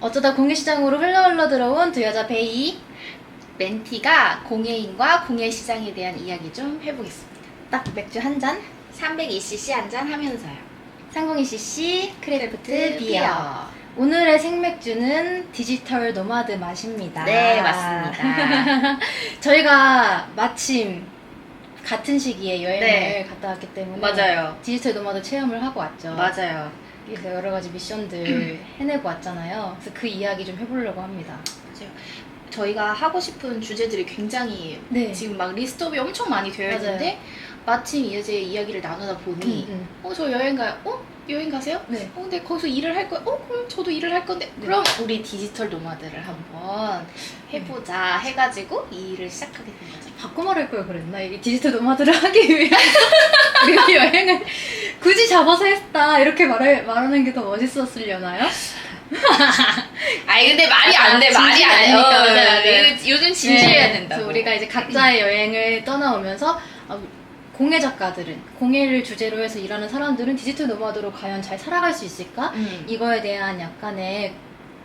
어쩌다 공예시장으로 흘러 들어온 두 여자 베이 멘티가 공예인과 공예시장에 대한 이야기 좀 해보겠습니다. 딱 맥주 한 잔, 320cc 한 잔 하면서요. 302cc 크래프트 비어. 오늘의 생맥주는 디지털 노마드 맛입니다. 네, 맞습니다. 저희가 마침 같은 시기에 여행을 네. 갔다 왔기 때문에 맞아요. 디지털 노마드 체험을 하고 왔죠. 맞아요. 그래서 여러 가지 미션들 해내고 왔잖아요. 그래서 그 이야기 좀 해보려고 합니다. 맞아요. 저희가 하고 싶은 주제들이 굉장히 네. 지금 막 리스트업이 엄청 많이 되어 있는데 마침 이제 이야기를 나누다 보니 저 여행 가요. 여행 가세요? 네. 근데 거기서 일을 할 거예요. 그럼 저도 일을 할 건데 네. 그럼 우리 디지털 노마드를 한번 해보자 해가지고 이 일을 시작하게 된 거죠. 바꿔 말할 걸 그랬나? 이게 디지털 노마드를 하기 위해 우리가 여행을 굳이 잡아서 했다 이렇게 말하는 게 더 멋있었으려나요? 아니 근데 말이 안 돼. 말이 안 돼. 진지하니까. 맞아요. 요즘 진지해야 된다. 그래서 우리가 이제 각자의 여행을 떠나오면서 공예 작가들은, 공예를 주제로 해서 일하는 사람들은 디지털 노마드로 과연 잘 살아갈 수 있을까? 이거에 대한 약간의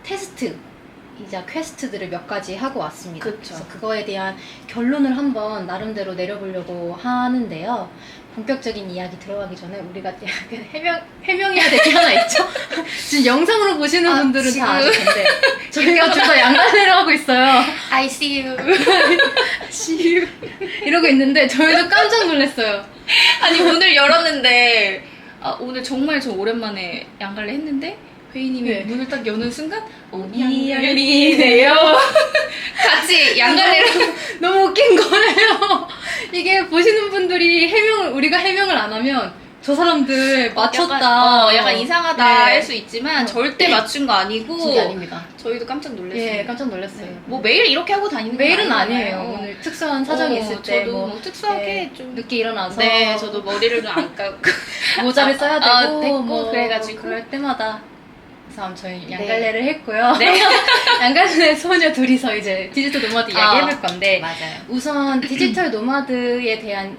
테스트이자 퀘스트들을 몇 가지 하고 왔습니다. 그쵸. 그래서 그거에 대한 결론을 한번 나름대로 내려보려고 하는데요. 본격적인 이야기 들어가기 전에 우리가 약간 해명해야 될 게 하나 있죠? 지금 영상으로 보시는 분들은 지금. 다 아실 텐데 저희가 둘 다 양갈래를 하고 있어요. I see you. 시유 이러고 있는데 저희도 깜짝 놀랐어요. 아니 오늘 열었는데 오늘 정말 저 오랜만에 양갈래 했는데 회의님이 네. 문을 딱 여는 순간 이 양갈래네요. 같이 양갈래로 너무 웃긴 거예요. 이게 보시는 분들이 우리가 해명을 안 하면 저 사람들 맞췄다. 약간 이상하다 네. 할 수 있지만 절대 맞춘 거 아니고 그게 아닙니다. 저희도 깜짝 놀랐어요. 예, 깜짝 놀랐어요. 네. 뭐 매일 이렇게 하고 다니는 건 매일은 아니잖아요. 아니에요. 오늘 특수한 사정이 있을 때 저도 뭐 특수하게 좀 늦게 일어나서 네, 저도 머리를 좀 안 감고 모자를 써야 되고 됐고, 뭐 그래가지고. 그럴 때마다 그래서 저희 양갈래를 했고요. 네. 양갈래 소녀 둘이서 이제 디지털 노마드 이야기 해볼 건데 맞아요. 우선 디지털 노마드에 대한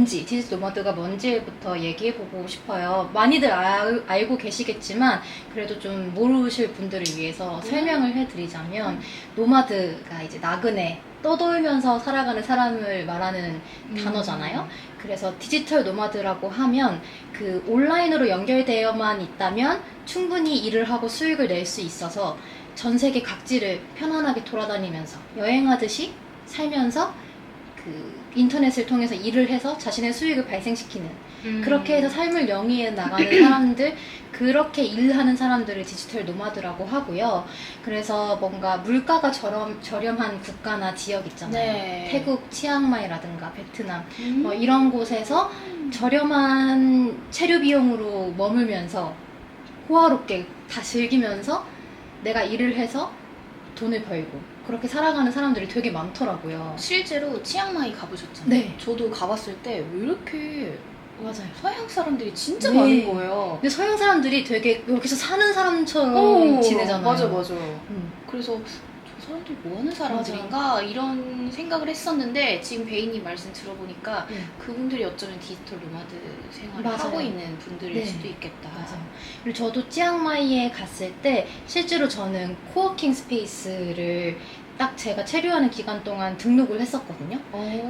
디지털 노마드가 뭔지부터 얘기해보고 싶어요. 많이들 알고 계시겠지만 그래도 좀 모르실 분들을 위해서 설명을 해드리자면 노마드가 이제 나그네 떠돌면서 살아가는 사람을 말하는 단어잖아요. 그래서 디지털 노마드라고 하면 그 온라인으로 연결되어만 있다면 충분히 일을 하고 수익을 낼 수 있어서 전 세계 각지를 편안하게 돌아다니면서 여행하듯이 살면서 그 인터넷을 통해서 일을 해서 자신의 수익을 발생시키는 그렇게 해서 삶을 영위해 나가는 사람들, 그렇게 일하는 사람들을 디지털 노마드라고 하고요. 그래서 뭔가 물가가 저렴한 국가나 지역 있잖아요. 네. 태국, 치앙마이라든가 베트남 뭐 이런 곳에서 저렴한 체류 비용으로 머물면서 호화롭게 다 즐기면서 내가 일을 해서 돈을 벌고 그렇게 살아가는 사람들이 되게 많더라고요. 실제로 치앙마이 가보셨잖아요. 네. 저도 가봤을 때 왜 이렇게 맞아요. 서양 사람들이 진짜 네. 많은 거예요. 근데 서양 사람들이 되게 여기서 사는 사람처럼 지내잖아요. 맞아. 음. 그래서 저 사람들 뭐 하는 사람들인가 이런 생각을 했었는데 지금 베이님 말씀 들어보니까 그분들이 어쩌면 디지털 노마드 생활을 맞아요. 하고 있는 분들일 네. 수도 있겠다. 맞아요. 그리고 저도 치앙마이에 갔을 때 실제로 저는 코워킹 스페이스를 딱 제가 체류하는 기간 동안 등록을 했었거든요.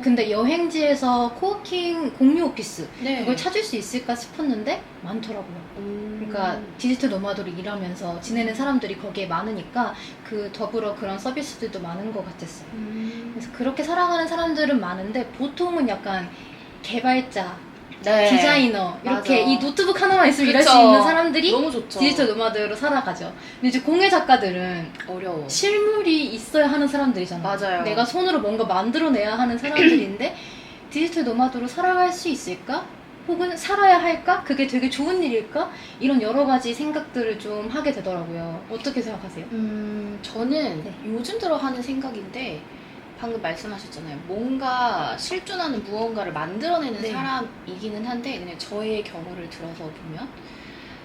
근데 여행지에서 코워킹 공유 오피스 네. 그걸 찾을 수 있을까 싶었는데 많더라고요. 그러니까 디지털 노마드로 일하면서 지내는 사람들이 거기에 많으니까 그 더불어 그런 서비스들도 많은 것 같았어요. 그래서 그렇게 살아가는 사람들은 많은데 보통은 약간 개발자, 네. 디자이너 이렇게 맞아. 이 노트북 하나만 있으면 일할 수 그쵸. 있는 사람들이 너무 좋죠. 디지털 노마드로 살아가죠. 근데 이제 공예 작가들은 어려워. 실물이 있어야 하는 사람들이잖아요. 맞아요. 내가 손으로 뭔가 만들어내야 하는 사람들인데 디지털 노마드로 살아갈 수 있을까? 혹은 살아야 할까? 그게 되게 좋은 일일까? 이런 여러 가지 생각들을 좀 하게 되더라고요. 어떻게 생각하세요? 저는 네. 요즘 들어 하는 생각인데 방금 말씀하셨잖아요. 뭔가 실존하는 무언가를 만들어내는 네. 사람이기는 한데 그냥 저의 경우를 들어서 보면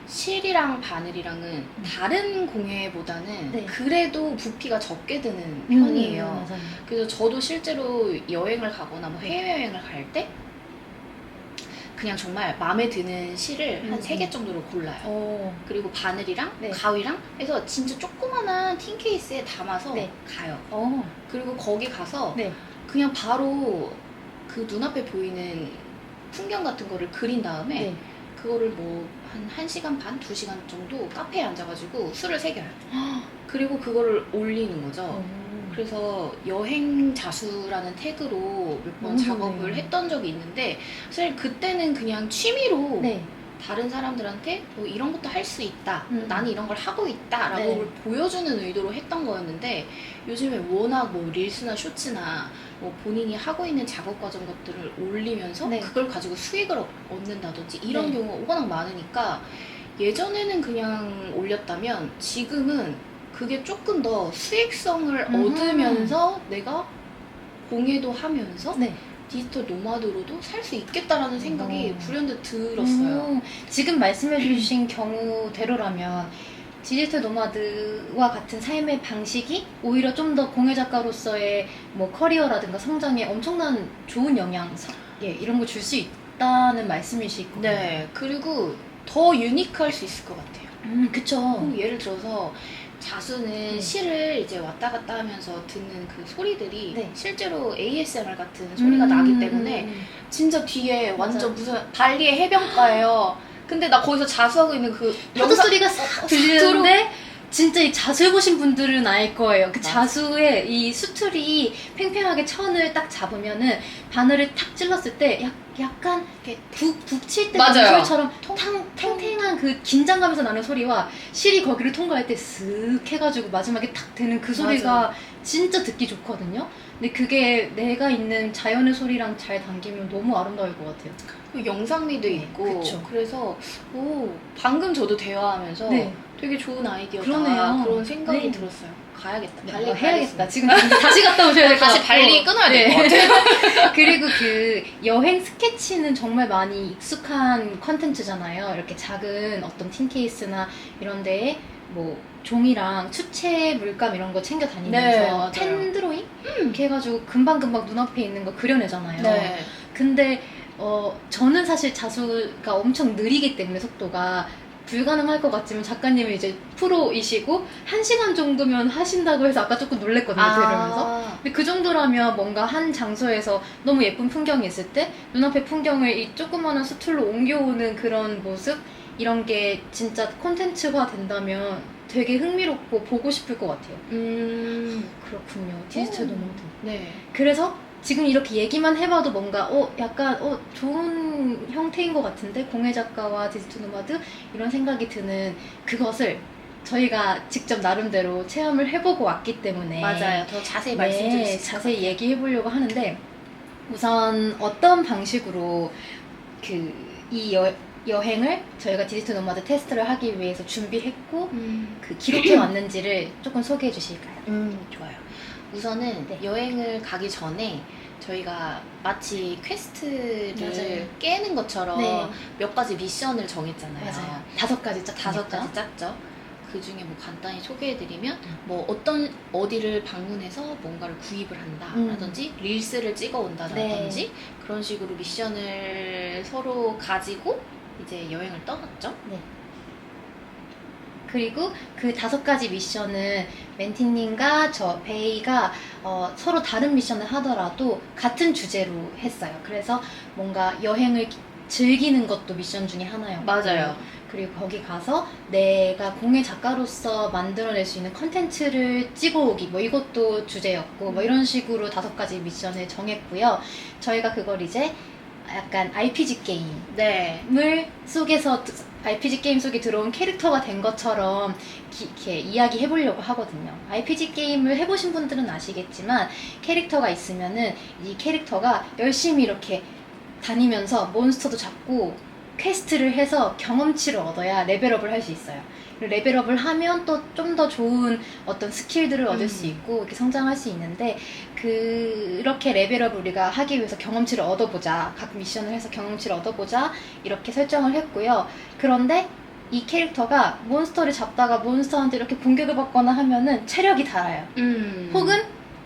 실이랑 바늘이랑은 다른 공예보다는 네. 그래도 부피가 적게 드는 편이에요. 맞아요. 그래서 저도 실제로 여행을 가거나 뭐 해외여행을 갈 때 그냥 정말 마음에 드는 실을 한 3개 정도로 골라요. 그리고 바늘이랑 네. 가위랑 해서 진짜 조그만한 틴 케이스에 담아서 네. 가요. 그리고 거기 가서 네. 그냥 바로 그 눈앞에 보이는 풍경 같은 거를 그린 다음에 네. 그거를 뭐 한 1시간 반, 2시간 정도 카페에 앉아가지고 술을 새겨요. 그리고 그거를 올리는 거죠. 그래서 여행 자수라는 태그로 몇 번 너무 작업을 좋네요. 했던 적이 있는데 사실 그때는 그냥 취미로 네. 다른 사람들한테 뭐 이런 것도 할 수 있다. 나는 이런 걸 하고 있다. 라고 네. 보여주는 의도로 했던 거였는데 요즘에 워낙 뭐 릴스나 쇼츠나 뭐 본인이 하고 있는 작업 과정 것들을 올리면서 네. 그걸 가지고 수익을 얻는다든지 이런 네. 경우가 워낙 많으니까 예전에는 그냥 올렸다면 지금은 그게 조금 더 수익성을 얻으면서 내가 공예도 하면서 네. 디지털 노마드로도 살 수 있겠다라는 생각이 불현듯 들었어요. 지금 말씀해주신 경우대로라면 디지털 노마드와 같은 삶의 방식이 오히려 좀 더 공예 작가로서의 뭐 커리어라든가 성장에 엄청난 좋은 영향, 이런 거 줄 수 있다는 말씀이시고. 네, 그리고 더 유니크할 수 있을 것 같아요. 그쵸. 예를 들어서 자수는 실을 이제 왔다 갔다 하면서 듣는 그 소리들이 네. 실제로 ASMR 같은 소리가 나기 때문에 진짜 뒤에 완전 무슨 발리의 해변가예요. 근데 나 거기서 자수하고 있는 그 파도 소리가 싹 들리는데 진짜 이 자수해보신 분들은 알 거예요. 그 맞아. 자수의 이 수틀이 팽팽하게 천을 딱 잡으면은 바늘을 탁 찔렀을 때 약간 북칠 때 나는 맞아요. 소리처럼 탱탱한 그 긴장감에서 나는 소리와 실이 거기를 통과할 때 쓱 해가지고 마지막에 탁 되는 그 소리가 맞아. 진짜 듣기 좋거든요. 근데 그게 내가 있는 자연의 소리랑 잘 담기면 너무 아름다울 것 같아요. 그 영상미도 네, 있고 그쵸. 그래서 방금 저도 대화하면서 네. 되게 좋은 아이디어다 그러네요. 그런 생각이 네. 들었어요. 가야겠다. 네, 발리 해야겠다. 가야겠습니다. 지금 다시 갔다 오셔야 될 것 같고. 다시 발리 끊어야 될 것 같아요. 그리고 그 여행 스케치는 정말 많이 익숙한 컨텐츠잖아요. 이렇게 작은 어떤 틴 케이스나 이런 데에 뭐 종이랑 수채 물감 이런 거 챙겨 네, 다니면서 맞아요. 펜 드로잉? 이렇게 해가지고 금방금방 눈앞에 있는 거 그려내잖아요. 네. 근데 저는 사실 자수가 엄청 느리기 때문에 속도가 불가능할 것 같지만 작가님은 이제 프로이시고 1시간 정도면 하신다고 해서 아까 조금 놀랬거든요, 들으면서. 근데 그 정도라면 뭔가 한 장소에서 너무 예쁜 풍경이 있을 때 눈앞에 풍경을 이 조그마한 수틀로 옮겨오는 그런 모습? 이런 게 진짜 콘텐츠화 된다면 되게 흥미롭고 보고 싶을 것 같아요. 그렇군요. 디지털 노마드. 네. 그래서 지금 이렇게 얘기만 해봐도 뭔가 약간 좋은 형태인 것 같은데 공예 작가와 디지털 노마드 이런 생각이 드는 그것을 저희가 직접 나름대로 체험을 해보고 왔기 때문에 맞아요. 더 자세히 네, 말씀드릴 수 있을 자세히 얘기해보려고 하는데 우선 어떤 방식으로 이 여행을 저희가 디지털 노마드 테스트를 하기 위해서 준비했고 그 기록해 왔는지를 조금 소개해 주실까요? 좋아요. 우선은 네. 여행을 가기 전에 저희가 마치 퀘스트를 맞아요. 깨는 것처럼 네. 몇 가지 미션을 정했잖아요. 맞아요. 5가지 짝 5가지 짰죠. 그 중에 뭐 간단히 소개해드리면 뭐 어디를 방문해서 뭔가를 구입을 한다라든지 릴스를 찍어 온다라든지 네. 그런 식으로 미션을 서로 가지고 이제 여행을 떠났죠. 네. 그리고 그 5가지 미션은 멘티님과 저 베이가 서로 다른 미션을 하더라도 같은 주제로 했어요. 그래서 뭔가 여행을 즐기는 것도 미션 중에 하나였고 맞아요. 그리고 거기 가서 내가 공예 작가로서 만들어낼 수 있는 컨텐츠를 찍어오기 뭐 이것도 주제였고 뭐 이런 식으로 5가지 미션을 정했고요. 저희가 그걸 이제 약간 RPG 게임을 속에서 RPG 게임 속에 들어온 캐릭터가 된 것처럼 이렇게 이야기 해보려고 하거든요. RPG 게임을 해보신 분들은 아시겠지만 캐릭터가 있으면은 이 캐릭터가 열심히 이렇게 다니면서 몬스터도 잡고 퀘스트를 해서 경험치를 얻어야 레벨업을 할 수 있어요. 레벨업을 하면 또 좀 더 좋은 어떤 스킬들을 얻을 수 있고 이렇게 성장할 수 있는데 그렇게 레벨업을 우리가 하기 위해서 경험치를 얻어보자. 각 미션을 해서 경험치를 얻어보자. 이렇게 설정을 했고요. 그런데 이 캐릭터가 몬스터를 잡다가 몬스터한테 이렇게 공격을 받거나 하면은 체력이 닳아요. 혹은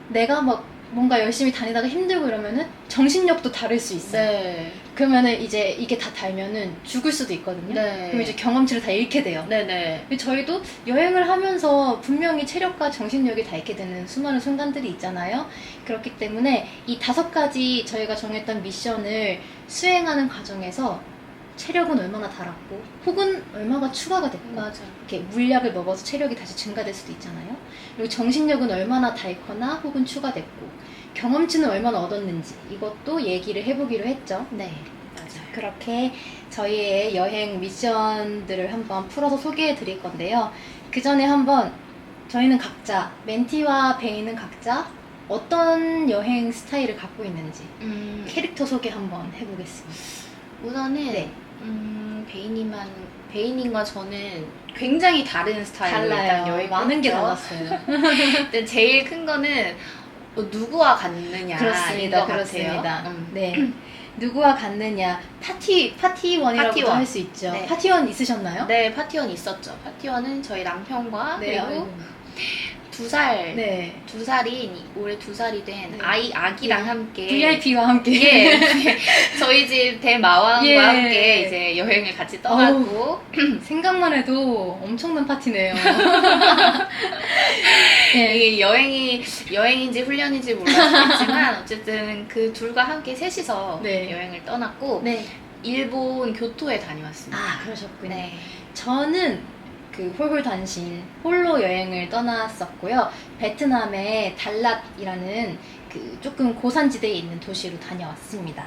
내가 막 뭔가 열심히 다니다가 힘들고 이러면은 정신력도 다를 수 있어요. 네. 그러면은 이제 이게 다 달면은 죽을 수도 있거든요. 네. 그럼 이제 경험치를 다 잃게 돼요. 네네. 저희도 여행을 하면서 분명히 체력과 정신력이 다 잃게 되는 수많은 순간들이 있잖아요. 그렇기 때문에 이 5가지 저희가 정했던 미션을 수행하는 과정에서 체력은 얼마나 달았고 혹은 얼마가 추가가 됐고 맞아. 이렇게 물약을 먹어서 체력이 다시 증가될 수도 있잖아요. 그리고 정신력은 얼마나 닳거나 혹은 추가됐고 경험치는 얼마나 얻었는지 이것도 얘기를 해보기로 했죠. 네. 맞아요. 그렇게 저희의 여행 미션들을 한번 풀어서 소개해 드릴 건데요. 그 전에 한번 저희는 각자, 멘티와 베이는 각자 어떤 여행 스타일을 갖고 있는지 캐릭터 소개 한번 해보겠습니다. 우선은 네. 베이님과 저는 굉장히 다른 스타일로 일단 달라요. 여행 많은 게 했죠. 달랐어요. 일단 제일 큰 거는 누구와 갔느냐. 그렇습니다. 그렇습니다. 네. 누구와 갔느냐. 파티원이라고도 파티원. 할 수 있죠. 네. 파티원 있으셨나요? 네, 파티원 있었죠. 파티원은 저희 남편과 네. 그리고 아이고. 2살, 네. 2살인 올해 2살이 된 네. 아기랑 함께 VIP와 함께. 예, 저희 집 대마왕과 예. 함께 이제 여행을 같이 떠났고 생각만 해도 엄청난 파티네요. 네. 이게 여행인지 훈련인지 몰라 수있지만 어쨌든 그 둘과 함께 셋이서 네. 여행을 떠났고 네. 일본 교토에 다녀왔습니다. 아, 그러셨군요. 네. 저는 그 홀홀단신 홀로 여행을 떠났었고요. 베트남의 달랏이라는 그 조금 고산지대에 있는 도시로 다녀왔습니다.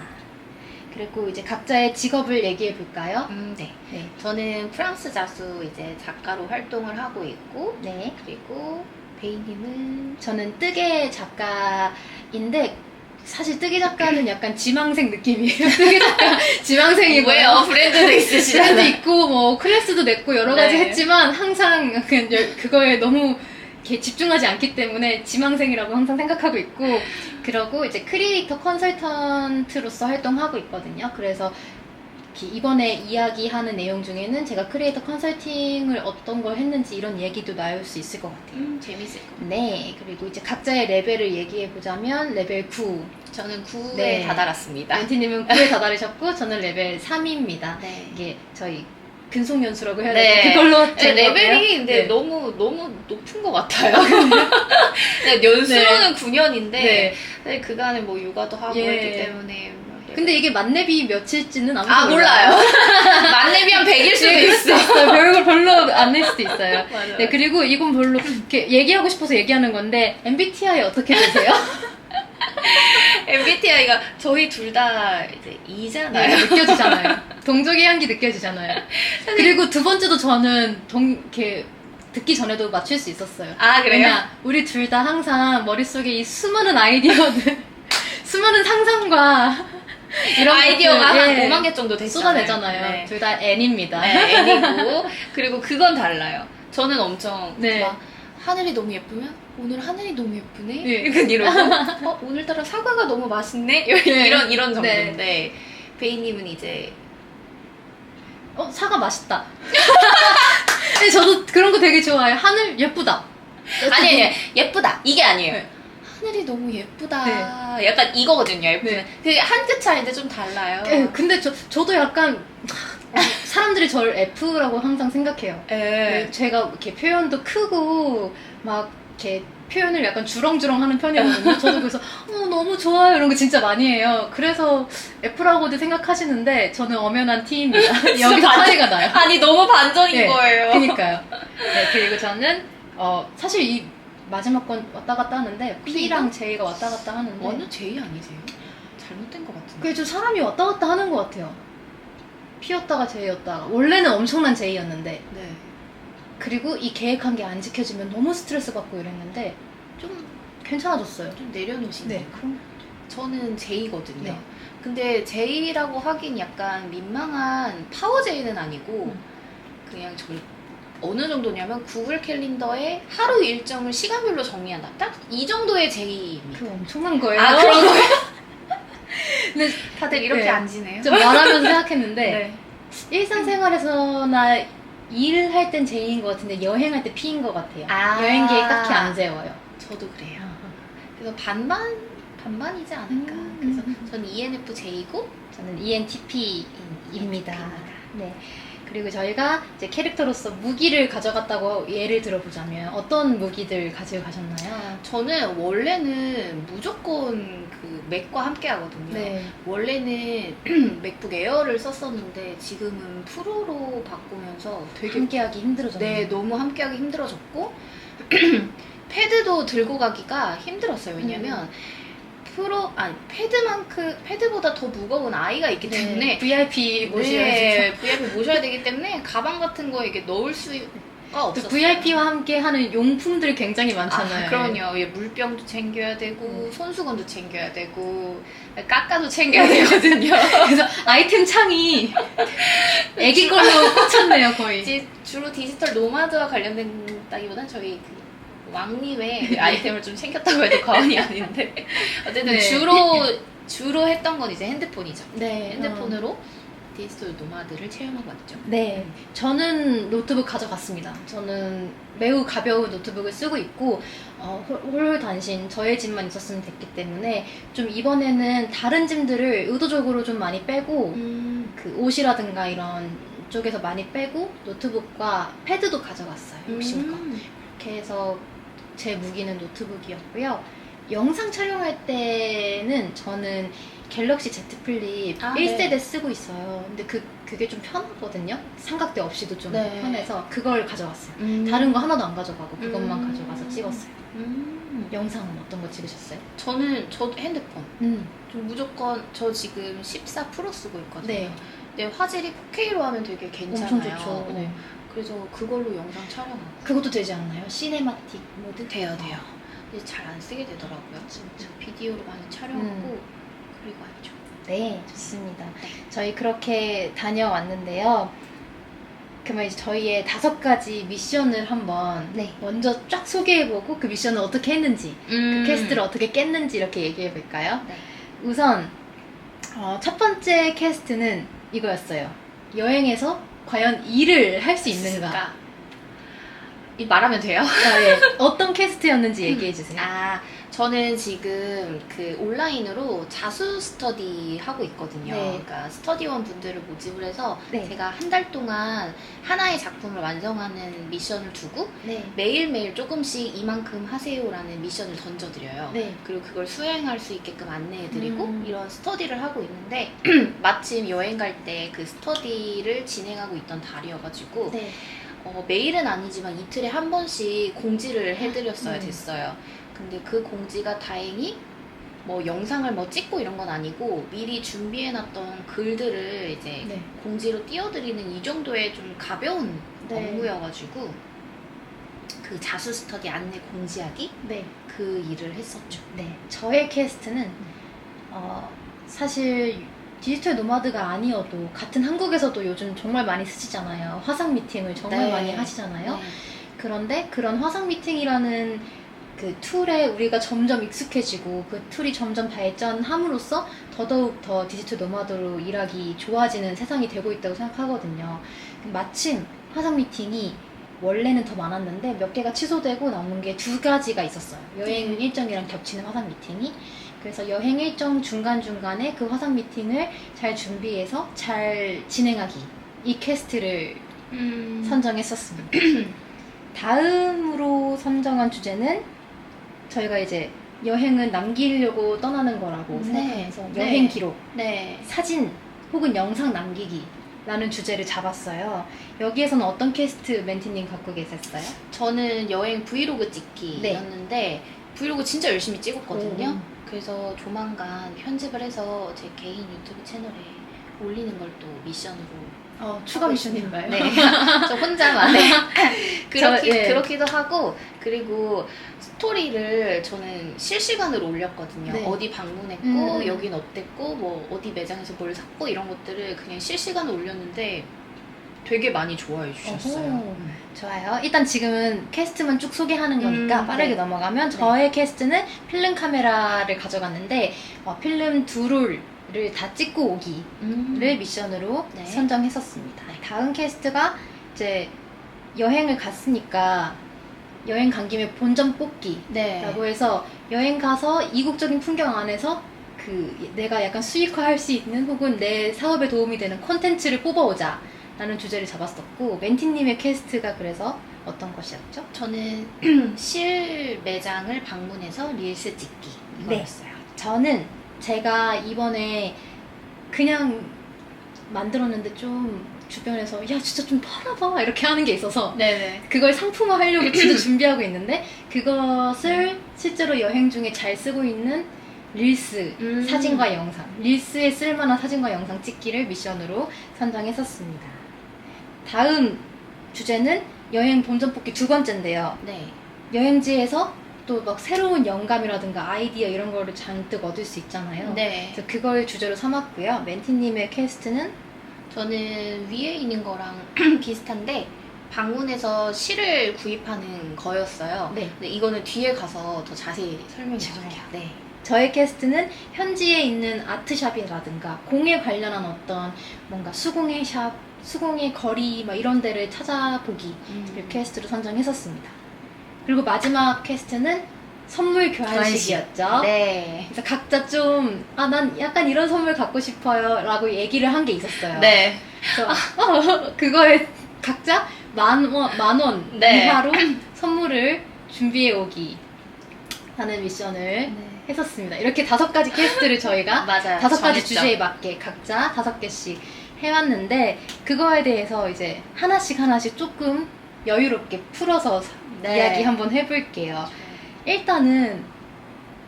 그리고 이제 각자의 직업을 얘기해 볼까요? 네. 네. 저는 프랑스 자수 이제 작가로 활동을 하고 있고 네. 그리고 베이님은 저는 뜨개 작가인데 사실 뜨개 작가는 약간 지망생 느낌이에요. 뜨개 작가 지망생이고요. 왜요? 브랜드도 브랜드 있으시잖아요. 있고 뭐 클래스도 냈고 여러 가지 네. 했지만 항상 그거에 너무 이렇게 집중하지 않기 때문에 지망생이라고 항상 생각하고 있고 그러고 이제 크리에이터 컨설턴트로서 활동하고 있거든요. 그래서 이번에 이야기하는 내용 중에는 제가 크리에이터 컨설팅을 어떤 걸 했는지 이런 얘기도 나올 수 있을 것 같아요. 재밌을 것 같아요. 네, 그리고 이제 각자의 레벨을 얘기해 보자면 레벨 9. 저는 9에 네. 다다랐습니다. 멘티님은 9에 다다르셨고 저는 레벨 3입니다. 네. 이게 저희 근속연수라고 해야 네. 되나? 그걸로 네, 레벨이 거고요. 근데 네. 너무 높은 것 같아요. 네, 연수로는 9년인데 네. 사실 그간에 뭐 육아도 하고 예. 했기 때문에 근데 이게 만렙이 몇일지는 아무도 아 몰라요. 만렙이 한 100일 수도 네, 있어. 별로 안 낼 수도 있어요. 맞아요. 네, 그리고 이건 별로 이렇게 얘기하고 싶어서 얘기하는 건데 MBTI 어떻게 되세요? MBTI가 저희 둘 다 이제 E잖아요. 네, 느껴지잖아요. 동족의 향기 느껴지잖아요. 그리고 두 번째도 저는 이렇게 듣기 전에도 맞출 수 있었어요. 아, 그래요? 왜냐, 우리 둘 다 항상 머릿속에 이 수많은 아이디어들, 수많은 상상과 이런 아이디어가 것들, 한 예, 5만 개 정도 됐잖아요. 쏟아내잖아요. 네. 둘 다 N입니다. 네, N이고 그리고 그건 달라요. 저는 엄청 네. 막 하늘이 너무 예쁘면 오늘 하늘이 너무 예쁘네. 네. 약간 이러고 오늘따라 사과가 너무 맛있네. 이런 정도인데 베이님은 이제 사과 맛있다. 네, 저도 그런 거 되게 좋아해요. 하늘 예쁘다. 아니 예쁘다 이게 아니에요. 네. 하늘이 너무 예쁘다. 약간 이거거든요. 예쁘면 그게 한 끗 차이인데 좀 달라요. 네, 근데 저도 약간 사람들이 저를 F라고 항상 생각해요. 네. 제가 이렇게 표현도 크고 막 이렇게 표현을 약간 주렁주렁 하는 편이거든요. 저도 그래서 너무 좋아요 이런 거 진짜 많이 해요. 그래서 F라고도 생각하시는데 저는 엄연한 T입니다. 여기서 차이가 나요. 아니 너무 반전인 네, 거예요. 그니까요. 네, 그리고 저는 사실 이 마지막 건 왔다 갔다 하는데 P랑 J가 왔다 갔다 하는데 완전 J 아니세요? 잘못된 것 같은데. 그게 좀 사람이 왔다 갔다 하는 것 같아요. P였다가 J였다가 원래는 엄청난 J였는데 네. 그리고 이 계획한 게 안 지켜지면 너무 스트레스 받고 이랬는데 좀 괜찮아졌어요. 좀 내려놓으시네. 네, 그럼 저는 J거든요. 네. 근데 J라고 하긴 약간 민망한 파워 J는 아니고 그냥 저희 어느 정도냐면 구글 캘린더에 하루 일정을 시간별로 정리한다. 딱 이 정도의 J입니다. 그거 엄청난 거예요. 아 그런 거예요? 근데 다들 이렇게 네. 안 지내요? 좀 말하면서 생각했는데 네. 일상생활에서나 일할 땐 J인 것 같은데 여행할 때 P인 것 같아요. 아. 여행 계획 딱히 안 세워요. 저도 그래요. 그래서 반반 반반이지 않을까. 그래서 저는 ENFJ고 저는 ENTP입니다. 네. 그리고 저희가 이제 캐릭터로서 무기를 가져갔다고 예를 들어보자면 어떤 무기들 가지고 가셨나요? 저는 원래는 무조건 그 맥과 함께 하거든요. 네. 원래는 맥북 에어를 썼었는데 지금은 프로로 바꾸면서 되게 함께하기 힘들어졌네요. 네, 너무 함께하기 힘들어졌고 패드도 들고 가기가 힘들었어요. 왜냐면 패드보다 더 무거운 아이가 있기 때문에 VIP 모셔야죠. 네, VIP 모셔야 되기 때문에 가방 같은 거에 이게 넣을 수가 없었어요. VIP와 함께 하는 용품들이 굉장히 많잖아요. 그럼요. 물병도 챙겨야 되고 손수건도 챙겨야 되고 깎아도 챙겨야 되거든요. 그래서 아이템 창이 애기 걸로 꽂혔네요, 거의. 주로 디지털 노마드와 관련된다기보단 저희 그 왕님의 아이템을 좀 챙겼다고 해도 과언이 아닌데 어쨌든 네. 주로 했던 건 이제 핸드폰이죠. 네. 핸드폰으로 디지털 노마드를 체험하고 왔죠. 네, 저는 노트북 가져갔습니다. 저는 매우 가벼운 노트북을 쓰고 있고 홀홀단신 저의 짐만 있었으면 됐기 때문에 좀 이번에는 다른 짐들을 의도적으로 좀 많이 빼고 그 옷이라든가 이런 쪽에서 많이 빼고 노트북과 패드도 가져갔어요. 욕심껏. 이렇게 해서 제 무기는 노트북이었고요. 영상 촬영할 때는 저는 갤럭시 Z 플립 1세대 네. 쓰고 있어요. 근데 그게 좀 편하거든요. 삼각대 없이도 좀 네. 편해서 그걸 가져갔어요. 다른 거 하나도 안 가져가고 그것만 가져가서 찍었어요. 영상은 어떤 거 찍으셨어요? 저도 핸드폰. 좀 무조건 저 지금 14 프로 쓰고 있거든요. 네. 근데 화질이 4K로 하면 되게 괜찮아요. 엄청 좋죠. 네. 그래서 그걸로 영상 촬영하고. 그것도 되지 않나요? 시네마틱 모드? 돼요. 근데 잘 안 쓰게 되더라고요. 진짜 비디오로 많이 촬영하고 그리고 왔죠. 네, 좋습니다. 저희 그렇게 다녀왔는데요. 그러면 이제 저희의 5가지 미션을 한번 먼저 쫙 소개해보고 그 미션을 어떻게 했는지, 그 퀘스트를 어떻게 깼는지 이렇게 얘기해볼까요? 네. 우선 첫 번째 퀘스트는 이거였어요. 여행에서 과연 일을 할 수 있는가? 이 말하면 돼요? 네. 어떤 퀘스트였는지 얘기해주세요. 저는 지금 그 온라인으로 자수 스터디 하고 있거든요. 네. 그러니까 스터디원 분들을 모집을 해서 네. 제가 한 달 동안 하나의 작품을 완성하는 미션을 두고 매일매일 조금씩 이만큼 하세요라는 미션을 던져드려요. 네. 그리고 그걸 수행할 수 있게끔 안내해드리고 이런 스터디를 하고 있는데 마침 여행 갈 때 그 스터디를 진행하고 있던 달이어가지고 네. 매일은 아니지만 이틀에 한 번씩 공지를 해드렸어야 됐어요. 근데 그 공지가 다행히 뭐 영상을 뭐 찍고 이런 건 아니고 미리 준비해놨던 글들을 이제 공지로 띄워드리는 이 정도의 좀 가벼운 업무여가지고 그 자수 스터디 안내 공지하기 그 일을 했었죠. 네, 저의 퀘스트는 사실 디지털 노마드가 아니어도 같은 한국에서도 요즘 정말 많이 쓰시잖아요. 화상 미팅을 정말 많이 하시잖아요. 그런데 그런 화상 미팅이라는 그 툴에 우리가 점점 익숙해지고 그 툴이 점점 발전함으로써 더더욱 더 디지털 노마드로 일하기 좋아지는 세상이 되고 있다고 생각하거든요. 마침 화상 미팅이 원래는 더 많았는데 몇 개가 취소되고 남은 게 2가지가 있었어요. 여행 일정이랑 겹치는 화상 미팅이. 그래서 여행 일정 중간중간에 그 화상 미팅을 잘 준비해서 잘 진행하기, 이 퀘스트를 선정했었습니다. 다음으로 선정한 주제는 저희가 이제 여행은 남기려고 떠나는 거라고 생각하면서 여행 기록, 사진 혹은 영상 남기기라는 주제를 잡았어요. 여기에서는 어떤 퀘스트 멘티님 갖고 계셨어요? 저는 여행 브이로그 찍기였는데 브이로그 진짜 열심히 찍었거든요. 그래서 조만간 편집을 해서 제 개인 유튜브 채널에 올리는 걸 또 미션으로 추가 미션인가요? 네. 저 혼자만. 그렇기도 하고, 그리고 스토리를 저는 실시간으로 올렸거든요. 어디 방문했고, 여긴 어땠고, 뭐, 어디 매장에서 뭘 샀고, 이런 것들을 그냥 실시간으로 올렸는데 되게 많이 좋아해 주셨어요. 좋아요. 일단 지금은 퀘스트만 쭉 소개하는 거니까 빠르게 넘어가면 저의 퀘스트는 필름 카메라를 가져갔는데 필름 2롤 를 다 찍고 오기를 미션으로 선정했었습니다. 다음 퀘스트가 이제 여행을 갔으니까 여행 간 김에 본점 뽑기 네. 라고 해서 여행 가서 이국적인 풍경 안에서 그 내가 약간 수익화할 수 있는 혹은 내 사업에 도움이 되는 콘텐츠를 뽑아오자 라는 주제를 잡았었고, 멘티님의 퀘스트가 그래서 어떤 것이었죠? 저는 실 매장을 방문해서 릴스 찍기 이거였어요. 저는 제가 이번에 그냥 만들었는데 좀 주변에서 야 진짜 좀 팔아봐 이렇게 하는 게 있어서 네네. 그걸 상품화 하려고 진짜 준비하고 있는데, 그것을 실제로 여행 중에 잘 쓰고 있는 릴스 사진과 영상, 릴스에 쓸만한 사진과 영상 찍기를 미션으로 선정했었습니다. 다음 주제는 여행 본점 뽑기 두 번째인데요. 네. 여행지에서 또 막 새로운 영감이라든가 아이디어 이런 거를 잔뜩 얻을 수 있잖아요. 네. 그래서 그걸 주제로 삼았고요. 멘티님의 퀘스트는 저는 위에 있는 거랑 비슷한데 방문해서 실을 구입하는 거였어요. 네. 근데 이거는 뒤에 가서 더 자세히 설명해 좋아요. 드릴게요. 네. 저의 퀘스트는 현지에 있는 아트샵이라든가 공에 관련한 어떤 뭔가 수공예 샵, 수공예 거리 막 이런 데를 찾아보기를 퀘스트로 선정했었습니다. 그리고 마지막 퀘스트는 선물 교환식이었죠. 네. 그래서 각자 좀, 난 약간 이런 선물 갖고 싶어요 라고 얘기를 한 게 있었어요. 네. 그래서 그거에 각자 만 원 네. 이하로 선물을 준비해 오기 하는 미션을 했었습니다. 이렇게 5가지 퀘스트를 저희가 맞아요. 5가지 정했죠. 주제에 맞게 각자 5개씩 해왔는데, 그거에 대해서 이제 하나씩 조금 여유롭게 풀어서 네. 이야기 한번 해볼게요. 일단은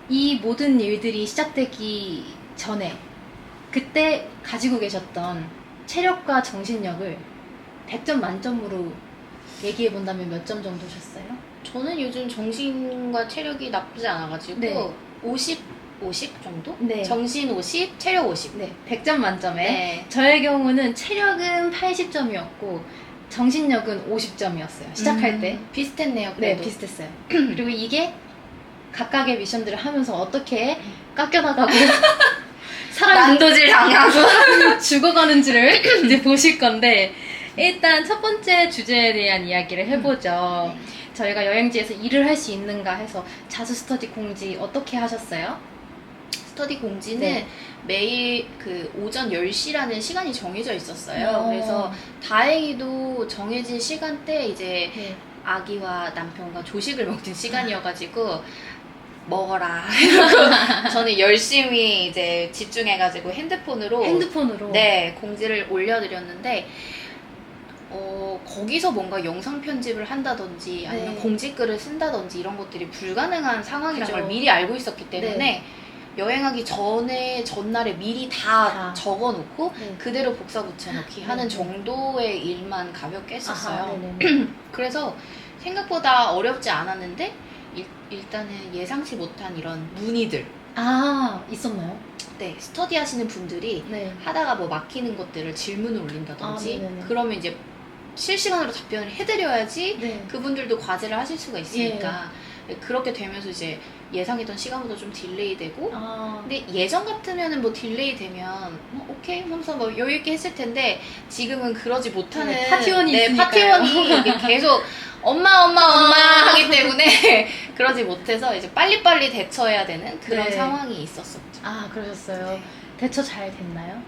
이 모든 일들이 시작되기 전에 그때 가지고 계셨던 체력과 정신력을 100점 만점으로 얘기해 본다면 몇 점 정도셨어요? 저는 요즘 정신과 체력이 나쁘지 않아가지고 네. 50 정도? 네. 정신 50, 체력 50. 네, 100점 만점에. 네. 저의 경우는 체력은 80점이었고 정신력은 50점이었어요. 시작할 때. 비슷했네요. 네, 그래도. 비슷했어요. 그리고 이게 각각의 미션들을 하면서 어떻게 깎여나가고 사람이 난도질 당하고. 죽어가는지를 이제 보실 건데, 일단 첫 번째 주제에 대한 이야기를 해보죠. 네. 저희가 여행지에서 일을 할 수 있는가 해서 자수 스터디 공지 어떻게 하셨어요? 스터디 공지는 네. 매일 그 오전 10시라는 시간이 정해져 있었어요. 그래서 다행히도 정해진 시간대 이제 네. 아기와 남편과 조식을 먹는 시간이어가지고 먹어라. 이러고 저는 열심히 이제 집중해가지고 핸드폰으로 네, 공지를 올려드렸는데 거기서 뭔가 영상 편집을 한다든지 아니면 네. 공지글을 쓴다든지 이런 것들이 불가능한 상황이라는 그죠. 걸 미리 알고 있었기 때문에 네. 여행하기 전날에 미리 다. 다 적어놓고 네. 그대로 복사 붙여넣기 하는 네. 정도의 일만 가볍게 했었어요. 아하, 네네네. 그래서 생각보다 어렵지 않았는데 일단은 예상치 못한 이런 문의들, 있었나요? 네, 스터디 하시는 분들이 네. 하다가 뭐 막히는 것들을 질문을 올린다든지 네네네. 그러면 이제 실시간으로 답변을 해드려야지 네. 그분들도 과제를 하실 수가 있으니까 그렇게 되면서 이제 예상했던 시간보다 좀 딜레이 되고 근데 예전 같으면은 뭐 딜레이 되면 오케이 하면서 뭐 여유 있게 했을 텐데 지금은 그러지 못하는 네, 파티원이 있으니까요. 파티원이 이게 계속 엄마 하기 때문에 그러지 못해서 이제 빨리빨리 대처해야 되는 그런 네. 상황이 있었었죠. 그러셨어요. 네. 대처 잘 됐나요?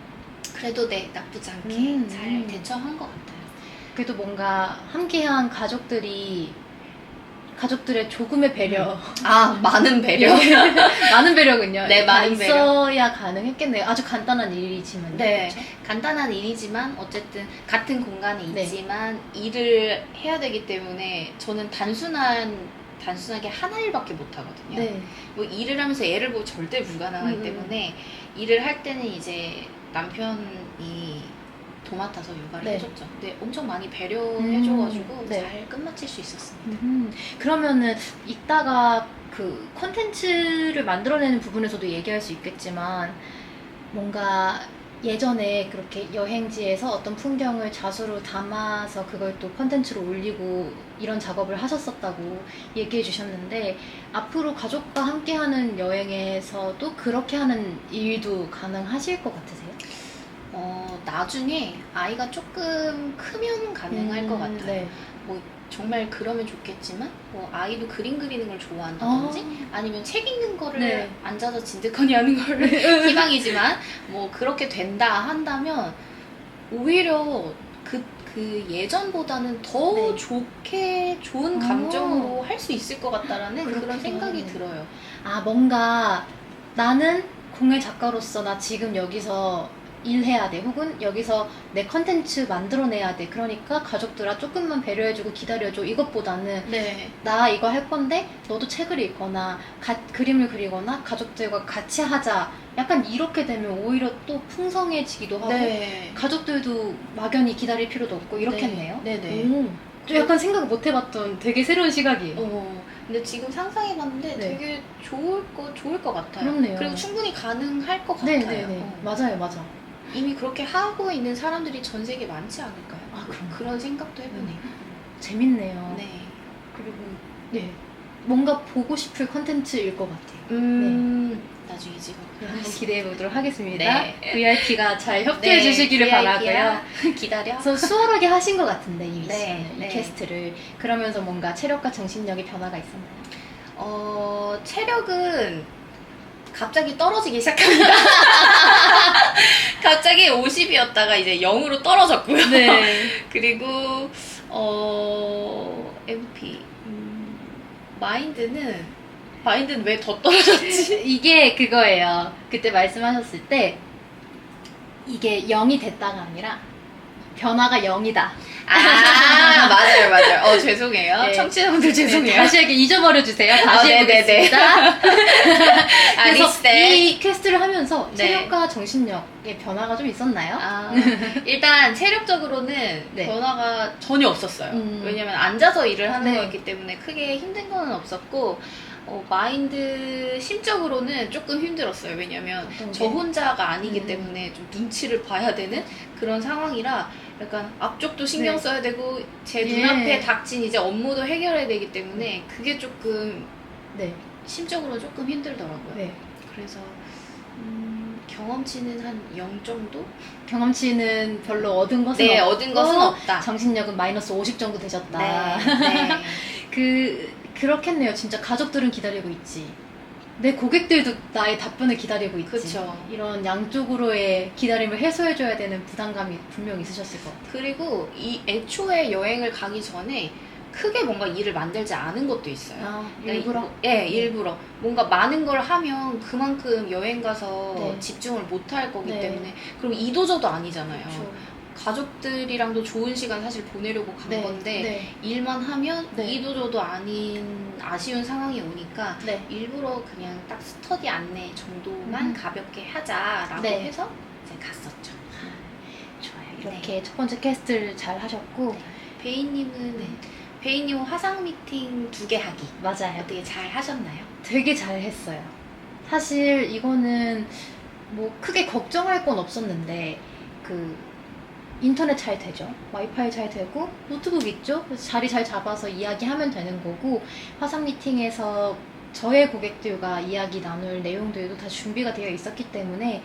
그래도 네, 나쁘지 않게 잘 대처한 것 같아요. 그래도 뭔가 함께한 가족들의 조금의 배려. 많은 배려. 많은 배려군요. 네, 다 많은 배려. 있어야 가능했겠네요. 아주 간단한 일이지만. 네, 간단한 일이지만 어쨌든 같은 공간에 네. 있지만 일을 해야 되기 때문에 저는 단순하게 하나 일밖에 못 하거든요. 네. 뭐 일을 하면서 애를 보고 절대 불가능하기 때문에 일을 할 때는 이제 남편이 도맡아서 육아를 네. 해줬죠. 근데 엄청 많이 배려해줘가지고 네. 잘 끝마칠 수 있었습니다. 그러면은 이따가 그 콘텐츠를 만들어내는 부분에서도 얘기할 수 있겠지만, 뭔가 예전에 그렇게 여행지에서 어떤 풍경을 자수로 담아서 그걸 또 콘텐츠로 올리고 이런 작업을 하셨었다고 얘기해 주셨는데, 앞으로 가족과 함께하는 여행에서도 그렇게 하는 일도 가능하실 것 같으세요? 나중에 아이가 조금 크면 가능할 것 같아요. 네. 뭐 정말 그러면 좋겠지만 뭐 아이도 그림 그리는 걸 좋아한다든지 아니면 책 읽는 거를 네. 앉아서 진득하니 하는 거를 희망이지만 뭐 그렇게 된다 한다면 오히려 그 예전보다는 더 네. 좋은 감정으로 할 수 있을 것 같다라는 그런 그렇구나. 생각이 들어요. 아, 뭔가 나는 공예 작가로서 나 지금 여기서 일해야 돼. 혹은 여기서 내 컨텐츠 만들어내야 돼. 그러니까 가족들아 조금만 배려해주고 기다려줘. 이것보다는 네. 나 이거 할 건데 너도 책을 읽거나 그림을 그리거나 가족들과 같이 하자. 약간 이렇게 되면 오히려 또 풍성해지기도 하고 네. 가족들도 막연히 기다릴 필요도 없고 이렇겠네요. 네네. 좀 약간 생각 못 해봤던 되게 새로운 시각이에요. 근데 지금 상상해봤는데 네. 되게 좋을 것 같아요. 그렇네요. 그리고 충분히 가능할 것 같아요. 네네네. 맞아요, 맞아. 이미 그렇게 하고 있는 사람들이 전 세계에 많지 않을까요? 아, 그런가? 그런 생각도 해보네요. 재밌네요. 네. 그리고 네, 뭔가 보고 싶을 컨텐츠일 것 같아요. 나중에 찍어. 네, 한번 기대해 보도록 하겠습니다. 네. VIP가 잘 협조해 주시기를 바라고요. 기다려. 그래서 수월하게 하신 것 같은데 이 미션을, 네, 네. 이 캐스트를. 그러면서 뭔가 체력과 정신력의 변화가 있었나요? 체력은 갑자기 떨어지기 시작합니다. 갑자기 50이었다가 이제 0으로 떨어졌고요. 네. 그리고 MP 마인드는 왜 더 떨어졌지? 이게 그거예요. 그때 말씀하셨을 때 이게 0이 됐다가 아니라 변화가 0이다. 맞아요. 죄송해요. 네. 청취자분들 죄송해요. 네, 다시 이렇게 잊어버려 주세요. 다시 네네네. 해보겠습니다. 그래서 리셋. 이 퀘스트를 하면서 네. 체력과 정신력의 변화가 좀 있었나요? 일단 체력적으로는 네. 변화가 전혀 없었어요. 음. 왜냐면 앉아서 일을 하는 네. 거였기 때문에 크게 힘든 거는 없었고 마인드 심적으로는 조금 힘들었어요. 왜냐면 어떤 저 게? 혼자가 아니기 때문에 좀 눈치를 봐야 되는 그런 상황이라 약간 앞쪽도 신경 네. 써야 되고 제 예. 눈앞에 닥친 이제 업무도 해결해야 되기 때문에 그게 조금 네. 심적으로 조금 힘들더라고요. 네. 그래서 경험치는 한 0 정도? 경험치는 별로 얻은 것은 네, 없고 얻은 것은 없다. 정신력은 마이너스 50 정도 되셨다. 네. 그렇겠네요. 진짜 가족들은 기다리고 있지. 내 고객들도 나의 답변을 기다리고 있지. 그쵸. 이런 양쪽으로의 기다림을 해소해줘야 되는 부담감이 분명 있으셨을 것 같아요. 그리고 이 애초에 여행을 가기 전에 크게 뭔가 일을 만들지 않은 것도 있어요. 일부러? 네, 일부러. 뭔가 많은 걸 하면 그만큼 여행 가서 네. 집중을 못 할 거기 네. 때문에 그럼 이도저도 아니잖아요. 그렇죠. 가족들이랑도 좋은 시간 사실 보내려고 간 네. 건데 네. 일만 하면 네. 이도저도 아닌 아쉬운 상황이 오니까 네. 일부러 그냥 딱 스터디 안내 정도만 가볍게 하자라고 네. 해서 이제 갔었죠. 좋아요. 이렇게 첫 번째 캐스트를 잘 하셨고. 베이님은 베이님 화상 미팅 2개 하기 맞아요. 어떻게 잘 하셨나요? 되게 잘 했어요. 사실 이거는 뭐 크게 걱정할 건 없었는데 인터넷 잘 되죠. 와이파이 잘 되고 노트북 있죠. 그래서 자리 잘 잡아서 이야기하면 되는 거고 화상 미팅에서 저의 고객들과 이야기 나눌 내용들도 다 준비가 되어 있었기 때문에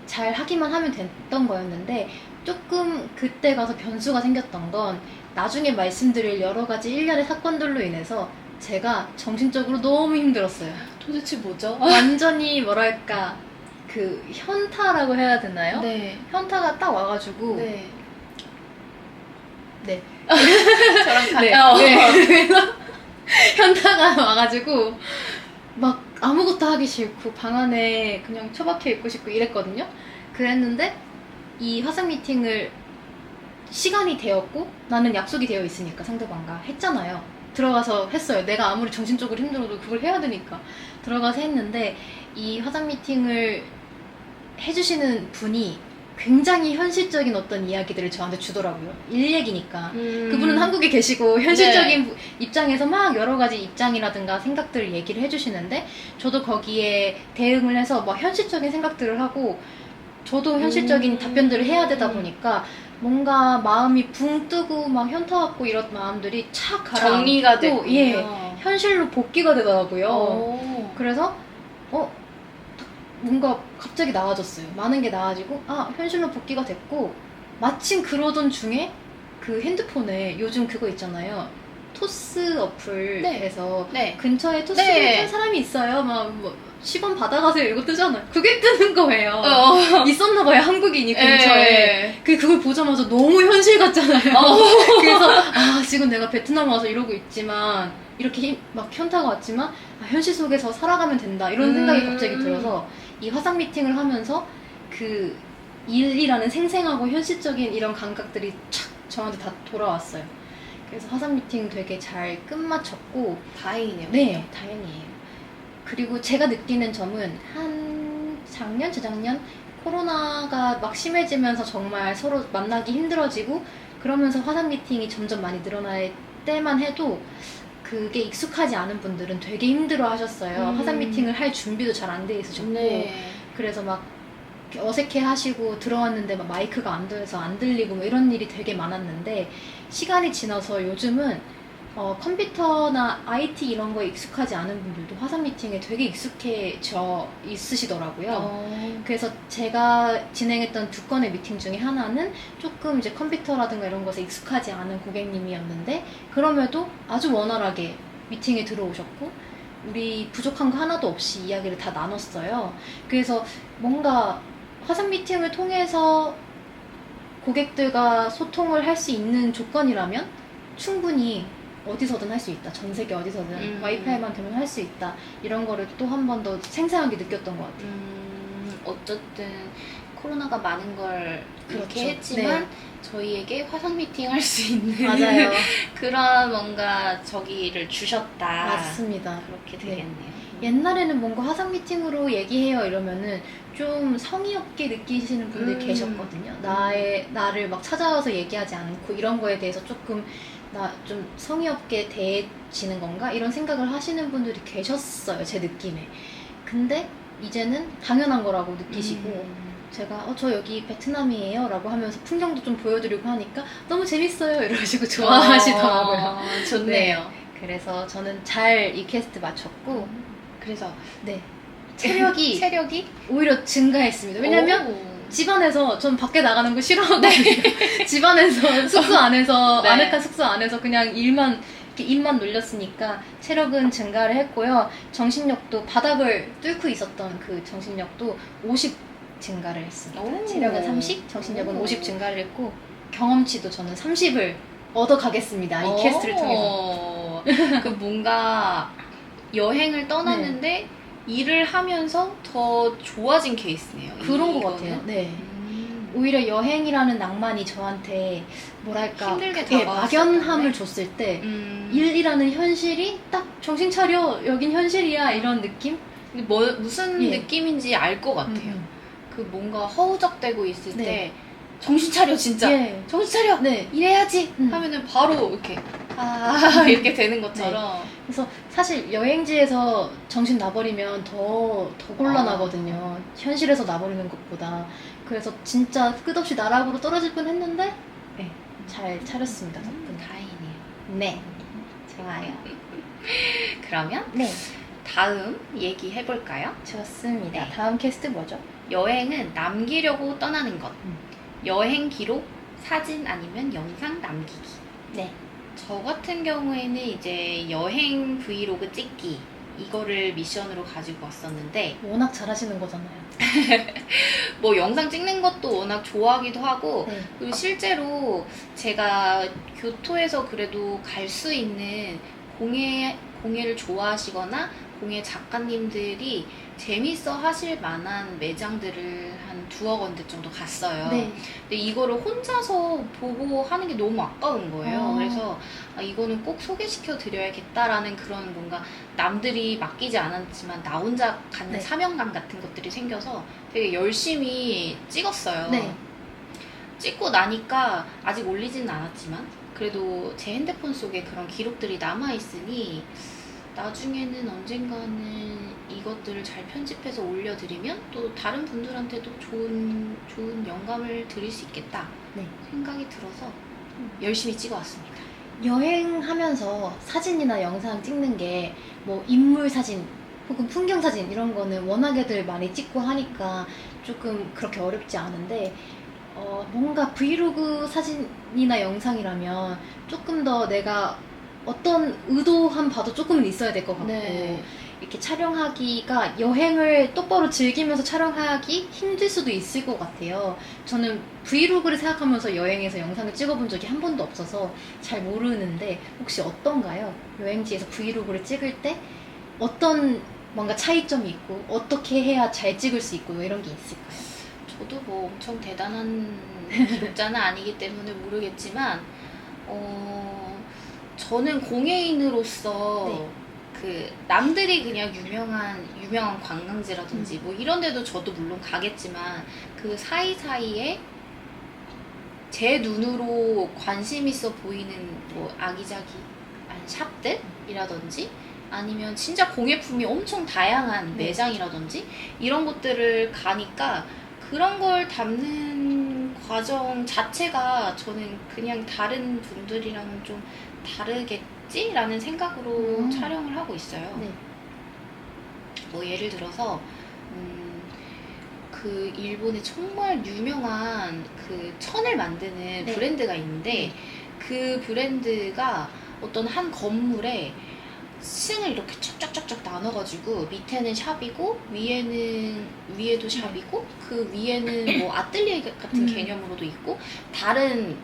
잘 하기만 하면 됐던 거였는데 조금 그때 가서 변수가 생겼던 건 나중에 말씀드릴 여러 가지 일련의 사건들로 인해서 제가 정신적으로 너무 힘들었어요. 도대체 뭐죠? 완전히 뭐랄까 현타라고 해야 되나요? 네. 현타가 딱 와가지고 네. 네. 저랑 네. 같아요. 네. 그래서 현타가 와가지고 막 아무것도 하기 싫고 방 안에 그냥 처박혀 있고 싶고 이랬거든요. 그랬는데 이 화상 미팅을 시간이 되었고 나는 약속이 되어 있으니까 상대방과 했잖아요. 들어가서 했어요. 내가 아무리 정신적으로 힘들어도 그걸 해야 되니까 들어가서 했는데 이 화상 미팅을 해주시는 분이 굉장히 현실적인 어떤 이야기들을 저한테 주더라고요. 일 얘기니까. 그분은 한국에 계시고 현실적인 입장에서 막 여러 가지 입장이라든가 생각들을 얘기를 해주시는데 저도 거기에 대응을 해서 막 현실적인 생각들을 하고 저도 현실적인 답변들을 해야 되다 보니까 뭔가 마음이 붕 뜨고 막 현타 왔고 이런 마음들이 착 가라앉고 정리가 됐고 현실로 복귀가 되더라고요. 오. 그래서 뭔가 갑자기 나아졌어요. 많은 게 나아지고 현실로 복귀가 됐고 마침 그러던 중에 그 핸드폰에 요즘 그거 있잖아요. 토스 어플에서 네. 근처에 토스를 네. 탄 사람이 있어요. 막 뭐 10원 받아가세요 이거 뜨잖아요. 그게 뜨는 거예요. 있었나 봐요. 한국인이 근처에. 그걸 보자마자 너무 현실 같잖아요. 그래서 지금 내가 베트남 와서 이러고 있지만 이렇게 막 현타가 왔지만 현실 속에서 살아가면 된다 이런 생각이 갑자기 들어서 이 화상 미팅을 하면서 그 일이라는 생생하고 현실적인 이런 감각들이 착 저한테 다 돌아왔어요. 그래서 화상 미팅 되게 잘 끝마쳤고 다행이네요. 네. 다행이에요. 그리고 제가 느끼는 점은 한 작년, 재작년 코로나가 막 심해지면서 정말 서로 만나기 힘들어지고 그러면서 화상 미팅이 점점 많이 늘어날 때만 해도 그게 익숙하지 않은 분들은 되게 힘들어 하셨어요. 화상 미팅을 할 준비도 잘 안 돼 있으셨고 네. 그래서 막 어색해 하시고 들어왔는데 막 마이크가 안 돼서 안 들리고 뭐 이런 일이 되게 많았는데 시간이 지나서 요즘은 컴퓨터나 IT 이런 거에 익숙하지 않은 분들도 화상 미팅에 되게 익숙해져 있으시더라고요. 그래서 제가 진행했던 2건의 미팅 중에 하나는 조금 이제 컴퓨터라든가 이런 것에 익숙하지 않은 고객님이었는데 그럼에도 아주 원활하게 미팅에 들어오셨고 우리 부족한 거 하나도 없이 이야기를 다 나눴어요. 그래서 뭔가 화상 미팅을 통해서 고객들과 소통을 할 수 있는 조건이라면 충분히 어디서든 할 수 있다. 전 세계 어디서든 와이파이만 되면 할 수 있다. 이런 거를 또 한 번 더 생생하게 느꼈던 것 같아요. 어쨌든 코로나가 많은 걸 그렇게 그렇죠. 했지만 네. 저희에게 화상 미팅 할 수 있는 맞아요. 그런 뭔가 저기를 주셨다. 맞습니다. 그렇게 네. 되겠네요. 옛날에는 뭔가 화상 미팅으로 얘기해요 이러면은 좀 성의 없게 느끼시는 분들 계셨거든요. 나를 막 찾아와서 얘기하지 않고 이런 거에 대해서 조금 나 좀 성의 없게 대해지는 건가? 이런 생각을 하시는 분들이 계셨어요. 제 느낌에. 근데 이제는 당연한 거라고 느끼시고 제가 저 여기 베트남이에요 라고 하면서 풍경도 좀 보여드리고 하니까 너무 재밌어요 이러시고 좋아하시더라고요. 좋네요. 네. 그래서 저는 잘 이 퀘스트 마쳤고 그래서 네. 체력이 체력이 오히려 증가했습니다. 왜냐면 집안에서 전 밖에 나가는 거 싫어하거든요. 집안에서 숙소 안에서 네. 아늑한 숙소 안에서 그냥 일만 이렇게 입만 놀렸으니까 체력은 증가를 했고요. 정신력도 바닥을 뚫고 있었던 그 정신력도 50 증가를 했습니다. 오. 체력은 30, 정신력은 오. 50 증가를 했고 경험치도 저는 30을 얻어가겠습니다. 이 퀘스트를 통해서. 그 뭔가 여행을 떠났는데 일을 하면서 더 좋아진 케이스네요. 그런 것 이거는. 같아요. 네. 오히려 여행이라는 낭만이 저한테 뭐랄까 힘들게 네, 다가왔을 막연함을 때문에? 줬을 때 일이라는 현실이 딱 정신 차려 여긴 현실이야 이런 느낌? 근데 무슨 예. 느낌인지 알 것 같아요. 그 뭔가 허우적대고 있을 네. 때 정신 차려 진짜 예. 정신 차려 네. 이래야지 음. 하면은 바로 이렇게 이렇게 되는 것처럼 그래서 사실 여행지에서 정신 나버리면 더 곤란하거든요. 현실에서 나버리는 것보다. 그래서 진짜 끝없이 나락으로 떨어질 뻔 했는데 네, 잘 차렸습니다. 덕분에. 다행이네요. 네. 좋아요. 그러면 네. 다음 얘기 해볼까요? 좋습니다. 네. 다음 캐스트 뭐죠? 여행은 남기려고 떠나는 것. 음. 여행 기록, 사진 아니면 영상 남기기. 네. 저 같은 경우에는 이제 여행 브이로그 찍기 이거를 미션으로 가지고 왔었는데 워낙 잘하시는 거잖아요. 뭐 영상 찍는 것도 워낙 좋아하기도 하고 네. 그리고 실제로 제가 교토에서 그래도 갈 수 있는 공예를 좋아하시거나 공예 작가님들이 재밌어 하실 만한 매장들을 한 2억 원대 정도 갔어요. 네. 근데 이거를 혼자서 보고 하는 게 너무 아까운 거예요. 아. 그래서 이거는 꼭 소개시켜 드려야겠다라는 그런 뭔가 남들이 맡기지 않았지만 나 혼자 갖는 네. 사명감 같은 것들이 생겨서 되게 열심히 찍었어요. 네. 찍고 나니까 아직 올리지는 않았지만 그래도 제 핸드폰 속에 그런 기록들이 남아있으니 나중에는 언젠가는 이것들을 잘 편집해서 올려드리면 또 다른 분들한테도 좋은 영감을 드릴 수 있겠다 네. 생각이 들어서 열심히 찍어왔습니다. 여행하면서 사진이나 영상 찍는 게 뭐 인물 사진 혹은 풍경 사진 이런 거는 워낙에들 많이 찍고 하니까 조금 그렇게 어렵지 않은데 뭔가 브이로그 사진이나 영상이라면 조금 더 내가 어떤 의도한 바도 조금은 있어야 될 것 같고 네. 이렇게 촬영하기가 여행을 똑바로 즐기면서 촬영하기 힘들 수도 있을 것 같아요. 저는 브이로그를 생각하면서 여행에서 영상을 찍어본 적이 한 번도 없어서 잘 모르는데 혹시 어떤가요? 여행지에서 브이로그를 찍을 때 어떤 뭔가 차이점이 있고 어떻게 해야 잘 찍을 수 있고 이런 게 있을까요? 저도 뭐 엄청 대단한 기록자는 아니기 때문에 모르겠지만 저는 공예인으로서 네. 그 남들이 그냥 유명한 관광지라든지 뭐 이런 데도 저도 물론 가겠지만 그 사이사이에 제 눈으로 관심 있어 보이는 뭐 아기자기한 샵들이라든지 아니면 진짜 공예품이 엄청 다양한 네. 매장이라든지 이런 곳들을 가니까 그런 걸 담는 과정 자체가 저는 그냥 다른 분들이랑은 좀 다르겠지라는 생각으로 촬영을 하고 있어요. 네. 뭐 예를 들어서 그 일본에 정말 유명한 그 천을 만드는 네. 브랜드가 있는데 네. 그 브랜드가 어떤 한 건물에 층을 이렇게 쫙쫙쫙쫙 나눠가지고 밑에는 샵이고 위에도 샵이고 그 위에는 뭐 아틀리에 같은 개념으로도 있고 다른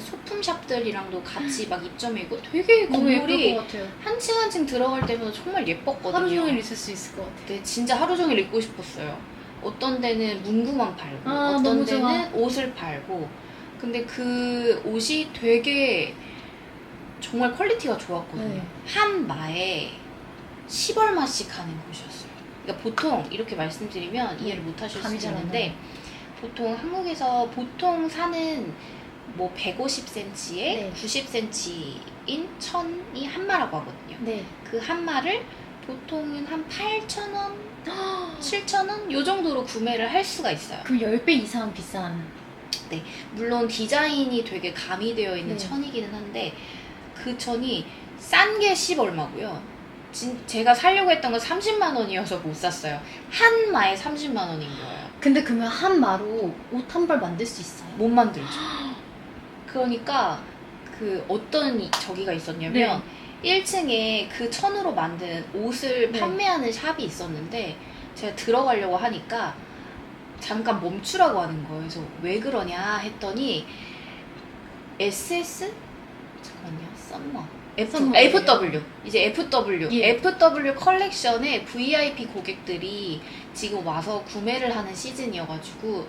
소품 샵들이랑도 같이 막 입점해 있고 되게 너무 예쁠 건물이 것 같아요. 한 층 한 층 들어갈 때마다 정말 예뻤거든요. 하루 종일 있을 수 있을 것 같아요. 네, 진짜 하루 종일 입고 싶었어요. 어떤 데는 문구만 팔고 어떤 너무 데는 좋아. 옷을 팔고 근데 그 옷이 되게 정말 퀄리티가 좋았거든요. 네. 한 마에 10얼마씩 하는 곳이었어요. 그러니까 보통 이렇게 말씀드리면 이해를 못 하실 감이 수 잘 안 있는데 보통 한국에서 보통 사는 뭐 150cm에 네. 90cm인 천이 한 마라고 하거든요. 네. 그 한 마를 보통은 한 8,000원, 7,000원 요 정도로 구매를 할 수가 있어요. 그럼 10배 이상 비싼. 물론 디자인이 되게 가미되어 있는 네. 천이기는 한데 그 천이 싼 게 10얼마고요. 제가 사려고 했던 건 30만 원이어서 못 샀어요. 한 마에 30만 원인 거예요. 근데 그러면 한 마로 옷 한 벌 만들 수 있어요? 못 만들죠. 그러니까 그 어떤 저기가 있었냐면 1층에 그 천으로 만든 옷을 네. 판매하는 샵이 있었는데 제가 들어가려고 하니까 잠깐 멈추라고 하는 거예요. 그래서 왜 그러냐 했더니 SS? 잠깐만요. 썸머. FW. 이제 FW. 예. FW 컬렉션에 VIP 고객들이 지금 와서 구매를 하는 시즌이어가지고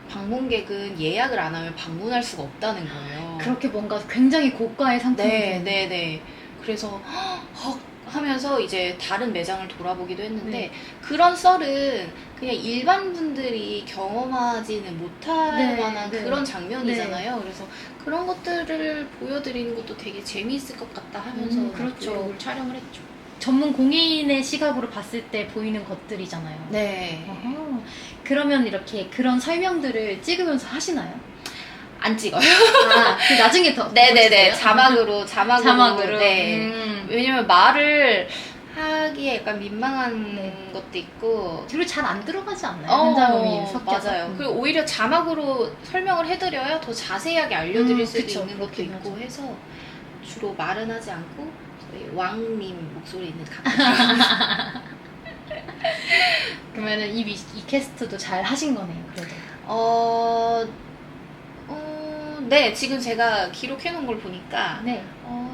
방문객은 예약을 안 하면 방문할 수가 없다는 거예요. 그렇게 뭔가 굉장히 고가의 상품이 네. 그래서 헉 하면서 이제 다른 매장을 돌아보기도 했는데 네. 그런 썰은 그냥 일반 분들이 경험하지는 못할 네, 만한 네. 그런 장면이잖아요. 그래서 그런 것들을 보여드리는 것도 되게 재미있을 것 같다 하면서 그렇죠. 브이로그를 촬영을 했죠. 전문 공예인의 시각으로 봤을 때 보이는 것들이잖아요. 네. 어허. 그러면 이렇게 그런 설명들을 찍으면서 하시나요? 안 찍어요. 그 나중에 더 네네네. 보여주세요? 자막으로. 네. 음. 왜냐면 말을 하기에 약간 민망한 네. 것도 있고 그리고 잘 안 들어가지 않나요? 한자음이 섞여서. 맞아요. 그리고 오히려 자막으로 설명을 해드려야 더 자세하게 알려드릴 수도 그쵸. 있는 것도 그렇긴 있고 하죠. 해서 주로 말은 하지 않고 저희 왕님 목소리 있는 가끔 그러면은 이 캐스트도 잘 하신 거네요. 그래도. 네. 지금 제가 기록해놓은 걸 보니까 네.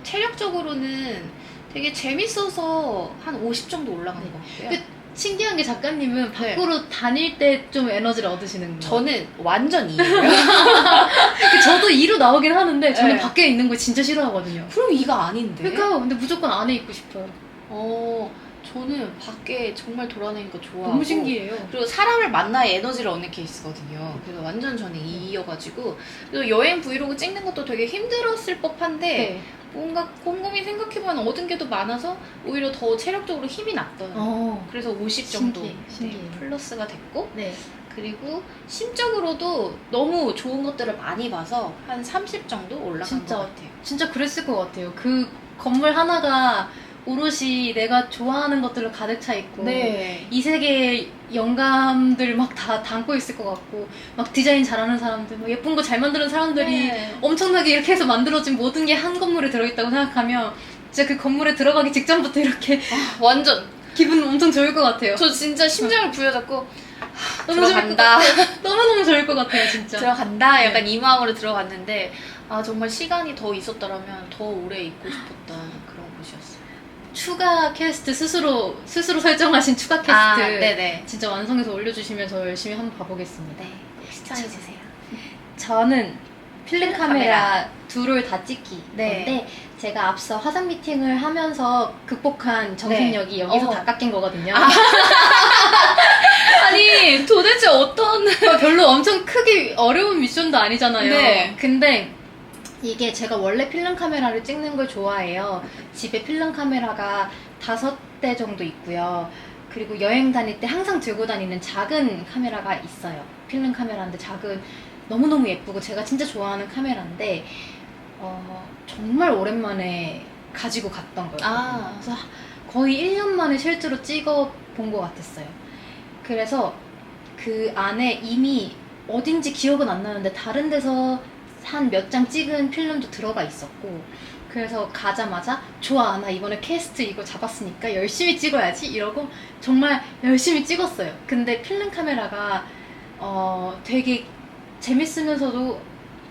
체력적으로는 되게 재밌어서 한 50 정도 올라간 네. 것 같고요. 신기한 게 작가님은 밖으로 다닐 때 좀 에너지를 얻으시는 거예요. 저는 완전 이해요. 저도 2로 나오긴 하는데 저는 네. 밖에 있는 거 진짜 싫어하거든요. 그럼 이가 아닌데? 그러니까 근데 무조건 안에 있고 싶어요. 저는 밖에 정말 돌아다니는 거 좋아하고 너무 신기해요. 그리고 사람을 만나야 에너지를 얻는 케이스거든요. 그래서 완전 저는 이여가지고 그리고 여행 브이로그 찍는 것도 되게 힘들었을 법한데 네. 뭔가 곰곰이 생각해보면 얻은 게 더 많아서 오히려 더 체력적으로 힘이 났던 그래서 50 정도 신기해. 플러스가 됐고 네. 그리고 심적으로도 너무 좋은 것들을 많이 봐서 한 30 정도 올라간 진짜. 것 같아요. 진짜 그랬을 것 같아요. 그 건물 하나가 오롯이 내가 좋아하는 것들로 가득 차 있고 네. 이 세계의 영감들 막 다 담고 있을 것 같고 막 디자인 잘하는 사람들, 막 예쁜 거 잘 만드는 사람들이 네. 엄청나게 이렇게 해서 만들어진 모든 게 한 건물에 들어있다고 생각하면 진짜 그 건물에 들어가기 직전부터 이렇게 완전 기분 엄청 좋을 것 같아요. 저 진짜 심장을 부여잡고 너무 좋을 것 들어간다. 같아요. 너무너무 좋을 것 같아요, 진짜. 들어간다. 약간 이 마음으로 들어갔는데 아 정말 시간이 더 있었더라면 더 오래 있고 싶었던 그런 곳이었어요. 추가 캐스트 스스로 설정하신 추가 캐스트 아, 네네. 진짜 완성해서 올려주시면 저 열심히 한번 봐보겠습니다. 네, 시청해주세요. 저는 필름 카메라 두 롤 다 찍기 네. 건데 제가 앞서 화상 미팅을 하면서 극복한 정신력이 네. 여기서 다 깎인 거거든요. 아니 도대체 어떤 별로 엄청 크게 어려운 미션도 아니잖아요. 네. 근데 이게 제가 원래 필름 카메라를 찍는 걸 좋아해요. 집에 필름 카메라가 5대 정도 있고요. 그리고 여행 다닐 때 항상 들고 다니는 작은 카메라가 있어요. 필름 카메라인데 작은, 너무너무 예쁘고 제가 진짜 좋아하는 카메라인데 정말 오랜만에 가지고 갔던 거예요. 아. 그래서 거의 1년 만에 실제로 찍어 본 것 같았어요. 그래서 그 안에 이미 어딘지 기억은 안 나는데 다른 데서 한 몇 장 찍은 필름도 들어가 있었고, 그래서 가자마자 좋아, 나 이번에 캐스트 이거 잡았으니까 열심히 찍어야지 이러고 정말 열심히 찍었어요. 근데 필름 카메라가 되게 재밌으면서도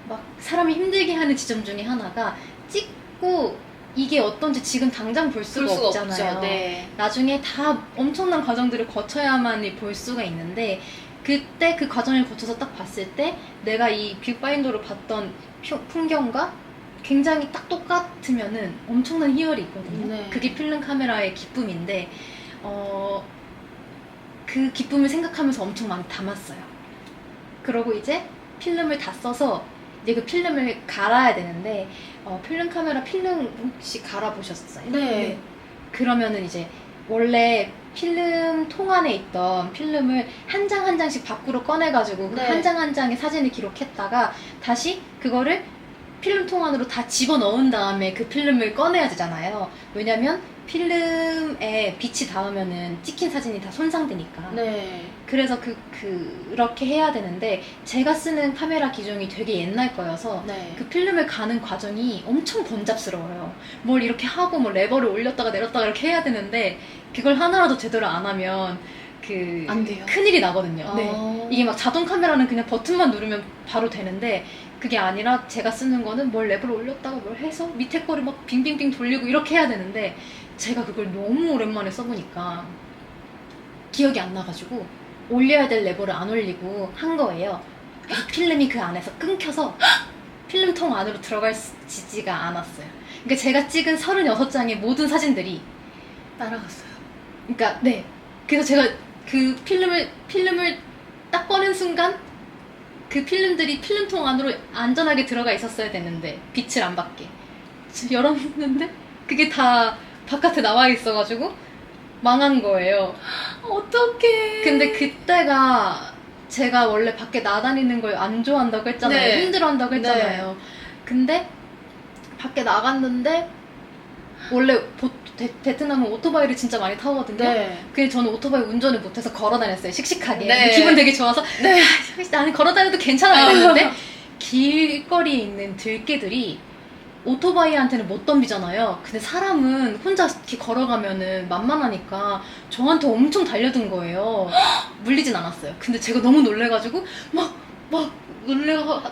막 사람이 힘들게 하는 지점 중에 하나가 찍고 이게 어떤지 지금 당장 볼 수가 없잖아요. 없죠. 네. 나중에 다 엄청난 과정들을 거쳐야만 볼 수가 있는데, 그때 그 과정을 거쳐서 딱 봤을 때 내가 이 뷰파인더로 봤던 풍경과 굉장히 딱 똑같으면은 엄청난 희열이 있거든요. 네. 그게 필름 카메라의 기쁨인데 그 기쁨을 생각하면서 엄청 많이 담았어요. 그러고 이제 필름을 다 써서 이제 그 필름을 갈아야 되는데 필름 카메라 필름 혹시 갈아보셨어요? 네. 그러면은 이제 원래 필름 통 안에 있던 필름을 한 장 한 장씩 밖으로 꺼내가지고 그 네. 한 장 한 장의 사진을 기록했다가 다시 그거를 필름 통 안으로 다 집어넣은 다음에 그 필름을 꺼내야 되잖아요. 왜냐면 필름에 빛이 닿으면은 찍힌 사진이 다 손상되니까. 네. 그래서 그렇게 해야 되는데 제가 쓰는 카메라 기종이 되게 옛날 거여서 네. 그 필름을 가는 과정이 엄청 번잡스러워요. 뭘 이렇게 하고 뭐 레버를 올렸다가 내렸다가 이렇게 해야 되는데 그걸 하나라도 제대로 안 하면 안 돼요. 큰일이 나거든요. 네. 아. 이게 막 자동 카메라는 그냥 버튼만 누르면 바로 되는데 그게 아니라 제가 쓰는 거는 뭘 레버를 올렸다가 뭘 해서 밑에 거를 막 빙빙빙 돌리고 이렇게 해야 되는데 제가 그걸 너무 오랜만에 써보니까 기억이 안 나가지고 올려야 될 레버를 안 올리고 한 거예요. 그래서 필름이 그 안에서 끊겨서 필름통 안으로 들어가지가 않았어요. 그러니까 제가 찍은 36장의 모든 사진들이 날아갔어요. 그러니까 네. 그래서 제가 그 필름을 딱 꺼낸 순간 그 필름들이 필름통 안으로 안전하게 들어가 있었어야 됐는데 빛을 안 받게 열었는데 그게 다 바깥에 나와 있어가지고 망한 거예요. 어떡해. 근데 그때가 제가 원래 밖에 나다니는 걸 안 좋아한다고 했잖아요. 네. 힘들어한다고 했잖아요. 근데 밖에 나갔는데 원래 베트남은 오토바이를 진짜 많이 타거든요. 네. 근데 저는 오토바이 운전을 못해서 걸어 다녔어요. 씩씩하게. 네. 기분 되게 좋아서 네. 나는 걸어 다녀도 괜찮아 이랬는데 길거리에 있는 들개들이 오토바이한테는 못 덤비잖아요. 근데 사람은 혼자 이렇게 걸어가면은 만만하니까 저한테 엄청 달려든 거예요. 물리진 않았어요. 근데 제가 너무 놀래가지고 막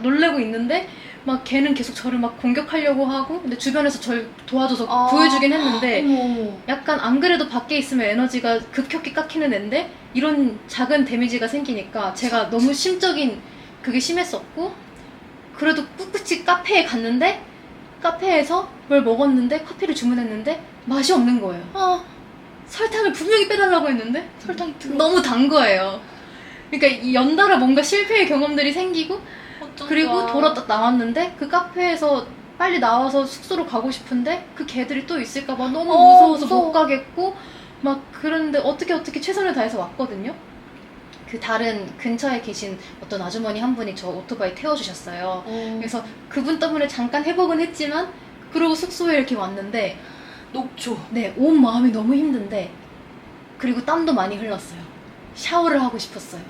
놀래고 있는데 막 걔는 계속 저를 막 공격하려고 하고 근데 주변에서 저를 도와줘서 구해주긴 했는데 어머. 약간 안 그래도 밖에 있으면 에너지가 급격히 깎이는 앤데 이런 작은 데미지가 생기니까 제가 너무 심적인 그게 심했었고 그래도 꿋꿋이 카페에 갔는데 카페에서 뭘 먹었는데 커피를 주문했는데 맛이 없는 거예요. 설탕을 분명히 빼달라고 했는데 설탕이 너무 단 거예요. 그러니까 이 연달아 뭔가 실패의 경험들이 생기고 그리고 돌아다 나왔는데 그 카페에서 빨리 나와서 숙소로 가고 싶은데 그 개들이 또 있을까봐 너무 무서워서 무서워. 못 가겠고 막 그런데 어떻게 최선을 다해서 왔거든요. 그 다른 근처에 계신 어떤 아주머니 한 분이 저 오토바이 태워주셨어요. 그래서 그분 때문에 잠깐 회복은 했지만 그러고 숙소에 이렇게 왔는데 녹초. 네, 온 마음이 너무 힘든데 그리고 땀도 많이 흘렀어요. 샤워를 하고 싶었어요.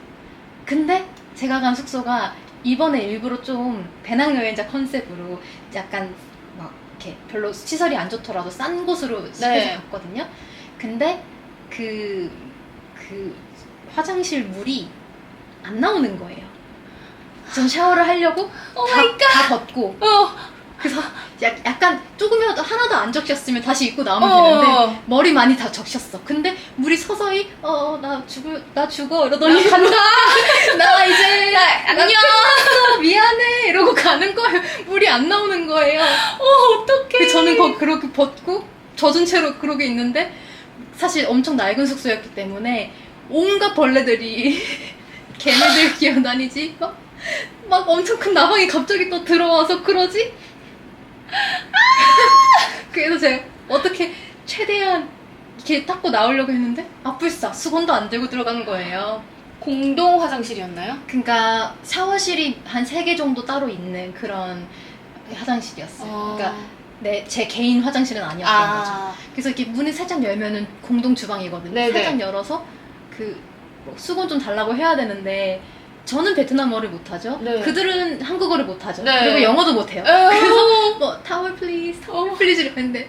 근데 제가 간 숙소가 이번에 일부러 좀 배낭여행자 컨셉으로 약간 막 이렇게 별로 시설이 안 좋더라도 싼 곳으로 네. 갔거든요. 근데 그 화장실 물이 안 나오는 거예요. 전 샤워를 하려고 다 벗고 그래서 약간 조금이라도 하나도 안 적셨으면 다시 입고 나오면 되는데 머리 많이 다 적셨어. 근데 물이 서서히 나 죽어 이러더니 간다. 나 이제 안녕 미안해 이러고 가는 거예요. 물이 안 나오는 거예요. 어떡해. 저는 그렇게 벗고 젖은 채로 그러고 있는데 사실 엄청 낡은 숙소였기 때문에 온갖 벌레들이 걔네들 기어다니지 막 엄청 큰 나방이 갑자기 또 들어와서 그러지? 그래서 제가 어떻게 최대한 이렇게 닦고 나오려고 했는데 불싸 수건도 안 들고 들어간 거예요. 공동 화장실이었나요? 그러니까 샤워실이 한 3개 정도 따로 있는 그런 화장실이었어요. 그러니까 제 개인 화장실은 아니었던 거죠. 그래서 이렇게 문을 살짝 열면은 공동 주방이거든요. 네네. 살짝 열어서 뭐 수건 좀 달라고 해야 되는데 저는 베트남어를 못하죠. 네. 그들은 한국어를 못하죠. 네. 그리고 영어도 못해요. 그래서 뭐 타월 플리즈, 타월 플리즈 이랬는데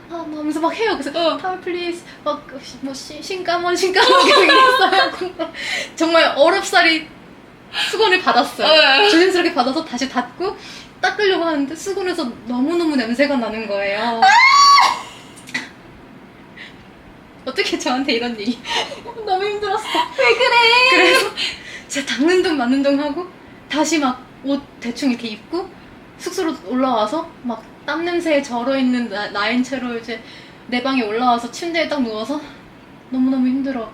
하면서 막 해요. 그래서 타월 플리즈 뭐 신까먼 계속 이랬어요. 정말 어렵사리 수건을 받았어요. 조심스럽게 받아서 다시 닫고 닦으려고 하는데 수건에서 너무너무 냄새가 나는 거예요. 어떻게 저한테 이런 일이 너무 힘들었어. 왜 그래? 그래서 제가 닦는 둥 맞는 둥 하고 다시 막 옷 대충 이렇게 입고 숙소로 올라와서 막 땀 냄새에 절어있는 나인 채로 이제 내 방에 올라와서 침대에 딱 누워서 너무너무 힘들어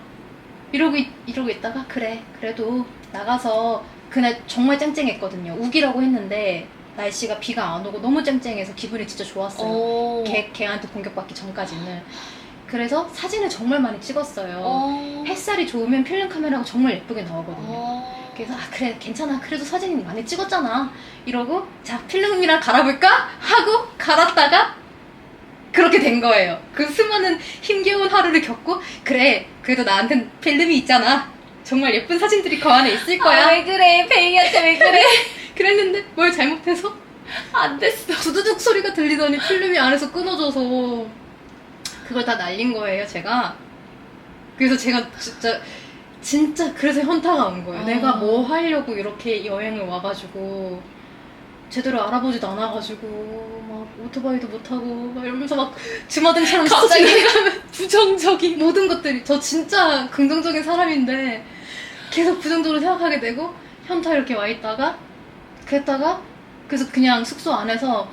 이러고 있다가 그래도 나가서 그날 정말 쨍쨍했거든요. 우기라고 했는데 날씨가 비가 안 오고 너무 쨍쨍해서 기분이 진짜 좋았어요. 걔한테 공격받기 전까지는. 그래서 사진을 정말 많이 찍었어요. 햇살이 좋으면 필름 카메라가 정말 예쁘게 나오거든요. 그래서 그래 괜찮아 그래도 사진 많이 찍었잖아 이러고 자 필름이랑 갈아볼까? 하고 갈았다가 그렇게 된 거예요. 그 수많은 힘겨운 하루를 겪고 그래 그래도 나한텐 필름이 있잖아. 정말 예쁜 사진들이 그 안에 있을 거야. 왜 그래 베이한테 왜 그래. 그랬는데 뭘 잘못해서 안 됐어. 두두둑 소리가 들리더니 필름이 안에서 끊어져서 그걸 다 날린 거예요 제가. 그래서 제가 진짜 그래서 현타가 온 거예요. 내가 뭐 하려고 이렇게 여행을 와가지고 제대로 알아보지도 않아가지고 막 오토바이도 못하고 막 이러면서 막 주마등처럼 갑자기 스쳐지는 부정적인. 모든 것들이 저 진짜 긍정적인 사람인데 계속 부정적으로 생각하게 되고 현타 이렇게 와 있다가 그랬다가 그래서 그냥 숙소 안에서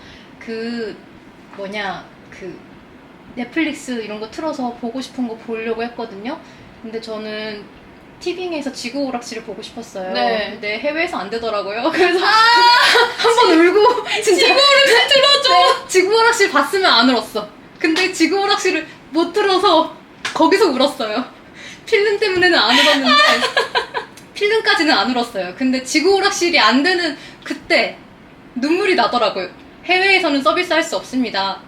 넷플릭스 이런 거 틀어서 보고 싶은 거 보려고 했거든요. 근데 저는 티빙에서 지구 오락실을 보고 싶었어요. 네. 근데 해외에서 안 되더라고요. 그래서 한 번 울고 진짜 지구 오락실 틀어줘. 네, 지구 오락실 봤으면 안 울었어. 근데 지구 오락실을 못 틀어서 거기서 울었어요. 필름 때문에는 안 울었는데 필름까지는 안 울었어요. 근데 지구 오락실이 안 되는 그때 눈물이 나더라고요. 해외에서는 서비스할 수 없습니다.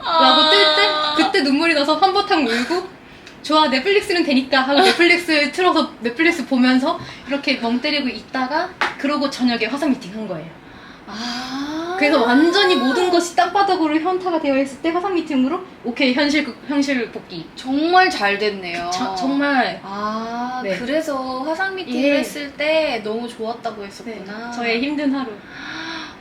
라고 뜰 때 그때 눈물이 나서 한바탕 울고 좋아 넷플릭스는 되니까 하고 넷플릭스 틀어서 넷플릭스 보면서 이렇게 멍 때리고 있다가 그러고 저녁에 화상 미팅 한 거예요. 그래서 완전히 모든 것이 땅바닥으로 현타가 되어 있을 때 화상 미팅으로 오케이 현실 복귀. 정말 잘 됐네요. 정말 네. 그래서 화상 미팅을 예. 했을 때 너무 좋았다고 했었구나. 네, 저의 힘든 하루.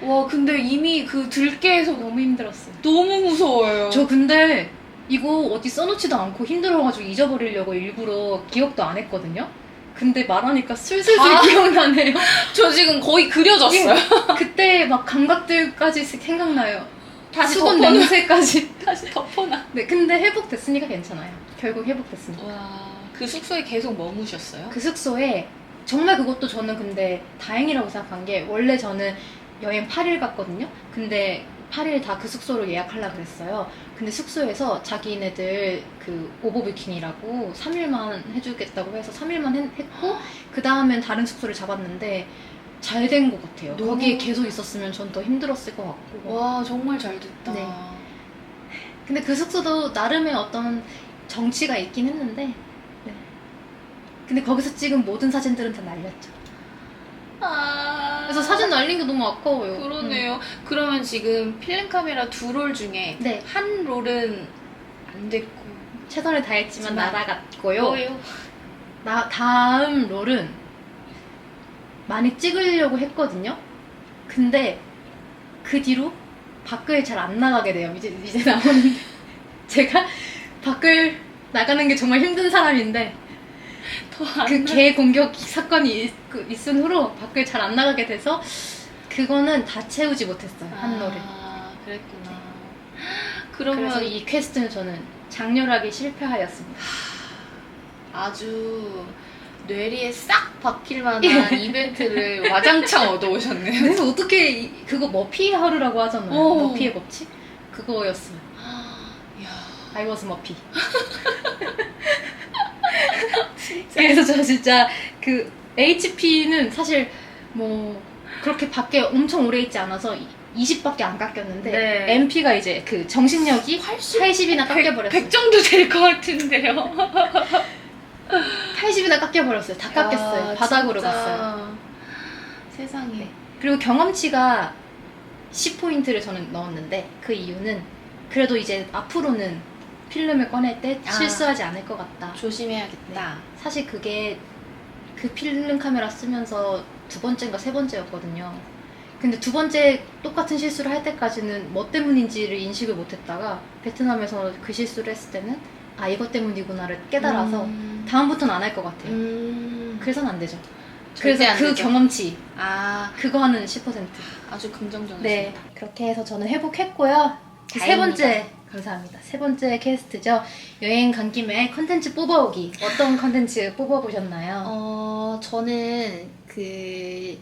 와 근데 이미 그 들깨에서 너무 힘들었어요. 너무 무서워요. 저 근데 이거 어디 써놓지도 않고 힘들어가지고 잊어버리려고 일부러 기억도 안 했거든요. 근데 말하니까 슬슬 기억나네요. 저 지금 거의 그려졌어요. 그때 막 감각들까지 생각나요. 다시 수건 덮어놔. 냄새까지. 다시 덮어놔. 네, 근데 회복됐으니까 괜찮아요. 결국 회복됐으니까. 와, 그 숙소에 계속 머무셨어요? 그 숙소에 정말 그것도 저는 근데 다행이라고 생각한 게 원래 저는 여행 8일 갔거든요. 근데 8일 다 그 숙소로 예약하려고 그랬어요. 근데 숙소에서 자기네들 그 오버부킹이라고 3일만 해주겠다고 해서 3일만 했고 그 다음엔 다른 숙소를 잡았는데 잘 된 것 같아요. 거기에 계속 있었으면 전 더 힘들었을 것 같고. 와 정말 잘 됐다. 네. 근데 그 숙소도 나름의 어떤 정치가 있긴 했는데 네. 근데 거기서 찍은 모든 사진들은 다 날렸죠. 그래서 사진 날린 게 너무 아까워요. 그러네요. 그러면 지금 필름 카메라 2롤 중에 네. 한 롤은 안 됐고 최선을 다했지만 날아갔고요. 뭐예요? 다음 롤은 많이 찍으려고 했거든요. 근데 그 뒤로 밖을 잘 안 나가게 돼요. 이제 나오는데 제가 밖을 나가는 게 정말 힘든 사람인데 그 개 공격 사건이 있은 후로 밖을 잘 안 나가게 돼서 그거는 다 채우지 못했어요. 한 롤을. 그랬구나. 그래서 그러면 이 퀘스트는 저는 장렬하게 실패하였습니다. 아주 뇌리에 싹 박힐 만한 이벤트를 와장창 얻어오셨네요. 그래서 어떻게 그거 머피 하루라고 하잖아요. 오. 머피의 법칙? 그거였어요. 이야, I was 머피. 그래서 저 진짜 그 HP는 사실 뭐 그렇게 밖에 엄청 오래 있지 않아서 20밖에 안 깎였는데 네. MP가 이제 그 정신력이 80이나 깎여버렸어요. 100 정도 될 것 같은데요. 80이나 깎여버렸어요. 다 깎였어요. 야, 바닥으로 진짜. 갔어요. 세상에. 네. 그리고 경험치가 10포인트를 저는 넣었는데 그 이유는 그래도 이제 앞으로는 필름을 꺼낼 때 실수하지 않을 것 같다. 조심해야겠다. 사실 그게 그 필름 카메라 쓰면서 2번째인가 3번째였거든요. 근데 2번째 똑같은 실수를 할 때까지는 뭐 때문인지를 인식을 못했다가 베트남에서 그 실수를 했을 때는 아 이것 때문이구나를 깨달아서 다음부터는 안 할 것 같아요. 그래서는 안 되죠. 그래서 절대 안 그 되죠. 경험치 아, 그거는 10%. 아주 긍정적이십니다. 네, 그렇게 해서 저는 회복했고요. 세 다행입니다. 번째, 감사합니다. 세 번째 퀘스트죠. 여행 간 김에 컨텐츠 뽑아오기. 어떤 컨텐츠 뽑아보셨나요? 저는 그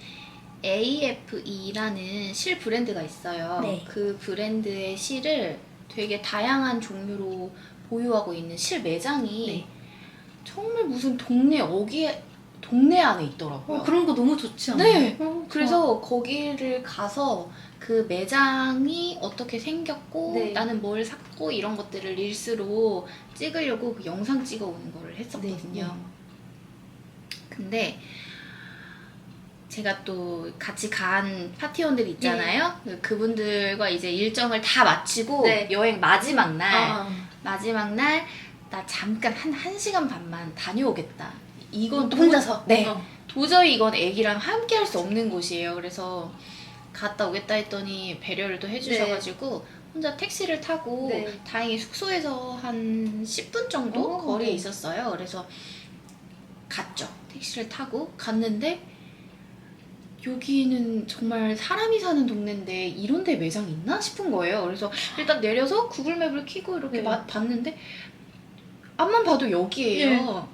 AFE라는 실 브랜드가 있어요. 네. 그 브랜드의 실을 되게 다양한 종류로 보유하고 있는 실 매장이 네. 정말 무슨 동네 안에 있더라고요. 그런 거 너무 좋지 않아요? 네. 좋아. 그래서 거기를 가서 그 매장이 어떻게 생겼고 네. 나는 뭘 샀고 이런 것들을 릴스로 찍으려고 그 영상 찍어오는 거를 했었거든요. 네. 근데 제가 또 같이 간 파티원들 있잖아요. 그분들과 이제 일정을 다 마치고 네. 여행 마지막 날 아, 나 잠깐 한 1시간 반만 다녀오겠다. 이건 혼자서? 네. 어. 도저히 이건 애기랑 함께 할 수 없는 곳이에요. 그래서 갔다 오겠다 했더니 배려를 또 해주셔가지고 혼자 택시를 타고 네. 다행히 숙소에서 한 10분 정도 거리에 네. 있었어요. 그래서 갔죠. 택시를 타고 갔는데 여기는 정말 사람이 사는 동네인데 이런 데 매장이 있나 싶은 거예요. 그래서 일단 내려서 구글맵을 켜고 이렇게 네. 봤는데 앞만 봐도 여기예요.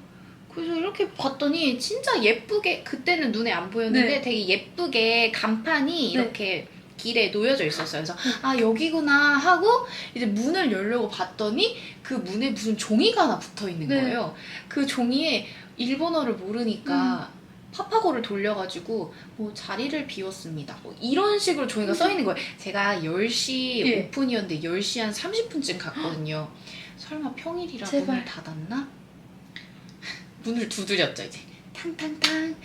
그래서 이렇게 봤더니 진짜 예쁘게 그때는 눈에 안 보였는데 네. 되게 예쁘게 간판이 네. 이렇게 길에 놓여져 있었어요. 그래서 아 여기구나 하고 이제 문을 열려고 봤더니 그 문에 무슨 종이가 하나 붙어 있는 네. 거예요. 그 종이에 일본어를 모르니까 파파고를 돌려가지고 뭐 자리를 비웠습니다. 뭐 이런 식으로 종이가 써 있는 거예요. 제가 10시 예. 오픈이었는데 10시 한 30분쯤 갔거든요. 설마 평일이라 제발. 문을 닫았나? 문을 두드렸죠 이제. 탕탕탕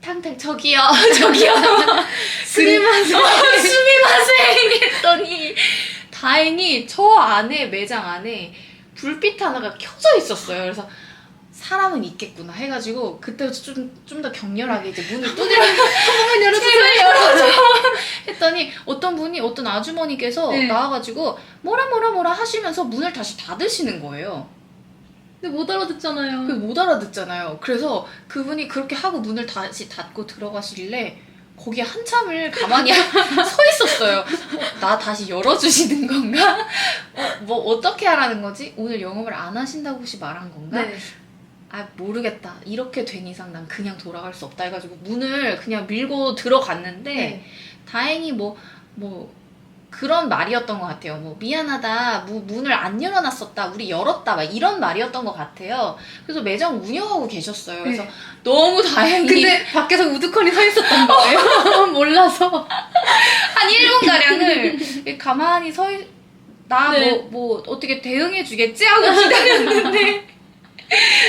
탕탕 저기요 저기요 스미마셍. 스미마셍 했더니 다행히 저 안에 매장 안에 불빛 하나가 켜져 있었어요. 그래서 사람은 있겠구나 해가지고 그때부터 좀 더 격렬하게 이제 문을 두드려 한번 열어주세요. 제발 열어줘 했더니 어떤 아주머니께서 네. 나와가지고 뭐라 하시면서 문을 다시 닫으시는 거예요. 근데 못 알아듣잖아요. 그래서 못 알아듣잖아요. 그래서 그분이 그렇게 하고 문을 다시 닫고 들어가시길래 거기에 한참을 가만히 서 있었어요. 나 다시 열어주시는 건가? 뭐 어떻게 하라는 거지? 오늘 영업을 안 하신다고 혹시 말한 건가? 네. 아 모르겠다. 이렇게 된 이상 난 그냥 돌아갈 수 없다 해가지고 문을 그냥 밀고 들어갔는데 네. 다행히 뭐 그런 말이었던 것 같아요. 뭐 미안하다, 문을 안 열어놨었다, 우리 열었다, 막 이런 말이었던 것 같아요. 그래서 매장 운영하고 계셨어요. 그래서 네. 너무 다행히 근데 밖에서 우두커니 서 있었던 거예요. 몰라서. 한 1분 가량을 가만히 나 네. 뭐 어떻게 대응해 주겠지 하고 기다렸는데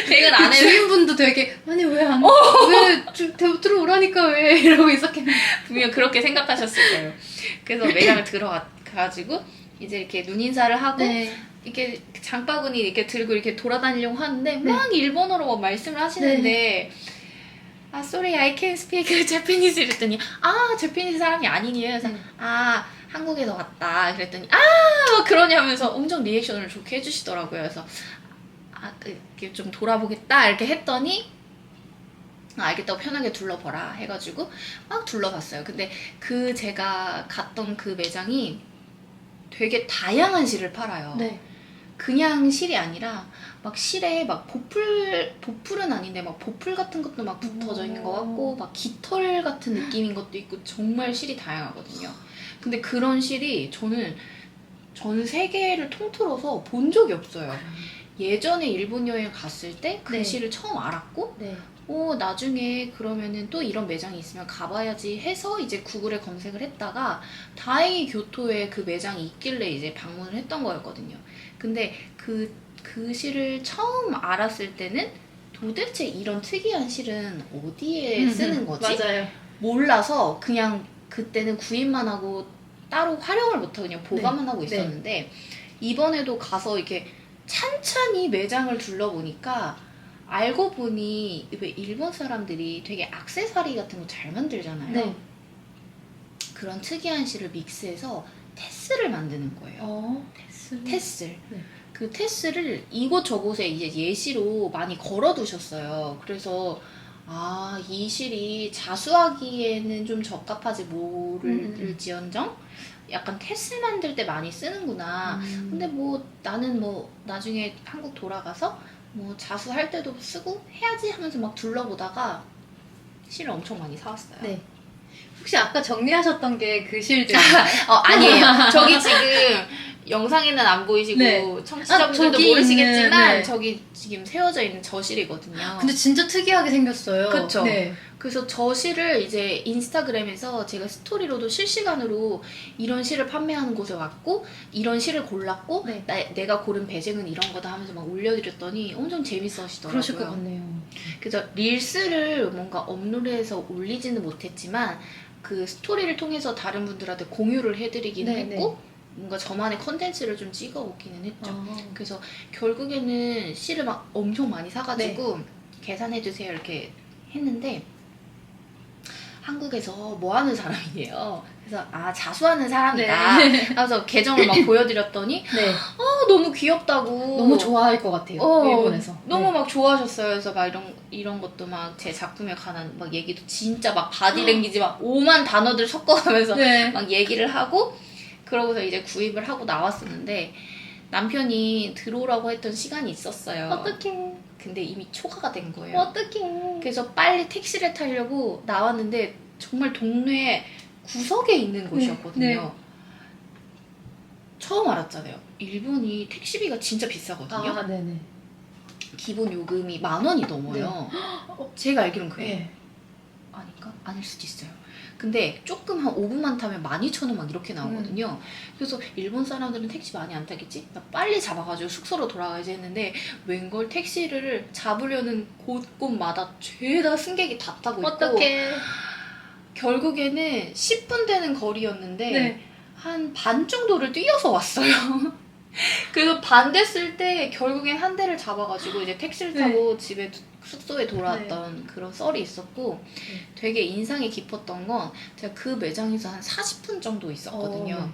대응 안 해. 주인분도 되게 아니 왜 안 들어오라니까 왜 이러고 있었겠네. 분명 그렇게 생각하셨을 거예요. 그래서 매장을 들어가가지고 이제 이렇게 눈인사를 하고 네. 이렇게 장바구니 이렇게 들고 이렇게 돌아다니려고 하는데 네. 막 일본어로 막 말씀을 하시는데 아, sorry, I can speak Japanese 이랬더니 아, 재패니스 사람이 아니니에요. 그래서 아, 한국에서 왔다. 그랬더니 아, 막 그러냐면서 엄청 리액션을 좋게 해주시더라고요. 그래서 아, 이렇게 좀 돌아보겠다 이렇게 했더니 아, 알겠다고 편하게 둘러봐라 해가지고 막 둘러봤어요. 근데 그 제가 갔던 그 매장이 되게 다양한 실을 팔아요. 네. 그냥 실이 아니라 막 실에 막 보풀은 아닌데 막 보풀 같은 것도 막 붙어져 있는 것 같고 막 깃털 같은 느낌인 것도 있고 정말 실이 다양하거든요. 근데 그런 실이 저는 전 세계를 통틀어서 본 적이 없어요. 예전에 일본 여행 갔을 때 그 네. 실을 처음 알았고 네. 나중에 그러면은 또 이런 매장이 있으면 가봐야지 해서 이제 구글에 검색을 했다가 다행히 교토에 그 매장이 있길래 이제 방문을 했던 거였거든요. 근데 그 실을 처음 알았을 때는 도대체 이런 특이한 실은 어디에 쓰는 거지? 맞아요. 몰라서 그냥 그때는 구입만 하고 따로 활용을 못하고 그냥 보관만 하고 있었는데 이번에도 가서 이렇게 찬찬히 매장을 둘러보니까 알고 보니 왜 일본 사람들이 되게 액세서리 같은 거 잘 만들잖아요. 네. 그런 특이한 실을 믹스해서 테스를 만드는 거예요. 테슬. 네. 그 테스를 이곳저곳에 이제 예시로 많이 걸어두셨어요. 그래서 아, 이 실이 자수하기에는 좀 적합하지 모를지언정 약간 테슬 만들 때 많이 쓰는구나. 근데 뭐 나는 뭐 나중에 한국 돌아가서 뭐 자수할 때도 쓰고 해야지 하면서 막 둘러보다가 실을 엄청 많이 사왔어요. 네. 혹시 아까 정리하셨던 게 그 실들인가요? 아니에요. 저기 지금 영상에는 안 보이시고 네. 청취자분들도 저기 모르시겠지만 있는, 네. 저기 지금 세워져 있는 저 실이거든요. 근데 진짜 특이하게 생겼어요. 그쵸? 네. 그래서 저 실을 이제 인스타그램에서 제가 스토리로도 실시간으로 이런 실을 판매하는 곳에 왔고 이런 실을 골랐고 네. 내가 고른 배색은 이런 거다 하면서 막 올려드렸더니 엄청 재밌어 하시더라고요. 그러실 것 같네요. 그래서 릴스를 뭔가 업로드해서 올리지는 못했지만 그 스토리를 통해서 다른 분들한테 공유를 해드리기는 네, 했고 뭔가 저만의 컨텐츠를 좀 찍어오기는 했죠. 아. 그래서 결국에는 실을 막 엄청 많이 사가지고 계산해주세요 이렇게 했는데 한국에서 뭐 하는 사람이에요. 그래서 아, 자수하는 사람이다. 그래서 계정을 막 보여드렸더니 네. 너무 귀엽다고 너무 좋아할 것 같아요. 일본에서. 너무 네. 막 좋아하셨어요. 그래서 막 이런 것도 막 제 작품에 관한 막 얘기도 진짜 막 바디랭귀지 막 오만 단어들 섞어가면서 네. 막 얘기를 하고 그러고서 이제 구입을 하고 나왔었는데 남편이 들어오라고 했던 시간이 있었어요. 어떡해. 근데 이미 초과가 된 거예요. 어떡해. 그래서 빨리 택시를 타려고 나왔는데 정말 동네 구석에 있는 곳이었거든요. 네. 처음 알았잖아요. 일본이 택시비가 진짜 비싸거든요. 아, 네네. 기본 요금이 10,000원이 넘어요. 제가 알기로는 그래요. 네. 아닐까? 아닐 수도 있어요. 근데 조금 한 5분만 타면 12,000원 막 이렇게 나오거든요. 그래서 일본 사람들은 택시 많이 안 타겠지? 나 빨리 잡아가지고 숙소로 돌아가야지 했는데 웬걸 택시를 잡으려는 곳곳마다 죄다 승객이 다 타고 있고 어떡해. 결국에는 10분 되는 거리였는데 네. 한 반 정도를 뛰어서 왔어요. 그래서 반 됐을 때 결국엔 한 대를 잡아가지고 이제 택시를 타고 집에 숙소에 돌아왔던 그런 썰이 있었고 되게 인상이 깊었던 건 제가 그 매장에서 한 40분 정도 있었거든요.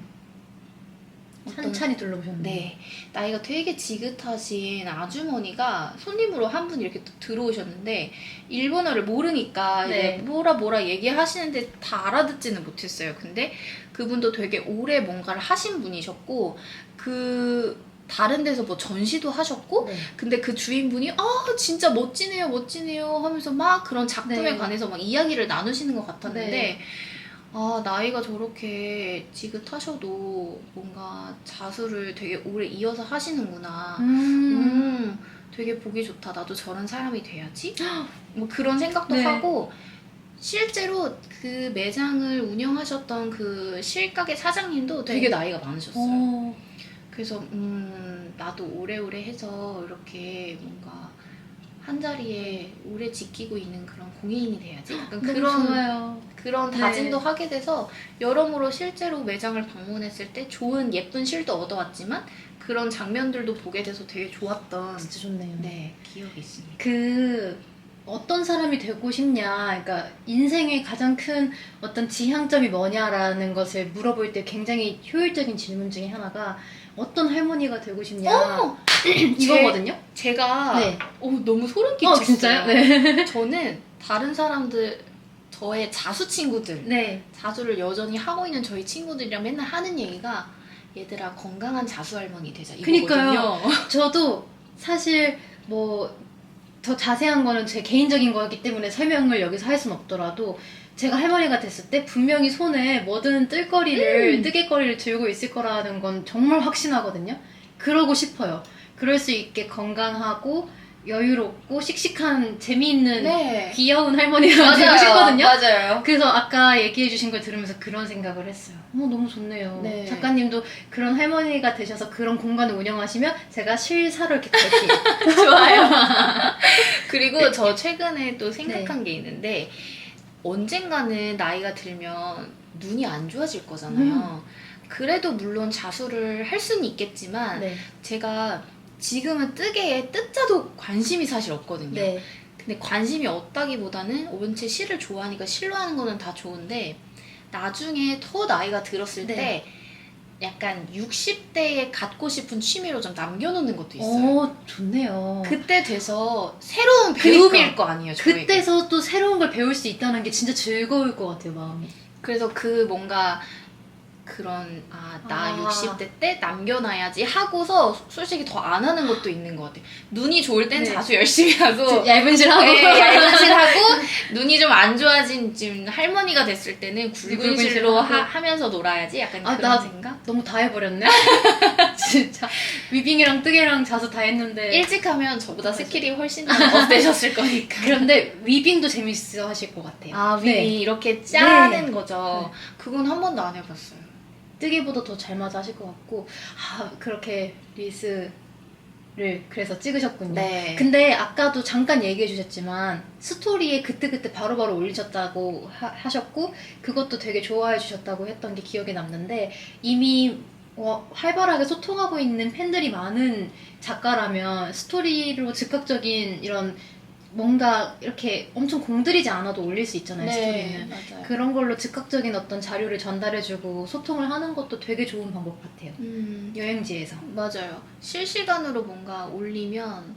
찬찬히 둘러보셨네요. 네, 나이가 되게 지긋하신 아주머니가 손님으로 한 분 이렇게 들어오셨는데 일본어를 모르니까 이제 뭐라 얘기하시는데 다 알아듣지는 못했어요. 근데 그분도 되게 오래 뭔가를 하신 분이셨고 다른 데서 뭐 전시도 하셨고 근데 그 주인분이 진짜 멋지네요 하면서 막 그런 작품에 관해서 막 이야기를 나누시는 것 같았는데 나이가 저렇게 지긋하셔도 뭔가 자수를 되게 오래 이어서 하시는구나. 되게 보기 좋다. 나도 저런 사람이 돼야지. 뭐 그런 생각도 하고 실제로 그 매장을 운영하셨던 그 실가게 사장님도 되게 나이가 많으셨어요. 그래서 나도 오래오래 해서 이렇게 뭔가 한 자리에 오래 지키고 있는 그런 공예인이 돼야지. 약간 너무 그런 좋아요. 그런 네. 다짐도 하게 돼서 여러모로 실제로 매장을 방문했을 때 좋은 예쁜 실도 얻어왔지만 그런 장면들도 보게 돼서 되게 좋았던 진짜 좋네요. 네 기억이 있습니다. 그 어떤 사람이 되고 싶냐, 그러니까 인생의 가장 큰 어떤 지향점이 뭐냐라는 것을 물어볼 때 굉장히 효율적인 질문 중에 하나가 어떤 할머니가 되고 싶냐 이거거든요. 제가 네. 너무 소름 끼쳤어요. 진짜요? 네. 저는 다른 사람들 저의 자수 친구들 네. 자수를 여전히 하고 있는 저희 친구들이랑 맨날 하는 얘기가 얘들아 건강한 자수 할머니 되자 이거거든요. 그니까요. 저도 사실 뭐 더 자세한 거는 제 개인적인 거기 때문에 설명을 여기서 할 수는 없더라도 제가 할머니가 됐을 때 분명히 손에 뭐든 뜰거리를 뜨개거리를 들고 있을 거라는 건 정말 확신하거든요. 그러고 싶어요. 그럴 수 있게 건강하고 여유롭고 씩씩한 재미있는 네. 귀여운 할머니가 되고 싶거든요. 맞아요. 그래서 아까 얘기해 주신 걸 들으면서 그런 생각을 했어요. 너무 좋네요. 네. 작가님도 그런 할머니가 되셔서 그런 공간을 운영하시면 제가 실사로 이렇게 갈게요. 좋아요. 그리고 저 최근에 또 생각한 게 있는데 언젠가는 나이가 들면 눈이 안 좋아질 거잖아요. 그래도 물론 자수를 할 수는 있겠지만 네. 제가 지금은 뜨개에 뜻자도 관심이 사실 없거든요. 네. 근데 관심이 없다기보다는 원체 실을 좋아하니까 실로 하는 거는 다 좋은데 나중에 더 나이가 들었을 네. 때 약간 60대에 갖고 싶은 취미로 좀 남겨놓는 것도 있어요. 좋네요. 그때 돼서 새로운 배움일 그러니까. 거 아니에요. 저에게. 그때서 또 새로운 걸 배울 수 있다는 게 진짜 즐거울 것 같아요, 마음이. 그래서 그 뭔가 그런 나 60대 때 남겨놔야지 하고서 솔직히 더 안 하는 것도 있는 것 같아요. 눈이 좋을 땐 네. 자수 열심히 하고 얇은 실하고. 네, 얇은 실하고 눈이 좀 안 좋아진 지금 할머니가 됐을 때는 굵은 굵은 실로 실로 하면서 놀아야지 약간 그런 나 생각? 너무 다 해버렸네. 진짜 위빙이랑 뜨개랑 자수 다 했는데. 일찍 하면 저보다 스킬이 훨씬 업되셨을 거니까. 그런데 위빙도 재밌어 하실 것 같아요. 위빙 네. 이렇게 짜는 네. 거죠. 그건 한 번도 안 해봤어요. 뜨개보다 더 잘 맞아 하실 것 같고, 그렇게 릴스를 그래서 찍으셨군요. 네. 근데 아까도 잠깐 얘기해 주셨지만 스토리에 그때그때 바로바로 올리셨다고 하셨고, 그것도 되게 좋아해 주셨다고 했던 게 기억에 남는데, 이미 활발하게 소통하고 있는 팬들이 많은 작가라면 스토리로 즉각적인 이런 뭔가 이렇게 엄청 공들이지 않아도 올릴 수 있잖아요. 스토리는. 맞아요. 그런 걸로 즉각적인 어떤 자료를 전달해주고 소통을 하는 것도 되게 좋은 방법 같아요. 여행지에서. 맞아요. 실시간으로 뭔가 올리면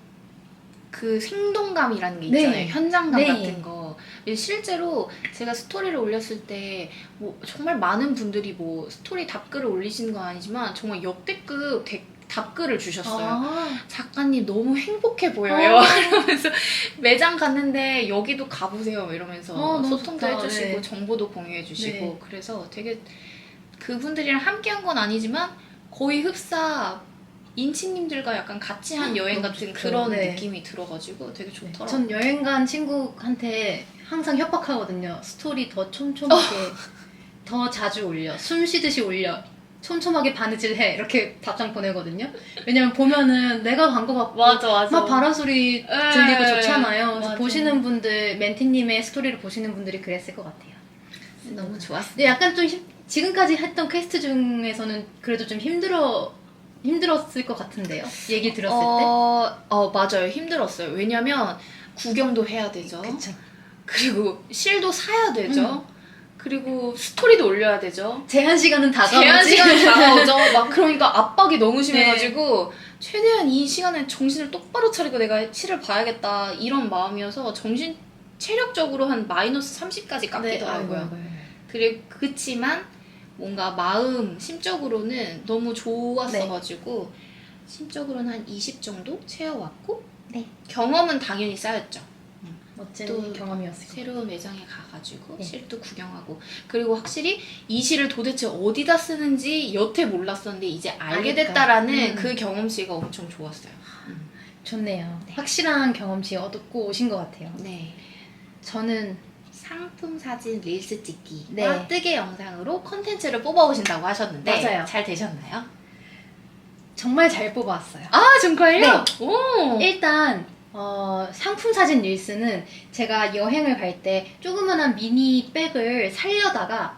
그 생동감이라는 게 있잖아요. 네. 현장감 네. 같은 거. 실제로 제가 스토리를 올렸을 때 뭐 정말 많은 분들이 뭐 스토리 답글을 올리시는 건 아니지만 정말 역대급 답글을 주셨어요. 작가님 너무 행복해 보여요. 이러면서 매장 갔는데 여기도 가보세요 이러면서 너무 소통도 좋다. 해주시고 네. 정보도 공유해주시고 네. 그래서 되게 그분들이랑 함께한 건 아니지만 거의 흡사 인치님들과 약간 같이 한 여행 너무 같은 좋죠. 그런 네. 느낌이 들어가지고 되게 좋더라고요. 전 여행 간 친구한테 항상 협박하거든요. 스토리 더 촘촘하게 더 자주 올려. 숨 쉬듯이 올려. 촘촘하게 바느질 해. 이렇게 답장 보내거든요. 왜냐면 보면은 내가 간 거 같고 맞아. 막 바람 소리 들리고 좋잖아요. 그래서 맞아. 보시는 분들, 멘티님의 스토리를 보시는 분들이 그랬을 것 같아요. 너무 좋았어요. 근데 약간 좀 지금까지 했던 퀘스트 중에서는 그래도 좀 힘들었을 것 같은데요. 얘기 들었을 때. 맞아요. 힘들었어요. 왜냐면 구경도 해야 되죠. 그쵸. 그리고 실도 사야 되죠. 그리고 스토리도 올려야 되죠. 제한 시간은 다가오지. 제한 시간이 다가오죠. 막 그러니까 압박이 너무 심해가지고 최대한 이 시간에 정신을 똑바로 차리고 내가 실을 봐야겠다 이런 마음이어서 체력적으로 한 마이너스 30까지 깎이더라고요. 그치만 뭔가 심적으로는 너무 좋았어가지고 심적으로는 한 20 정도 채워왔고 경험은 당연히 쌓였죠. 멋진 또 경험이었어요. 새로운 매장에 가가지고 실도 구경하고 그리고 확실히 이 실을 도대체 어디다 쓰는지 여태 몰랐었는데 이제 알게 아니까. 됐다라는 그 경험치가 엄청 좋았어요. 좋네요. 확실한 경험치 얻고 오신 것 같아요. 네. 저는 상품 사진 릴스 찍기와 네. 뜨개 영상으로 콘텐츠를 뽑아오신다고 하셨는데 맞아요. 잘 되셨나요? 정말 잘 뽑아왔어요. 아, 정말요? 네. 오. 일단 상품 사진 릴스는 제가 여행을 갈 때 조그만한 미니 백을 사려다가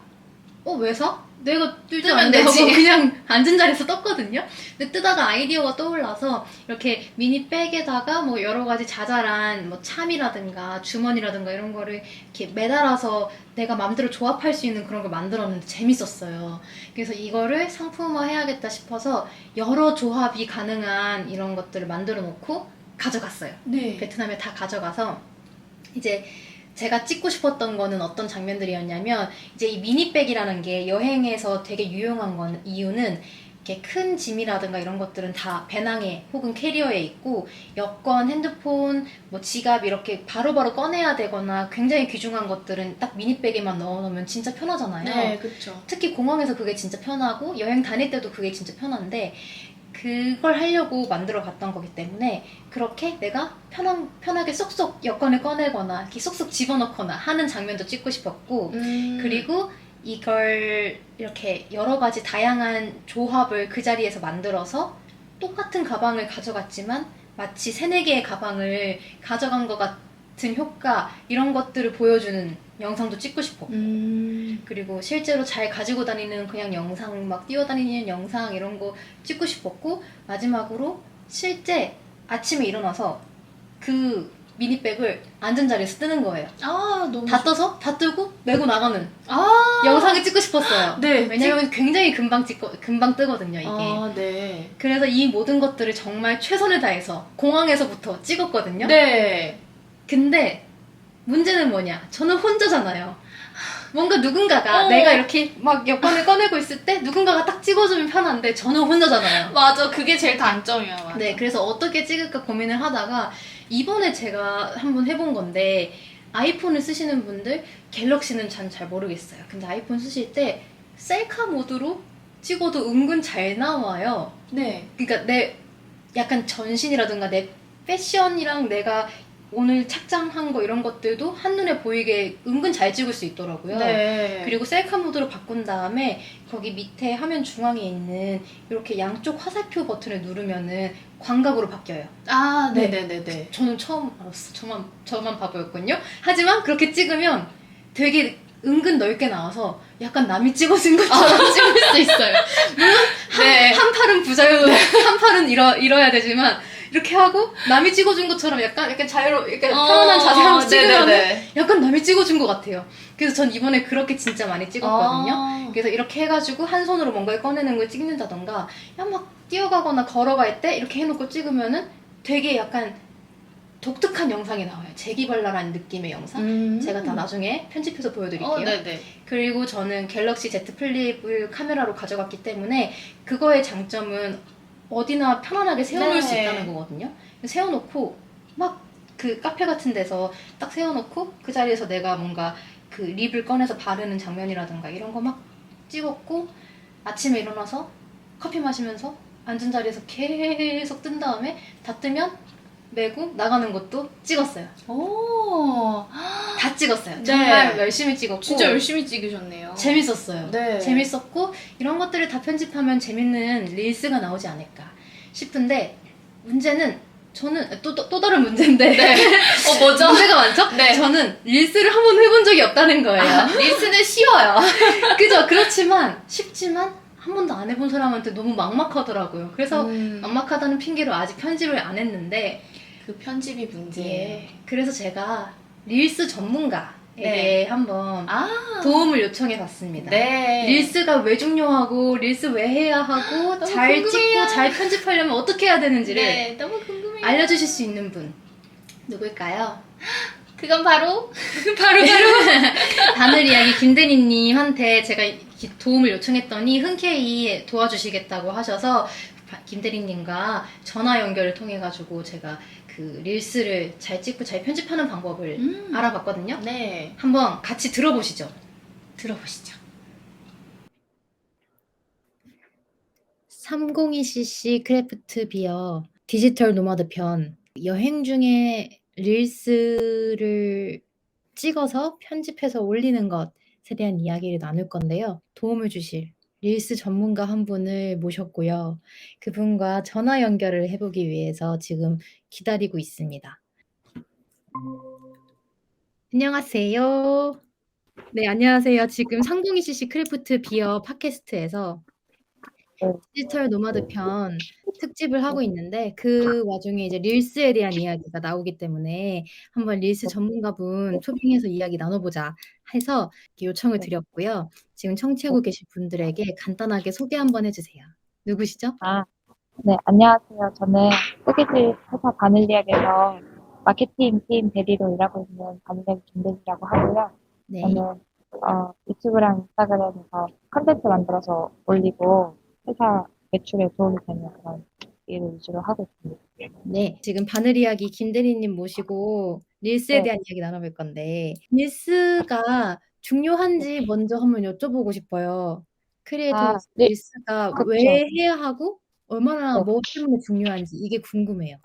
왜 사? 내가 뜰 줄 뜨면 아는데 하고 되지. 그냥 앉은 자리에서 떴거든요. 근데 뜨다가 아이디어가 떠올라서 이렇게 미니 백에다가 뭐 여러 가지 자잘한 뭐 참이라든가 주머니라든가 이런 거를 이렇게 매달아서 내가 마음대로 조합할 수 있는 그런 걸 만들었는데 재밌었어요. 그래서 이거를 상품화 해야겠다 싶어서 여러 조합이 가능한 이런 것들을 만들어 놓고 가져갔어요. 네. 베트남에 다 가져가서 이제 제가 찍고 싶었던 거는 어떤 장면들이었냐면 이제 이 미니백이라는 게 여행에서 되게 유용한 건 이유는 이렇게 큰 짐이라든가 이런 것들은 다 배낭에 혹은 캐리어에 있고 여권, 핸드폰, 뭐 지갑 이렇게 바로바로 꺼내야 되거나 굉장히 귀중한 것들은 딱 미니백에만 넣어놓으면 진짜 편하잖아요. 네, 그쵸. 특히 공항에서 그게 진짜 편하고 여행 다닐 때도 그게 진짜 편한데 그걸 하려고 만들어 갔던 거기 때문에 그렇게 내가 편하게 쏙쏙 여권을 꺼내거나 이렇게 쏙쏙 집어넣거나 하는 장면도 찍고 싶었고 그리고 이걸 이렇게 여러 가지 다양한 조합을 그 자리에서 만들어서 똑같은 가방을 가져갔지만 마치 세네 개의 가방을 가져간 것 같은 효과 이런 것들을 보여주는 영상도 찍고 싶어. 그리고 실제로 잘 가지고 다니는 그냥 영상, 막 뛰어다니는 영상 이런 거 찍고 싶었고 마지막으로 실제 아침에 일어나서 그 미니백을 앉은 자리에서 뜨는 거예요. 아, 너무. 다 떠서 다 뜨고 메고 나가는 아. 영상을 찍고 싶었어요. 네. 왜냐면 굉장히 금방 뜨거든요, 이게. 아, 네. 그래서 이 모든 것들을 정말 최선을 다해서 공항에서부터 찍었거든요. 네. 근데 문제는 뭐냐? 저는 혼자잖아요. 뭔가 누군가가 어. 내가 이렇게 막 여권을 꺼내고 있을 때 누군가가 딱 찍어주면 편한데 저는 혼자잖아요. 맞아. 그게 제일 단점이야. 맞아. 네, 그래서 어떻게 찍을까 고민을 하다가 이번에 제가 한번 해본 건데 아이폰을 쓰시는 분들 갤럭시는 전 잘 모르겠어요. 근데 아이폰 쓰실 때 셀카 모드로 찍어도 은근 잘 나와요. 네. 그러니까 내 약간 전신이라든가 내 패션이랑 내가 오늘 착장한 거 이런 것들도 한눈에 보이게 은근 잘 찍을 수 있더라고요. 네. 그리고 셀카 모드로 바꾼 다음에 거기 밑에 화면 중앙에 있는 이렇게 양쪽 화살표 버튼을 누르면은 광각으로 바뀌어요. 아, 네. 네네네네. 저는 처음 알았어. 저만 바보였군요. 하지만 그렇게 찍으면 되게 은근 넓게 나와서 약간 남이 찍어준 것처럼 찍을 수 있어요. 물론 네. 한 팔은 부자유, 한 팔은 잃어야 되지만 이렇게 하고 남이 찍어준 것처럼 약간 이렇게 편안한 자세로 찍으면 네네네. 약간 남이 찍어준 것 같아요. 그래서 전 이번에 그렇게 진짜 많이 찍었거든요. 아. 그래서 이렇게 해가지고 한 손으로 뭔가를 꺼내는 걸 찍는다던가 그냥 막 뛰어가거나 걸어갈 때 이렇게 해놓고 찍으면은 되게 약간 독특한 영상이 나와요. 재기발랄한 느낌의 영상. 제가 다 나중에 편집해서 보여드릴게요. 네네. 그리고 저는 갤럭시 Z 플립을 카메라로 가져갔기 때문에 그거의 장점은 어디나 편안하게 세워놓을 수 네. 있다는 거거든요. 세워놓고 막 그 카페 같은 데서 딱 세워놓고 그 자리에서 내가 뭔가 그 립을 꺼내서 바르는 장면이라든가 이런 거 막 찍었고 아침에 일어나서 커피 마시면서 앉은 자리에서 계속 뜬 다음에 다 뜨면 메고 나가는 것도 찍었어요. 오. 다 찍었어요. 네. 정말 열심히 찍었고 진짜 열심히 찍으셨네요. 재밌었어요. 네. 재밌었고 이런 것들을 다 편집하면 재밌는 릴스가 나오지 않을까 싶은데 문제는 저는 또 다른 문제인데 네. 뭐죠? 문제가 많죠? 네. 저는 릴스를 한 번도 해본 적이 없다는 거예요. 릴스는 쉬워요. 그죠? 그렇지만 쉽지만 한 번도 안 해본 사람한테 너무 막막하더라고요. 그래서 막막하다는 핑계로 아직 편집을 안 했는데 그 편집이 문제예요. 예. 그래서 제가 릴스 전문가에게 네. 한번 아. 도움을 요청해 봤습니다. 네. 릴스가 왜 중요하고 릴스 왜 해야 하고 너무 잘 궁금해요. 찍고 잘 편집하려면 어떻게 해야 되는지를 네. 너무 궁금해요. 알려주실 수 있는 분 누굴까요? 그건 바로 바늘 이야기 김대리님한테 제가 도움을 요청했더니 흔쾌히 도와주시겠다고 하셔서 김대리님과 전화 연결을 통해 가지고 제가 그 릴스를 잘 찍고 잘 편집하는 방법을 알아봤거든요. 네. 한번 같이 들어보시죠. 들어보시죠. 302cc 크래프트 비어 디지털 노마드 편 여행 중에 릴스를 찍어서 편집해서 올리는 것에 대한 이야기를 나눌 건데요. 도움을 주실 릴스 전문가 한 분을 모셨고요. 그분과 전화 연결을 해보기 위해서 지금 기다리고 있습니다. 안녕하세요. 네, 안녕하세요. 지금 상봉이CC 크래프트 비어 팟캐스트에서 네. 디지털 노마드 편 특집을 하고 있는데 그 와중에 이제 릴스에 대한 이야기가 나오기 때문에 한번 릴스 전문가분 초빙해서 이야기 나눠보자 해서 이렇게 요청을 드렸고요. 지금 청취하고 계신 분들에게 간단하게 소개 한번 해주세요. 누구시죠? 네, 안녕하세요. 저는 뜨개질 회사 바늘리학에서 마케팅 팀 대리로 일하고 있는 바늘리학 김대리라고 하고요. 네. 저는 유튜브랑 인스타그램에서 컨텐츠 만들어서 올리고 회사 매출에 도움이 되는 그런 일을 위주로 하고 있습니다. 네, 지금 바늘 이야기 김대리님 모시고 릴스에 네. 대한 이야기 나눠볼 건데 릴스가 중요한지 먼저 한번 여쭤보고 싶어요. 크리에이터로서 네. 릴스가 그쵸. 왜 해야 하고 얼마나 네. 뭐 때문에 중요한지 이게 궁금해요.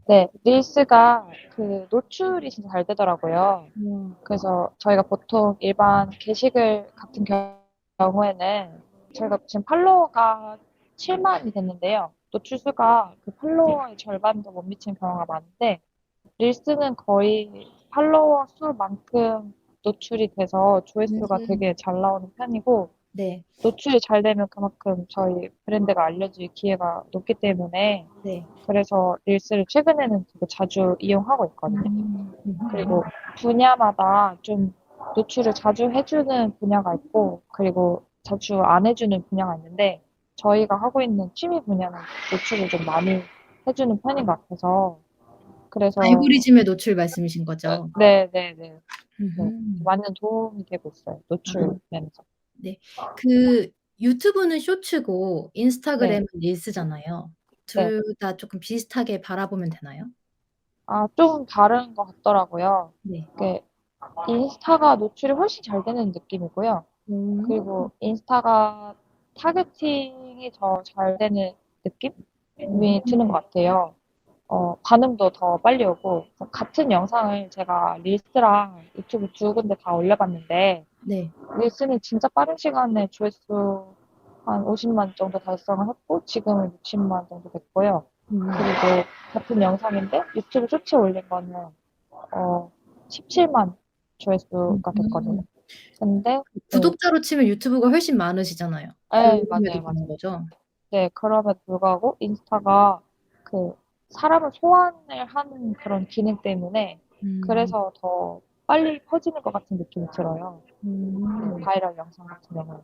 네, 릴스가 그 노출이 진짜 잘 되더라고요. 그래서 저희가 보통 일반 게시글 같은 경우에는 저희가 지금 팔로워가 7만이 됐는데요. 노출 수가 그 팔로워의 절반도 못 미치는 경우가 많은데 릴스는 거의 팔로워 수만큼 노출이 돼서 조회수가 되게 잘 나오는 편이고 네, 노출이 잘 되면 그만큼 저희 브랜드가 알려질 기회가 높기 때문에 네. 그래서 릴스를 최근에는 되게 자주 이용하고 있거든요. 그리고 분야마다 좀 노출을 자주 해주는 분야가 있고, 그리고 자주 안 해주는 분야가 있는데, 저희가 하고 있는 취미 분야는 노출을 좀 많이 해주는 편인 것 같아서, 그래서, 알고리즘의 노출 말씀이신 거죠? 네. 음흠. 많은 도움이 되고 있어요. 노출 면에서. 네, 그 유튜브는 쇼츠고 인스타그램은 릴스잖아요. 둘 다 조금 비슷하게 바라보면 되나요? 좀 다른 것 같더라고요. 네. 이게 인스타가 노출이 훨씬 잘 되는 느낌이고요. 그리고 인스타가 타겟팅이 더 잘 되는 느낌이 드는 것 같아요. 반응도 더 빨리 오고, 같은 영상을 제가 릴스랑 유튜브 두 군데 다 올려봤는데, 네. 릴스는 진짜 빠른 시간에 조회수 한 50만 정도 달성을 했고, 지금은 60만 정도 됐고요. 그리고 같은 영상인데, 유튜브 쇼츠에 올린 거는, 17만 조회수가 됐거든요. 근데, 구독자로 치면 유튜브가 훨씬 많으시잖아요. 네, 그럼에도 맞아요. 그런 거죠? 네, 그럼에도 불구하고 인스타가 그 사람을 소환을 하는 그런 기능 때문에 그래서 더 빨리 퍼지는 것 같은 느낌이 들어요. 그 바이럴 영상 같은 경우는.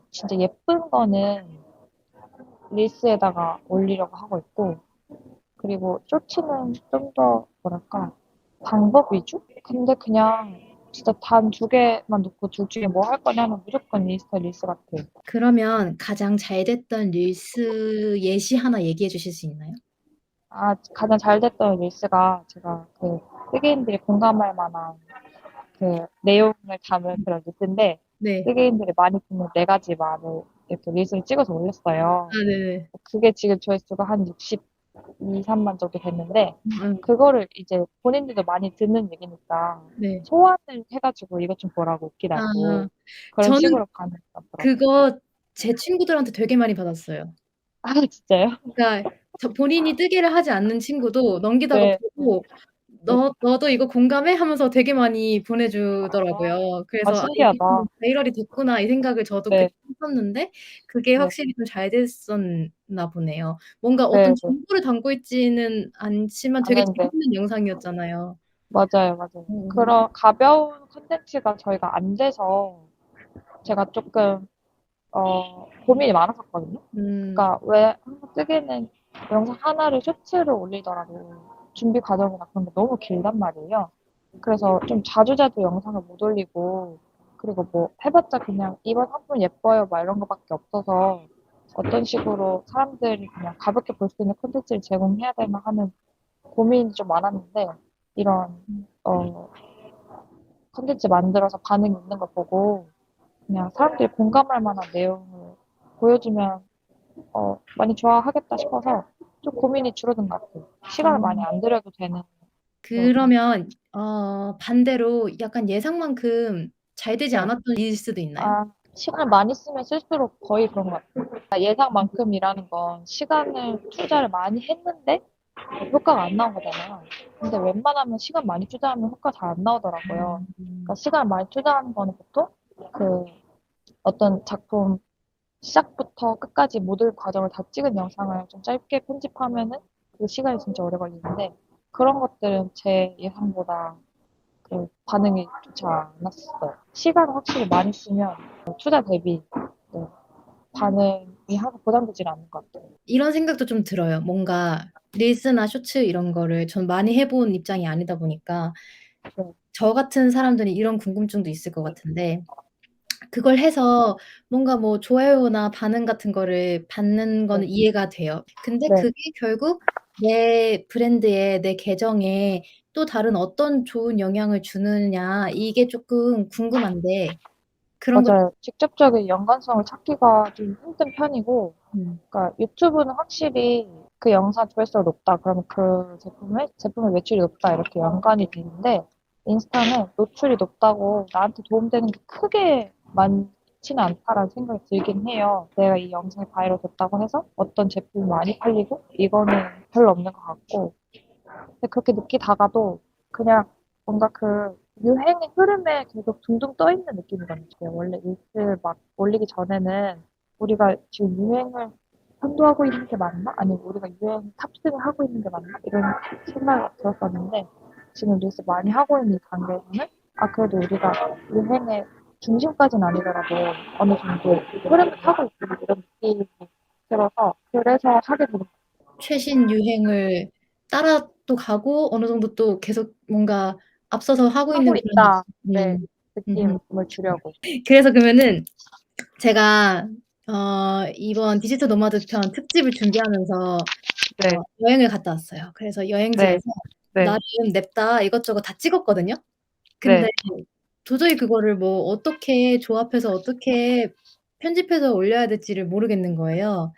진짜 예쁜 거는 릴스에다가 올리려고 하고 있고, 그리고 쇼츠는 좀 더 뭐랄까, 방법 위주? 근데 그냥 진짜 단 두 개만 놓고 둘 중에 뭐 할 거냐 하면 무조건 인스타 릴스 같아요. 그러면 가장 잘 됐던 릴스 예시 하나 얘기해 주실 수 있나요? 가장 잘 됐던 릴스가 제가 그 세계인들이 공감할 만한 그 내용을 담은 그런 릴스인데 네. 세계인들이 많이 듣는 네 가지 말을 이렇게 릴스를 찍어서 올렸어요. 네네. 그게 지금 조회수가 한 62, 3만 정도 됐는데 그거를 이제 본인들도 많이 듣는 얘기니까 네. 소환을 해가지고 이것 좀 보라고 웃기다고 그런 저는 식으로 반응이 왔더라고요. 그거 제 친구들한테 되게 많이 받았어요. 진짜요? 그러니까 본인이 뜨개를 하지 않는 친구도 넘기다가 네. 보고 너도 이거 공감해? 하면서 되게 많이 보내주더라고요. 그래서 이게 신기하다. 좀 바이럴이 됐구나 이 생각을 저도 네. 그때 했었는데 그게 네. 확실히 좀 잘 됐었나 보네요. 뭔가 네, 어떤 네. 정보를 담고 있지는 않지만 되게 않은데. 재밌는 영상이었잖아요. 맞아요. 그런 가벼운 콘텐츠가 저희가 안 돼서 제가 조금 고민이 많았었거든요. 그러니까 왜 한국 뜨개는 영상 하나를 쇼츠로 올리더라도 준비 과정이나 그런 게 너무 길단 말이에요. 그래서 좀 자주자주 영상을 못 올리고 그리고 뭐 해봤자 그냥 이번 상품 예뻐요 막 이런 거밖에 없어서 어떤 식으로 사람들이 그냥 가볍게 볼 수 있는 콘텐츠를 제공해야 되나 하는 고민이 좀 많았는데 이런 콘텐츠 만들어서 반응이 있는 거 보고 그냥 사람들이 공감할 만한 내용을 보여주면 많이 좋아하겠다 싶어서 좀 고민이 줄어든 것 같아요. 시간을 많이 안 들여도 되는. 그러면 반대로 약간 예상만큼 잘 되지 네. 않았던 릴스도 있나요? 시간을 많이 쓰면 쓸수록 거의 그런 것 같아요. 예상만큼이라는 건 시간을 투자를 많이 했는데 효과가 안 나온 거잖아요. 근데 웬만하면 시간 많이 투자하면 효과 잘 안 나오더라고요. 그러니까 시간을 많이 투자하는 거는 보통 그 어떤 작품 시작부터 끝까지 모든 과정을 다 찍은 영상을 좀 짧게 편집하면은 그 시간이 진짜 오래 걸리는데 그런 것들은 제 예상보다 그 반응이 좋지 않았어요. 시간을 확실히 많이 쓰면 투자 대비 네, 반응이 항상 보장되지 않는 것 같아요. 이런 생각도 좀 들어요. 뭔가 릴스나 쇼츠 이런 거를 전 많이 해본 입장이 아니다 보니까 네, 저 같은 사람들이 이런 궁금증도 있을 것 같은데 그걸 해서 뭔가 뭐 좋아요나 반응 같은 거를 받는 거는 네, 이해가 돼요. 근데 네, 그게 결국 내 브랜드에 내 계정에 또 다른 어떤 좋은 영향을 주느냐 이게 쪼끔 궁금한데 그런 것 맞아요. 직접적인 연관성을 찾기가 좀 힘든 편이고, 음. 그러니까 유튜브는 확실히 그 영상 조회수가 높다. 그러면 그 제품의 매출이 높다. 이렇게 연관이 되는데, 인스타는 노출이 높다고 나한테 도움되는 게 크게 많지는 않다라는 생각이 들긴 해요. 내가 이 영상이 바이럴 됐다고 해서 어떤 제품이 많이 팔리고, 이거는 별로 없는 것 같고, 근데 그렇게 느끼다가도 그냥 뭔가 그 유행의 흐름에 계속 둥둥 떠 있는 느낌이거든요. 원래 릴스 막 올리기 전에는 우리가 지금 유행을 선도하고 있는 게 맞나? 아니면 우리가 유행 탑승을 하고 있는 게 맞나? 이런 생각이 들었었는데 지금 릴스 많이 하고 있는 이 단계에서는 아, 그래도 우리가 유행의 중심까지는 아니더라도 어느 정도 흐름을 타고 있구나 이런 느낌이 들어서 그래서 하게 되는 최신 유행을 따라 또 가고 어느 정도 또 계속 뭔가 앞서서 하고 있는 하고 그런 있다. 네. 느낌. 음음. 느낌을 주려고. 그래서 그러면은 제가 이번 디지털 노마드 편 특집을 준비하면서 네, 여행을 갔다 왔어요. 그래서 네, 여행지에서 네, 나름 냅다 이것저것 다 찍었거든요. 근데 네, 도저히 그거를 뭐 어떻게 조합해서 어떻게 편집해서 올려야 될지를 모르겠는 거예요.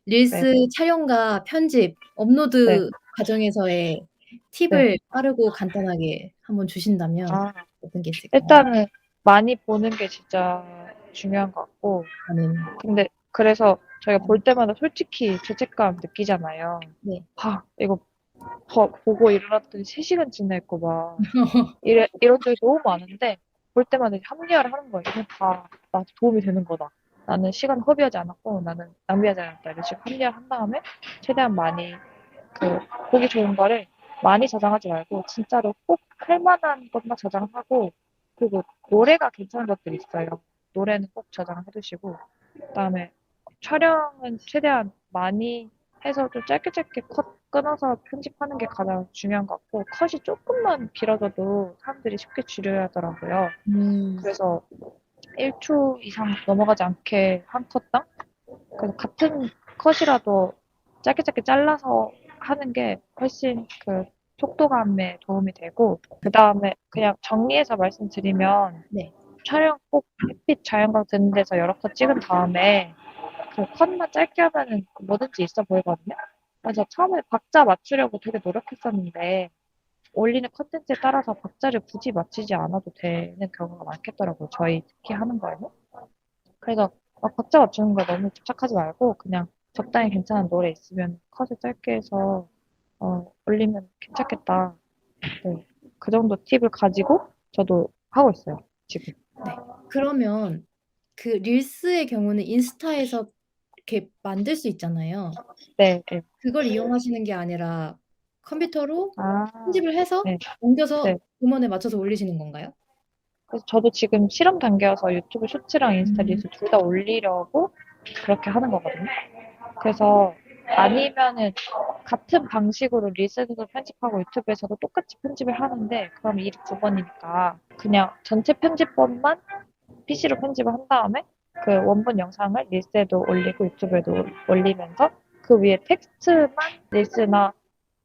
네, 릴스 촬영과 편집, 네, 업로드 과정에서의 네. 팁을 빠르고 간단하게 한번 주신다면 아, 어떤 게 있을까요? 일단은 많이 보는 게 진짜 중요한 것 같고, 저는 근데 그래서 저희가 볼 때마다 솔직히 죄책감 느끼잖아요. 네. 아, 이거 보고 일어났더니 3시간 지나 있고 막, 이런 적이 너무 많은데, 볼 때마다 이제 합리화를 하는 거예요. 이건 다 나한테 도움이 되는 거다. 나는 시간 허비하지 않았고, 나는 낭비하지 않았다. 이런 식으로 합리화를 한 다음에, 최대한 많이 그 보기 좋은 거를 많이 저장하지 말고 진짜로 꼭 할 만한 것만 저장하고 그리고 노래가 괜찮은 것들이 있어요. 노래는 꼭 저장해 두시고 그다음에 촬영은 최대한 많이 해서 좀 짧게 짧게 컷 끊어서 편집하는 게 가장 중요한 것 같고 컷이 조금만 길어져도 사람들이 쉽게 지루해하더라고요. 음. 그래서 1초 이상 넘어가지 않게 한 컷당 그래서 같은 컷이라도 짧게 짧게 잘라서 하는 게 훨씬 그 속도감에 도움이 되고, 그 다음에 그냥 정리해서 말씀드리면, 네. 촬영 꼭 햇빛 자연광 드는 데서 여러 컷 찍은 다음에, 그 컷만 짧게 하면은 뭐든지 있어 보이거든요. 그래서 처음에 박자 맞추려고 되게 노력했었는데, 올리는 컨텐츠에 따라서 박자를 굳이 맞추지 않아도 되는 경우가 많겠더라고요. 저희 특히 하는 거에는. 그래서 막 박자 맞추는 거 너무 집착하지 말고 그냥 적당히 괜찮은 노래 있으면 컷을 짧게 해서 올리면 괜찮겠다. 네. 그 정도 팁을 가지고 저도 하고 있어요. 지금. 네. 그러면 그 릴스의 경우는 인스타에서 이렇게 만들 수 있잖아요. 네, 네. 그걸 이용하시는 게 아니라 컴퓨터로 아, 편집을 해서 네, 옮겨서 네. 음원에 맞춰서 올리시는 건가요? 그래서 저도 지금 실험 단계여서 유튜브 쇼츠랑 인스타 음. 릴스 둘 다 올리려고 그렇게 하는 거거든요. 그래서 아니면은 같은 방식으로 릴스에서도 편집하고 유튜브에서도 똑같이 편집을 하는데 그럼 일이 두 번이니까 그냥 전체 편집본만 PC로 편집을 한 다음에 그 원본 영상을 릴스에도 올리고 유튜브에도 올리면서 그 위에 텍스트만 릴스나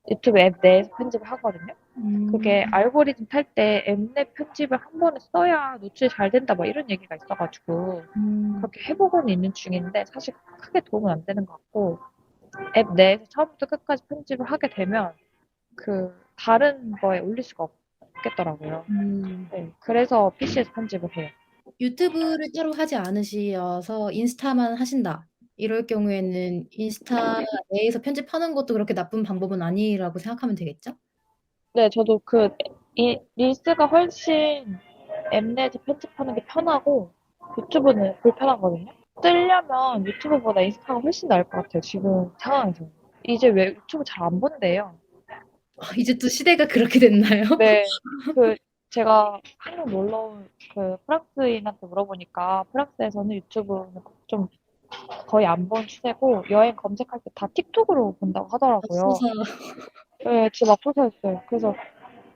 유튜브 앱 내에서 편집을 하거든요. 음. 그게 알고리즘 탈 때 앱 내 편집을 한 번에 써야 노출이 잘 된다 뭐 이런 얘기가 있어가지고 음. 그렇게 해보고는 있는 중인데 사실 크게 도움은 안 되는 것 같고 앱 내에서 처음부터 끝까지 편집을 하게 되면 그 다른 거에 올릴 수가 없겠더라고요. 음. 네, 그래서 PC에서 편집을 해요. 유튜브를 따로 하지 않으셔서 인스타만 하신다. 이럴 경우에는 인스타 내에서 편집하는 것도 그렇게 나쁜 방법은 아니라고 생각하면 되겠죠? 네, 저도 이 릴스가 훨씬 엠넷에 편집하는 게 편하고 유튜브는 불편하거든요. 뜨려면 유튜브보다 인스타가 훨씬 나을 것 같아요. 지금 상황에서. 이제 왜 유튜브 잘 안 본대요. 이제 또 시대가 그렇게 됐나요? 네, 제가 한국 놀러 온 프랑스인한테 물어보니까 프랑스에서는 유튜브는 좀 거의 안 본 추세고 여행 검색할 때 다 틱톡으로 본다고 하더라고요. 맙소사. 네, 진짜 맙소사였어요. 그래서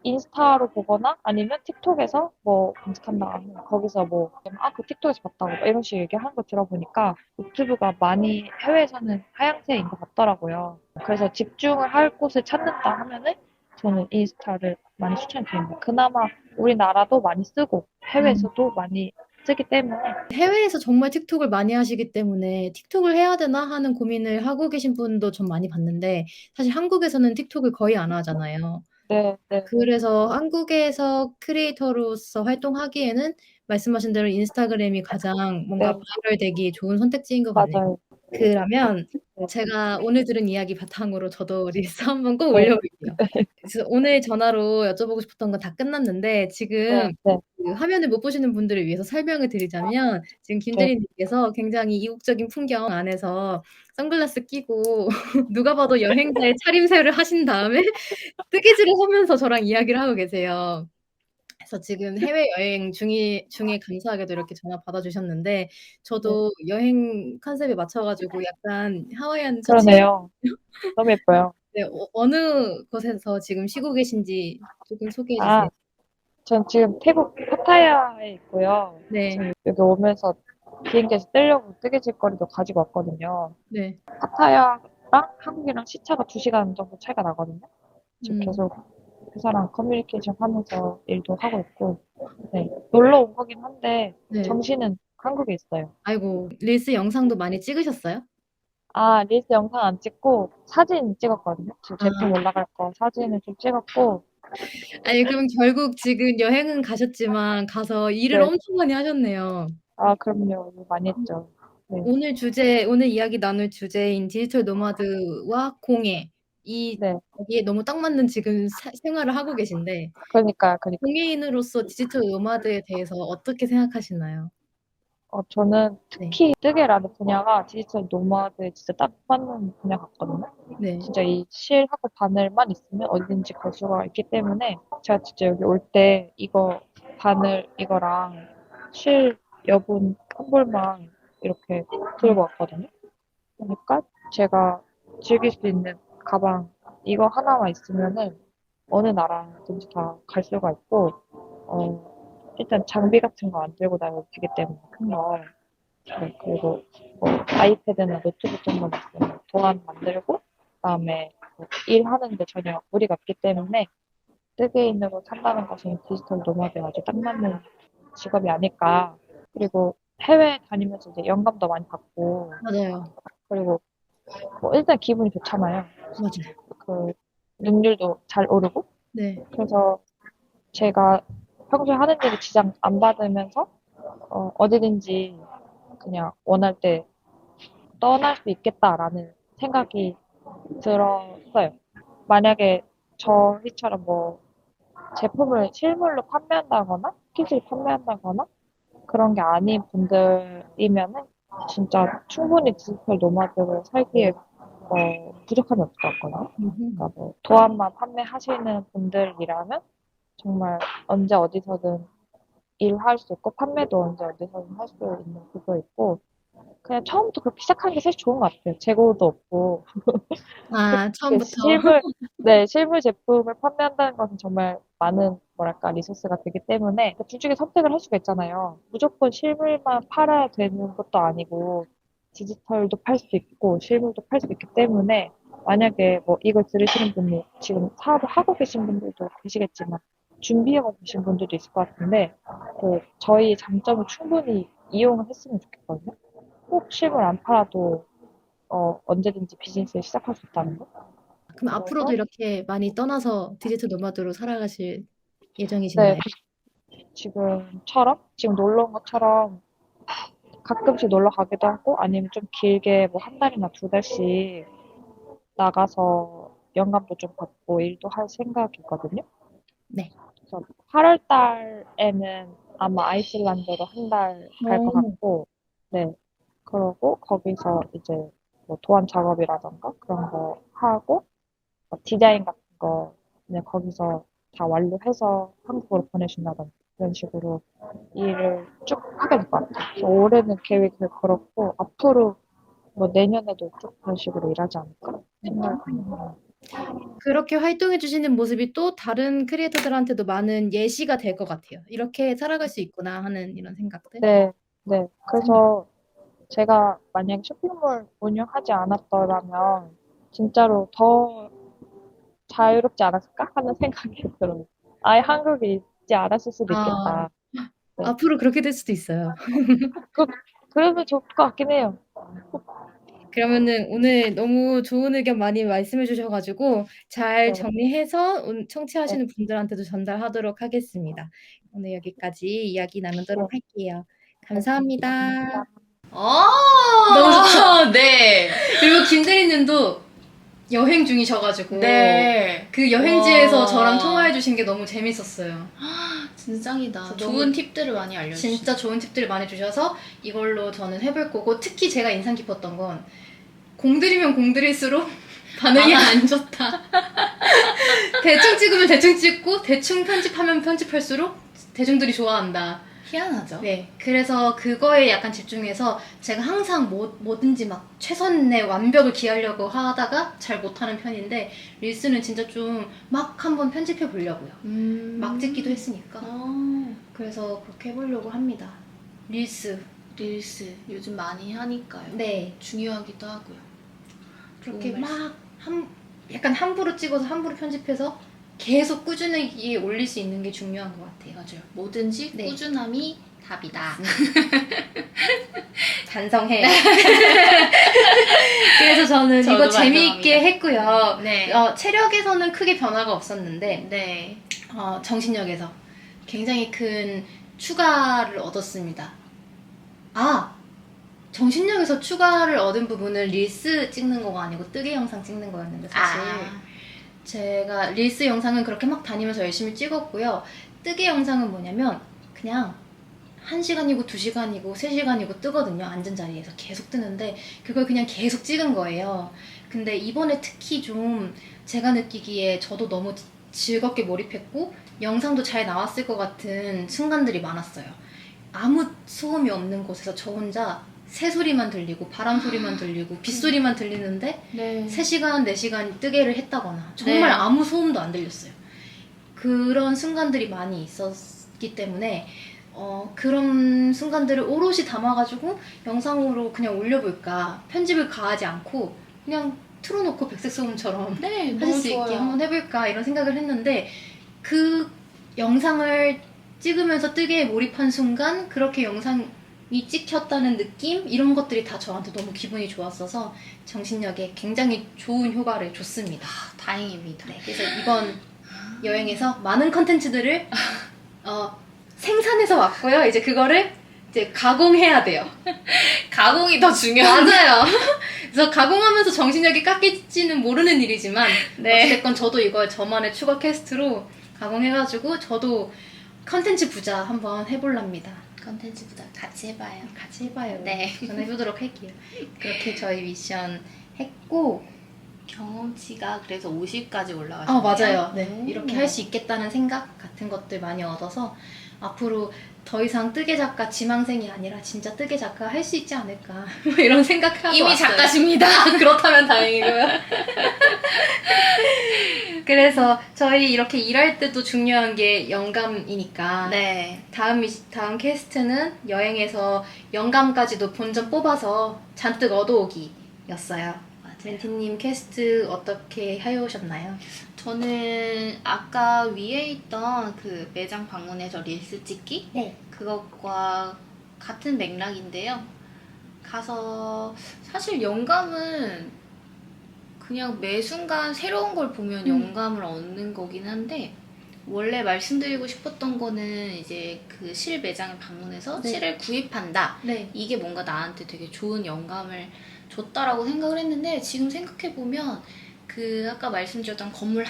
인스타로 보거나 아니면 틱톡에서 뭐 검색한 다음에 거기서 뭐, 그 틱톡에서 봤다고 뭐 이런 식으로 얘기하는 거 들어보니까 유튜브가 많이 해외에서는 하향세인 것 같더라고요. 그래서 집중을 할 곳을 찾는다 하면은 저는 인스타를 많이 추천드립니다. 그나마 우리나라도 많이 쓰고 해외에서도 많이 쓰기 때문에 해외에서 정말 틱톡을 많이 하시기 때문에 '틱톡을 해야 되나?' 하는 고민을 하고 계신 분도 좀 많이 봤는데 사실 한국에서는 틱톡을 거의 안 하잖아요. 네, 네, 그래서 한국에서 크리에이터로서 활동하기에는 말씀하신 대로 인스타그램이 가장 뭔가 네, 바이럴되기 좋은 선택지인 것 같네요. 맞아요. 그러면 네, 제가 오늘 들은 이야기 바탕으로 저도 릴스 한번 꼭 네, 올려볼게요. 그래서 오늘 전화로 여쭤보고 싶었던 건 다 끝났는데 지금 네, 네, 그 화면을 못 보시는 분들을 위해서 설명을 드리자면 지금 네. 김대리님께서 굉장히 이국적인 풍경 안에서 선글라스 끼고 누가 봐도 여행자의 차림새를 하신 다음에 뜨개질을 하면서 저랑 이야기를 하고 계세요. 그래서 지금 해외여행 중에 감사하게도 이렇게 전화 받아주셨는데 네. 저도 여행 컨셉에 맞춰 가지고 약간 하와이안 셔츠 그러네요. 너무 예뻐요. 네, 어느 곳에서 지금 쉬고 계신지 조금 소개해 주세요. 아, 전 지금 태국 파타야에 있고요. 네. 지금 여기 오면서 비행기에서 뜨려고 뜨개질거리도 가지고 왔거든요. 네. 파타야랑 한국이랑 시차가 2시간 정도 차이가 나거든요. 지금 계속 회사랑 커뮤니케이션 하면서 일도 하고 있고, 네. 놀러 온 거긴 한데, 네. 정신은 한국에 있어요. 아이고, 릴스 영상도 많이 찍으셨어요? 아, 릴스 영상 안 찍고 사진 찍었거든요. 지금 아. 제품 올라갈 거 사진을 좀 찍었고, 아니 그럼 결국 지금 여행은 가셨지만 가서 일을 네. 엄청 많이 하셨네요. 아, 그럼요. 이거 많이 했죠. 네. 오늘 이야기 나눌 주제인 디지털 노마드와 공예 네. 여기에 너무 딱 맞는 지금 생활을 하고 계신데 그러니까. 공예인으로서 디지털 노마드에 대해서 어떻게 생각하시나요? 저는 네. 특히 뜨개라는 분야가 디지털 노마드에 진짜 딱 맞는 분야 같거든요. 네. 진짜 이 실하고 바늘만 있으면 어디든지 갈 수가 있기 때문에 제가 진짜 여기 올 때 바늘 이거랑 실 여분 한 볼만 이렇게 들고 왔거든요. 그러니까 제가 즐길 수 있는 가방 이거 하나만 있으면은 어느 나라든지 다 갈 수가 있고 일단 장비 같은 거 안 들고 다녀도 되기 때문에 큰 거. 네, 그리고 뭐 아이패드나 노트북 정도만 있으면 도안 만들고 그다음에 뭐 일하는데 전혀 무리가 없기 때문에 뜨개인으로 산다는 것은 디지털 노마드에 아주 딱 맞는 직업이 아닐까. 그리고 해외 다니면서 이제 영감도 많이 받고 맞아요. 그리고 뭐 일단 기분이 좋잖아요. 맞아요. 그 능률도 잘 오르고 네. 그래서 제가 평소에 하는 일에 지장 안 받으면서 어디든지 그냥 원할 때 떠날 수 있겠다라는 생각이 들었어요. 만약에 저희처럼 뭐 제품을 실물로 판매한다거나 패키지를 판매한다거나 그런 게 아닌 분들이면은 진짜 충분히 디지털 노마드를 살기에 부족함이 없을 것 같거든요. 그러니까 뭐 도안만 판매하시는 분들이라면 정말 언제 어디서든 일할 수 있고 판매도 언제 어디서든 할 수 있는 구조 있고 그냥 처음부터 그렇게 시작하는 게 사실 좋은 것 같아요. 재고도 없고 아, 그 처음부터. 실물 제품을 판매한다는 것은 정말 많은 뭐랄까 리소스가 되기 때문에 그 둘 중에 선택을 할 수가 있잖아요. 무조건 실물만 팔아야 되는 것도 아니고 디지털도 팔 수 있고 실물도 팔 수 있기 때문에 만약에 뭐 이걸 들으시는 분이 지금 사업을 하고 계신 분들도 계시겠지만 준비하고 계신 분들도 있을 것 같은데 저희 장점을 충분히 이용을 했으면 좋겠거든요. 꼭 실물 안 팔아도 언제든지 비즈니스를 시작할 수 있다는 거. 그럼 앞으로도 그래서 이렇게 많이 떠나서 디지털 노마드로 살아가실 네, 예정이신가요? 지금 놀러 온 것처럼 가끔씩 놀러 가기도 하고 아니면 좀 길게 뭐 한 달이나 두 달씩 나가서 영감도 좀 받고 일도 할 생각이거든요. 네. 그래서 8월 달에는 아마 아이슬란드로 한 달 갈 것 같고, 네. 그러고 거기서 이제 뭐 도안 작업이라던가 그런 거 하고 뭐 디자인 같은 거 그냥 거기서 다 완료해서 한국으로 보내준다던가 그런 식으로 일을 쭉 하게 될 것 같아요. 그래서 올해는 계획이 그렇고 앞으로 뭐 내년에도 쭉 그런 식으로 일하지 않을까 생각합니다. 그렇게 활동해 주시는 모습이 또 다른 크리에이터들한테도 많은 예시가 될 것 같아요. 이렇게 살아갈 수 있구나 하는 이런 생각들. 네, 네. 그래서 제가 만약에 쇼핑몰 운영하지 않았더라면 진짜로 더 자유롭지 않았을까 하는 생각이 들어요. 아예 한국에 있지 않았을 수도 있겠다. 네. 앞으로 그렇게 될 수도 있어요. 그러면 좋을 것 같긴 해요. 그러면은 오늘 너무 좋은 의견 많이 말씀해 주셔가지고 잘 네. 정리해서 청취하시는 네. 분들한테도 전달하도록 하겠습니다. 오늘 여기까지 이야기 나누도록 할게요. 감사합니다. 감사합니다. 너무 좋죠? 네. 그리고 김대리님도 여행 중이셔가지고 네. 그 여행지에서 와. 저랑 통화해 주신 게 너무 재밌었어요. 진짜 짱이다. 너무 좋은 팁들을 많이 알려주시죠. 진짜 좋은 팁들을 많이 주셔서 이걸로 저는 해볼 거고 특히 제가 인상 깊었던 건 공들이면 공들일수록 반응이 안 좋다. 대충 찍으면 대충 찍고 대충 편집하면 편집할수록 대중들이 좋아한다. 희한하죠? 네, 그래서 그거에 약간 집중해서 제가 항상 뭐든지 막 최선의 완벽을 기하려고 하다가 잘 못하는 편인데 릴스는 진짜 좀 막 한번 편집해 보려고요. 막 찍기도 했으니까. 그래서 그렇게 해보려고 합니다. 릴스. 릴스 요즘 많이 하니까요. 네. 중요하기도 하고요. 그렇게 좋은 말씀. 막 약간 함부로 찍어서 함부로 편집해서 계속 꾸준히 올릴 수 있는 게 중요한 것 같아요. 맞아요. 뭐든지 네. 꾸준함이 답이다. 반성해. 그래서 저는 저도 이거 재미있게 반성합니다. 했고요. 네. 체력에서는 크게 변화가 없었는데 네. 정신력에서 굉장히 큰 추가를 얻었습니다. 아! 정신력에서 추가를 얻은 부분은 릴스 찍는 거가 아니고 뜨개 영상 찍는 거였는데 사실 제가 릴스 영상은 그렇게 막 다니면서 열심히 찍었고요. 뜨개 영상은 뭐냐면 그냥 1시간이고 2시간이고 3시간이고 뜨거든요. 앉은 자리에서 계속 뜨는데 그걸 그냥 계속 찍은 거예요. 근데 이번에 특히 좀 제가 느끼기에 저도 너무 즐겁게 몰입했고 영상도 잘 나왔을 것 같은 순간들이 많았어요. 아무 소음이 없는 곳에서 저 혼자 새소리만 들리고 바람 소리만 들리고 빗소리만 들리는데 네. 3시간, 4시간 뜨개를 했다거나 정말 네. 아무 소음도 안 들렸어요. 그런 순간들이 많이 있었기 때문에 그런 순간들을 오롯이 담아가지고 영상으로 그냥 올려볼까 편집을 가하지 않고 그냥 틀어놓고 백색 소음처럼 네, 할 너무 수 있게 좋아요. 한번 해볼까 이런 생각을 했는데 그 영상을 찍으면서 뜨개에 몰입한 순간 그렇게 영상이 찍혔다는 느낌? 이런 것들이 다 저한테 너무 기분이 좋았어서 정신력에 굉장히 좋은 효과를 줬습니다. 다행입니다. 네, 그래서 이번 여행에서 많은 컨텐츠들을 생산해서 왔고요. 이제 그거를 이제 가공해야 돼요. 가공이 더 중요한. 맞아요. 그래서 가공하면서 정신력이 깎일지는 모르는 일이지만 네. 어쨌든 저도 이걸 저만의 추가 퀘스트로 가공해가지고 저도 컨텐츠 부자 한번 해볼랍니다. 컨텐츠보다 같이 해봐요. 같이 해봐요. 네. 저는 해보도록 할게요. 그렇게 저희 미션 했고 경험치가 그래서 50까지 올라가셨네요. 맞아요. 네. 이렇게 할 수 있겠다는 생각 같은 것들 많이 얻어서 앞으로 더 이상 뜨개 작가 지망생이 아니라 진짜 뜨개 작가 할 수 있지 않을까 뭐 이런 생각하고 이미 왔어요. 작가십니다. 그렇다면 다행이고요. 그래서 저희 이렇게 일할 때도 중요한 게 영감이니까 네. 다음 캐스트는 여행에서 영감까지도 본전 뽑아서 잔뜩 얻어오기였어요. 멘티님 캐스트 어떻게 해오셨나요? 저는 아까 위에 있던 그 매장 방문해서 릴스 찍기? 네. 그것과 같은 맥락인데요. 가서 사실 영감은 그냥 매 순간 새로운 걸 보면 영감을 얻는 거긴 한데 원래 말씀드리고 싶었던 거는 이제 그 실 매장을 방문해서 네. 실을 구입한다. 네. 이게 뭔가 나한테 되게 좋은 영감을 줬다라고 생각을 했는데 지금 생각해보면 그 아까 말씀드렸던 건물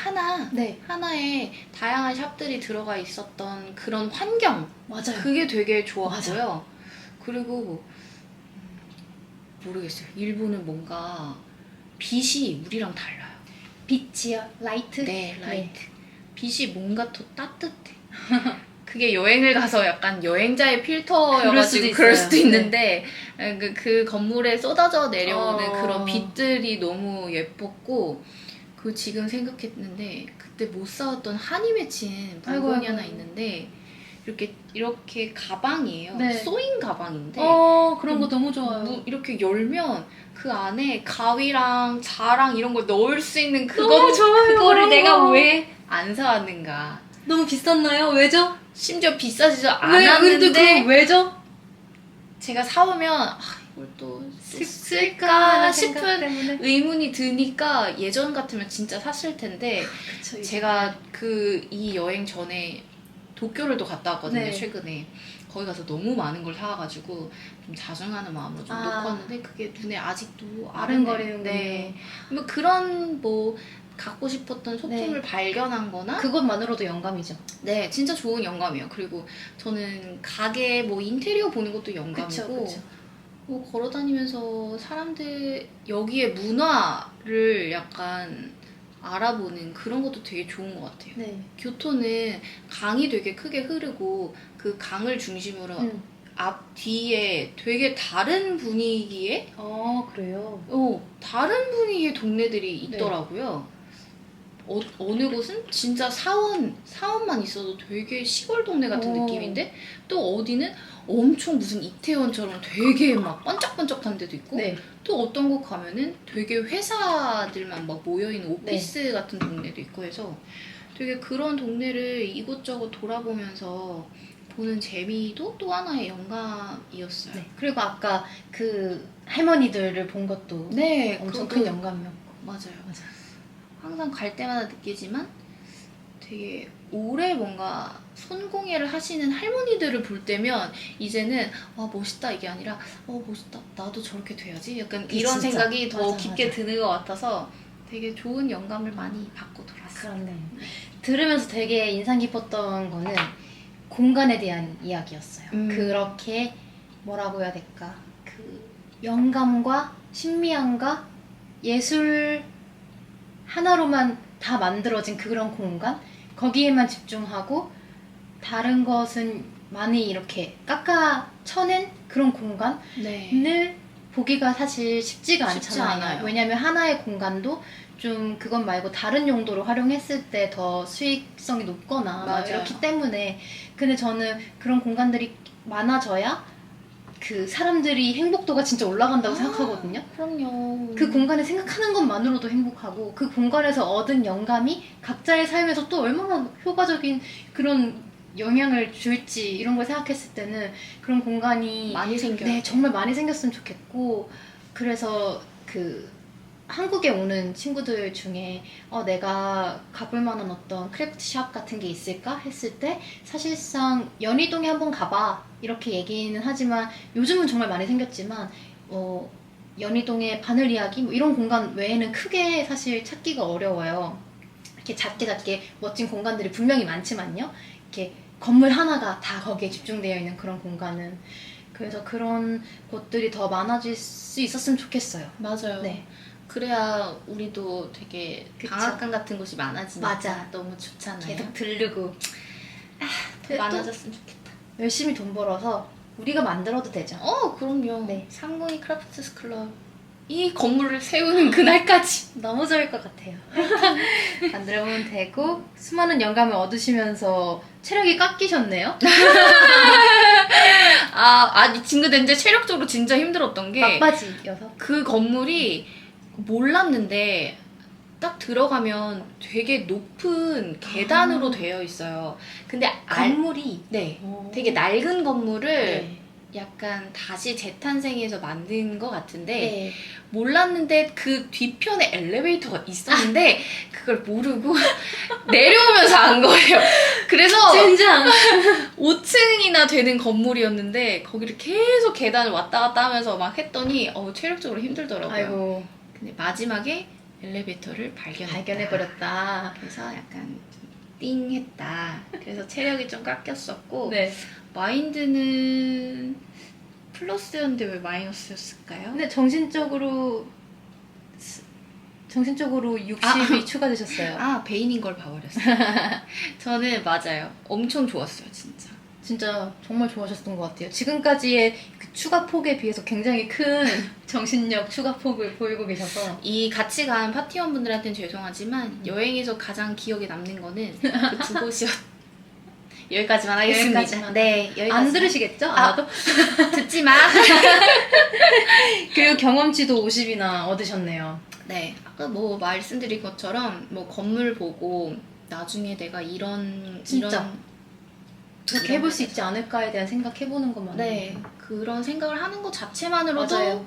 네. 하나에 다양한 샵들이 들어가 있었던 그런 환경 맞아요. 그게 되게 좋았고요. 그리고 모르겠어요. 일본은 뭔가 빛이 우리랑 달라요. 빛이요? 라이트? 네, 라이트. 빛이 뭔가 더 따뜻해. 그게 여행을 가서 약간 여행자의 필터여가지고 그럴 수도 있어요. 있는데 그 건물에 쏟아져 내려오는 어. 그런 빛들이 너무 예뻤고 그 지금 생각했는데 그때 못 사왔던 한이 맺힌 물건이 아이고. 하나 있는데 이렇게 가방이에요. 네. 소인 가방인데 그런 거 너무 좋아요. 이렇게 열면 그 안에 가위랑 자랑 이런 걸 넣을 수 있는 너무 좋아요, 그거를 그런 내가 거. 왜 안 사왔는가. 너무 비쌌나요? 왜죠? 심지어 비싸지도 왜, 않았는데 왜죠? 제가 사오면 이걸 또 쓸까 하는 생각 싶은 때문에. 의문이 드니까 예전 같으면 진짜 샀을 텐데 그쵸, 제가 이 여행 전에 도쿄를 또 갔다 왔거든요. 네. 최근에 거기 가서 너무 많은 걸 사와가지고 좀 자중하는 마음으로 좀 아. 놓고 왔는데 그게 눈에 아직도 아른거리는군요. 네. 뭐 그런 갖고 싶었던 소품을 네. 발견한 거나 그것만으로도 영감이죠. 네, 진짜 좋은 영감이에요. 그리고 저는 가게 인테리어 보는 것도 영감이고 그쵸. 걸어 다니면서 사람들 여기의 문화를 약간 알아보는 그런 것도 되게 좋은 것 같아요. 네. 교토는 강이 되게 크게 흐르고 그 강을 중심으로 앞 뒤에 되게 다른 분위기의 그래요? 다른 분위기의 동네들이 있더라고요. 어느 곳은 진짜 사원만 있어도 되게 시골 동네 같은 느낌인데 또 어디는 엄청 무슨 이태원처럼 되게 막 번쩍번쩍한 데도 있고 네. 또 어떤 곳 가면은 되게 회사들만 막 모여있는 오피스 같은 동네도 있고 해서 되게 그런 동네를 이곳저곳 돌아보면서 보는 재미도 또 하나의 영감이었어요. 네. 그리고 아까 그 할머니들을 본 것도 네, 엄청 그것도- 큰 영감이었고. 맞아요. 항상 갈 때마다 느끼지만 되게 오래 뭔가 손공예를 하시는 할머니들을 볼 때면 이제는 멋있다 이게 아니라 멋있다 나도 저렇게 돼야지 약간 이런 진짜. 생각이 더 맞아, 깊게 맞아. 드는 것 같아서 되게 좋은 영감을 많이 받고 돌았어요. 그렇네. 들으면서 되게 인상 깊었던 거는 공간에 대한 이야기였어요. 그렇게 뭐라고 해야 될까? 그 영감과 신미함과 예술 하나로만 다 만들어진 그런 공간? 거기에만 집중하고 다른 것은 많이 이렇게 깎아쳐낸 그런 공간을 네. 보기가 사실 쉽지가 쉽지 않잖아요. 않아요. 왜냐면 하나의 공간도 좀 그것 말고 다른 용도로 활용했을 때 더 수익성이 높거나 막 맞아요. 이렇기 때문에 근데 저는 그런 공간들이 많아져야 그 사람들이 행복도가 진짜 올라간다고 생각하거든요. 그럼요. 그 공간을 생각하는 것만으로도 행복하고 그 공간에서 얻은 영감이 각자의 삶에서 또 얼마나 효과적인 그런 영향을 줄지 이런 걸 생각했을 때는 그런 공간이 많이 생겨요. 네, 정말 많이 생겼으면 좋겠고 그래서 그 한국에 오는 친구들 중에 내가 가볼 만한 어떤 크래프트샵 같은 게 있을까 했을 때 사실상 연희동에 한번 가봐 이렇게 얘기는 하지만 요즘은 정말 많이 생겼지만 연희동의 바늘 이야기 뭐 이런 공간 외에는 크게 사실 찾기가 어려워요. 이렇게 작게 멋진 공간들이 분명히 많지만요. 이렇게 건물 하나가 다 거기에 집중되어 있는 그런 공간은 그래서 그런 곳들이 더 많아질 수 있었으면 좋겠어요. 맞아요. 네. 그래야 우리도 되게 그쵸. 방앗간 같은 곳이 많아지니까 맞아. 너무 좋잖아요. 계속 들르고 더 많아졌으면 좋겠다. 열심히 돈 벌어서 우리가 만들어도 되죠. 그럼요. 네. 상근이 크라프트스 클럽 이 건물을 세우는 그날까지 너무 좋을 것 같아요. 만들어보면 되고 수많은 영감을 얻으시면서 체력이 깎이셨네요. 이 친구들 이제 체력적으로 진짜 힘들었던 게 막바지여서. 그 건물이 몰랐는데 딱 들어가면 되게 높은 계단으로 되어 있어요. 근데 건물이 네, 되게 낡은 건물을 네. 약간 다시 재탄생해서 만든 것 같은데 네. 몰랐는데 그 뒤편에 엘리베이터가 있었는데 그걸 모르고 내려오면서 간 거예요. 그래서 젠장! 5층이나 되는 건물이었는데 거기를 계속 계단을 왔다 갔다 하면서 막 했더니 체력적으로 힘들더라고요. 아이고, 근데 마지막에 엘리베이터를 발견했다. 발견해버렸다. 그래서 약간 띵 했다. 그래서 체력이 좀 깎였었고 네. 마인드는 플러스였는데 왜 마이너스였을까요? 근데 정신적으로 60이 추가되셨어요. 베인인 걸 봐버렸어요. 저는 맞아요. 엄청 좋았어요, 진짜. 진짜 정말 좋아하셨던 것 같아요. 지금까지의 그 추가 폭에 비해서 굉장히 큰 정신력 추가 폭을 보이고 계셔서 이 같이 간 파티원분들한테는 죄송하지만 여행에서 가장 기억에 남는 거는 그 두 곳이었. 여기까지만 하겠습니다. 여기까지만. 네, 여기까지만. 안 들으시겠죠? 아마도? 듣지 마. 그리고 경험치도 50이나 얻으셨네요. 네, 아까 뭐 말씀드린 것처럼 뭐 건물 보고 나중에 내가 진짜. 그렇게 이런 해볼 수 거에서. 있지 않을까에 대한 생각해보는 것만. 네, 그런 생각을 하는 것 자체만으로도 맞아요.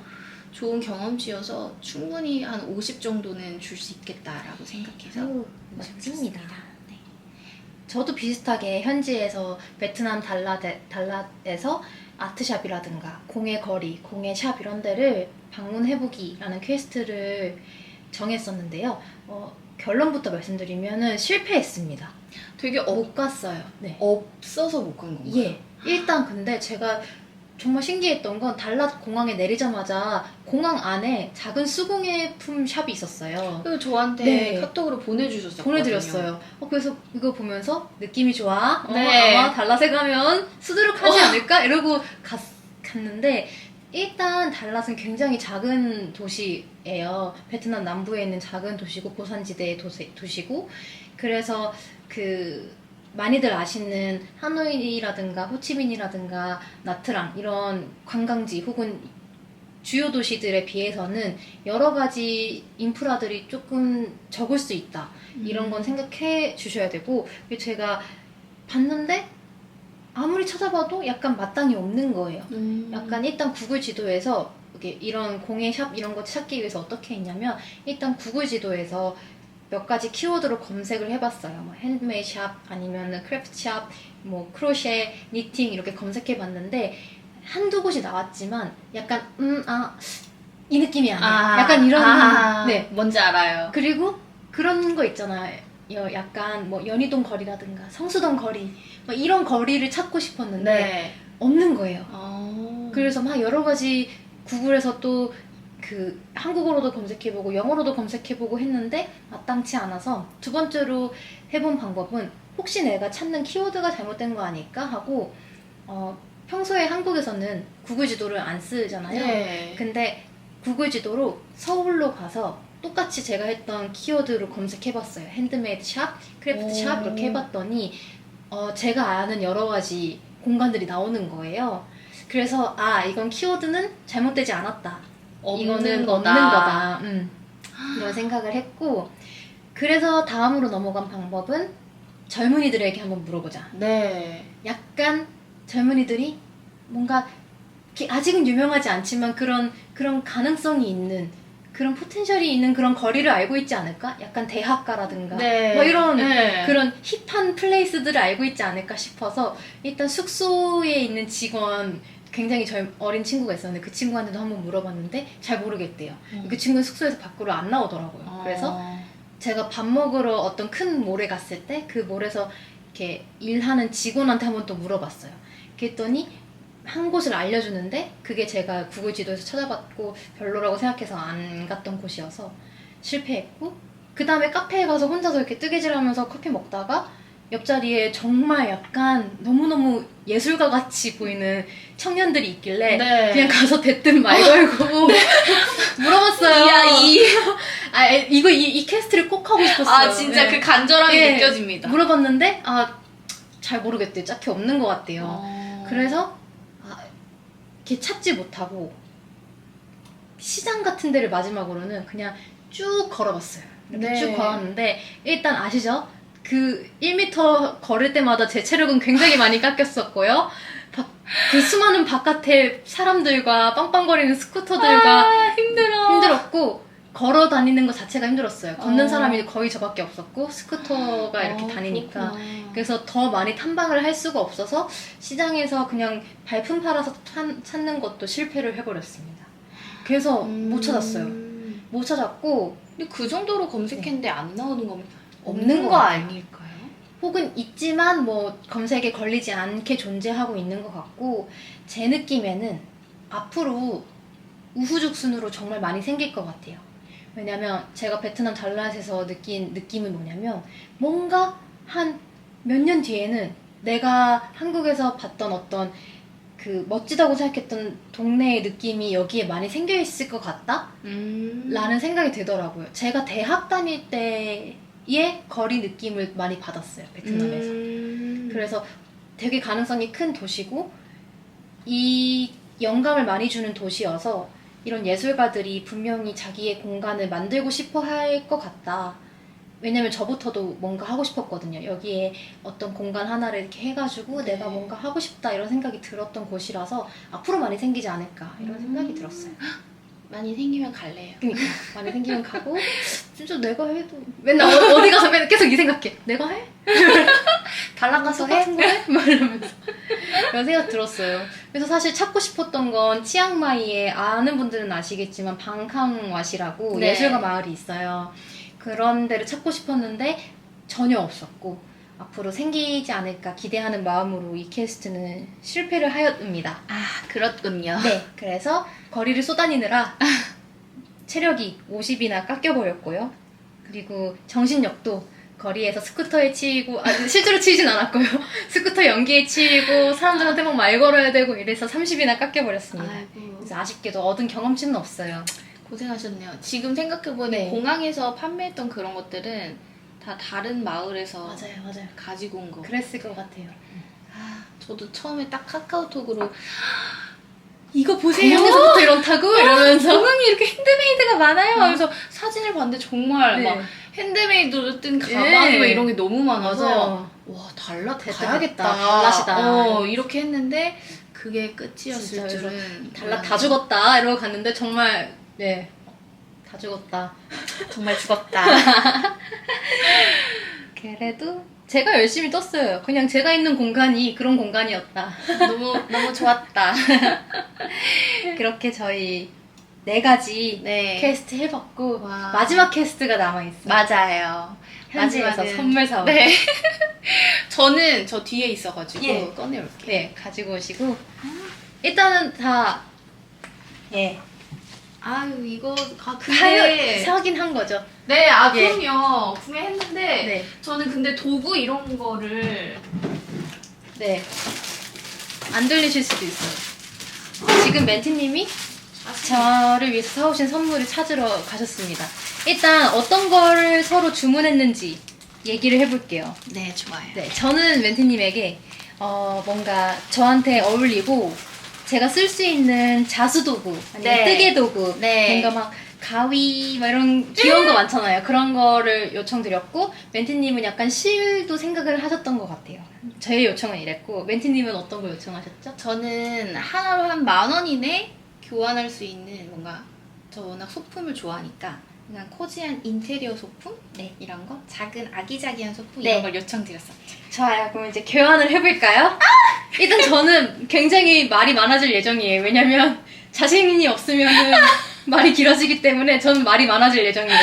좋은 경험치여서 충분히 한 50 정도는 줄 수 있겠다라고 생각해서 멋집니다. 네. 저도 비슷하게 현지에서 베트남 달랏에서 아트샵이라든가 공예 거리, 공예 샵 이런 데를 방문해보기라는 퀘스트를 정했었는데요. 결론부터 말씀드리면은 실패했습니다. 되게 못 갔어요. 네. 없어서 못 간 건가요? 예. 일단 근데 제가 정말 신기했던 건 달랏 공항에 내리자마자 공항 안에 작은 수공예품 샵이 있었어요. 그리고 저한테 네. 카톡으로 보내주셨었거든요. 보내드렸어요. 그래서 이거 보면서 느낌이 좋아. 네. 아마 달랏에 가면 수두룩하지 않을까? 이러고 갔는데 일단 달랏은 굉장히 작은 도시예요. 베트남 남부에 있는 작은 도시고 고산지대의 도시고 그래서 많이들 아시는 하노이라든가 호치민이라든가 나트랑 이런 관광지 혹은 주요 도시들에 비해서는 여러 가지 인프라들이 조금 적을 수 있다. 이런 건 생각해 주셔야 되고 제가 봤는데 아무리 찾아봐도 약간 마땅히 없는 거예요. 약간 일단 구글 지도에서 이런 공예샵 이런 거 찾기 위해서 어떻게 했냐면 일단 구글 지도에서 몇 가지 키워드로 검색을 해봤어요. 뭐 핸드메이드 샵 아니면 크래프트 샵, 뭐 크로셰, 니팅 이렇게 검색해봤는데 한두 곳이 나왔지만 약간 이 느낌이 아니야. 약간 이런 네. 뭔지 알아요. 그리고 그런 거 있잖아요. 약간 뭐 연희동 거리라든가 성수동 거리 뭐 이런 거리를 찾고 싶었는데 네. 없는 거예요. 그래서 막 여러 가지 구글에서 또 한국어로도 검색해보고 영어로도 검색해보고 했는데 마땅치 않아서 두 번째로 해본 방법은 혹시 내가 찾는 키워드가 잘못된 거 아닐까 하고 평소에 한국에서는 구글 지도를 안 쓰잖아요. 네. 근데 구글 지도로 서울로 가서 똑같이 제가 했던 키워드로 검색해봤어요. 핸드메이드 샵, 크래프트 샵 이렇게 해봤더니 제가 아는 여러 가지 공간들이 나오는 거예요. 그래서 이건 키워드는 잘못되지 않았다. 이거는 없는 거다. 이런 생각을 했고 그래서 다음으로 넘어간 방법은 젊은이들에게 한번 물어보자. 네. 약간 젊은이들이 뭔가 아직은 유명하지 않지만 그런 가능성이 있는 그런 포텐셜이 있는 그런 거리를 알고 있지 않을까? 약간 대학가라든가 네. 뭐 이런 네. 그런 힙한 플레이스들을 알고 있지 않을까 싶어서 일단 숙소에 있는 직원 굉장히 어린 친구가 있었는데 그 친구한테도 한번 물어봤는데 잘 모르겠대요. 그 친구는 숙소에서 밖으로 안 나오더라고요. 그래서 제가 밥 먹으러 어떤 큰 몰에 갔을 때 그 몰에서 이렇게 일하는 직원한테 한번 또 물어봤어요. 그랬더니 한 곳을 알려주는데 그게 제가 구글 지도에서 찾아봤고 별로라고 생각해서 안 갔던 곳이어서 실패했고 그 다음에 카페에 가서 혼자서 이렇게 뜨개질하면서 커피 먹다가 옆자리에 정말 약간 너무너무 예술가 같이 보이는 청년들이 있길래 네. 그냥 가서 대뜸 말 걸고 물어봤어요. 이거 이 퀘스트를 꼭 하고 싶었어요. 진짜 네. 그 간절함이 네. 느껴집니다. 물어봤는데 잘 모르겠대요. 딱히 없는 것 같대요. 그래서 이렇게 찾지 못하고 시장 같은 데를 마지막으로는 그냥 쭉 걸어봤어요. 이렇게 네. 쭉 걸었는데 일단 아시죠? 그 1m 걸을 때마다 제 체력은 굉장히 많이 깎였었고요. 그 수많은 바깥에 사람들과 빵빵거리는 스쿠터들과 힘들었고 걸어 다니는 것 자체가 힘들었어요. 걷는 어. 사람이 거의 저밖에 없었고 스쿠터가 이렇게 다니니까. 그렇구나. 그래서 더 많이 탐방을 할 수가 없어서 시장에서 그냥 발품 팔아서 찾는 것도 실패를 해버렸습니다. 그래서 못 찾았어요. 못 찾았고 근데 그 정도로 검색했는데 안 나오는 건 없는 거 거 같아요. 아닐까요? 혹은 있지만 뭐 검색에 걸리지 않게 존재하고 있는 것 같고 제 느낌에는 앞으로 우후죽순으로 정말 많이 생길 것 같아요. 왜냐면 제가 베트남 달랏에서 느낀 느낌은 뭐냐면 뭔가 한 몇 년 뒤에는 내가 한국에서 봤던 어떤 그 멋지다고 생각했던 동네의 느낌이 여기에 많이 생겨 있을 것 같다? 라는 생각이 들더라고요. 제가 대학 다닐 때의 거리 느낌을 많이 받았어요, 베트남에서. 그래서 되게 가능성이 큰 도시고 이 영감을 많이 주는 도시여서 이런 예술가들이 분명히 자기의 공간을 만들고 싶어 할 것 같다. 왜냐면 저부터도 뭔가 하고 싶었거든요. 여기에 어떤 공간 하나를 이렇게 해가지고 내가 뭔가 하고 싶다 이런 생각이 들었던 곳이라서 앞으로 많이 생기지 않을까 이런 생각이 들었어요. 많이 생기면 갈래요. 그러니까 많이 생기면 가고 진짜 내가 해도 맨날 어디 가서 맨날 계속 이 생각해. 내가 해? 달랑 가서 해? 똑같은 거 해? 막 이러면서 그런 생각 들었어요. 그래서 사실 찾고 싶었던 건 치앙마이에 아는 분들은 아시겠지만 방캉왓이라고 네. 예술가 마을이 있어요. 그런 데를 찾고 싶었는데 전혀 없었고 앞으로 생기지 않을까 기대하는 마음으로 이 퀘스트는 실패를 하였습니다. 아, 그렇군요. 네, 그래서 거리를 쏘다니느라 체력이 50이나 깎여버렸고요. 그리고 정신력도 거리에서 스쿠터에 치이고, 실제로 치이진 않았고요. 스쿠터 연기에 치이고, 사람들한테 막 말 걸어야 되고 이래서 30이나 깎여버렸습니다. 아이고, 그래서 아쉽게도 얻은 경험치는 없어요. 고생하셨네요. 지금 생각해보니 네. 공항에서 판매했던 그런 것들은 다 다른 마을에서 맞아요. 가지고 온 거. 그랬을 것 같아요. 아, 저도 처음에 딱 카카오톡으로 이거 보세요. 공항에서부터 이런다고? 이러면서. 공항에 이렇게 핸드메이드가 많아요. 그래서 사진을 봤는데 정말 네. 막 핸드메이드로 뜬 가방이 네. 막 이런 게 너무 많아서 맞아요. 와, 달라 됐다, 가야겠다. 달랏이다. 이렇게 했는데 그게 끝이었을 진짜 줄은 달라 다 죽었다 이러고 갔는데 정말 네. 다 죽었다. 정말 죽었다. 그래도 제가 열심히 떴어요. 그냥 제가 있는 공간이 그런 공간이었다. 너무 좋았다. 그렇게 저희 4가지 네. 퀘스트 해봤고 와. 마지막 퀘스트가 남아있어요. 맞아요. 현지에서 마지막은- 선물 사오. 네. 저는 저 뒤에 있어가지고 예. 꺼내올게요. 네, 가지고 오시고 일단은 다 예. 아유, 이거 사긴 한 거죠. 네, 예. 그럼요. 구매했는데 네. 저는 근데 도구 이런 거를 네. 안 들리실 수도 있어요. 지금 멘티님이 저를 위해서 사오신 선물을 찾으러 가셨습니다. 일단 어떤 거를 서로 주문했는지 얘기를 해볼게요. 네, 좋아요. 네, 저는 멘티님에게 뭔가 저한테 어울리고 제가 쓸 수 있는 자수도구, 아니면 네. 뜨개도구, 네. 뭔가 막 가위 막 이런 귀여운 거 많잖아요. 그런 거를 요청드렸고 멘티님은 약간 실도 생각을 하셨던 것 같아요. 저의 요청은 이랬고 멘티님은 어떤 걸 요청하셨죠? 저는 하나로 한 10,000원 이내 교환할 수 있는 뭔가 저 워낙 소품을 좋아하니까 그냥 코지한 인테리어 소품? 네. 이런 거? 작은 아기자기한 소품? 네. 이런 걸 요청드렸었죠. 좋아요. 그럼 이제 교환을 해볼까요? 일단 저는 굉장히 말이 많아질 예정이에요. 왜냐면 자신이 없으면 말이 길어지기 때문에 저는 말이 많아질 예정이에요.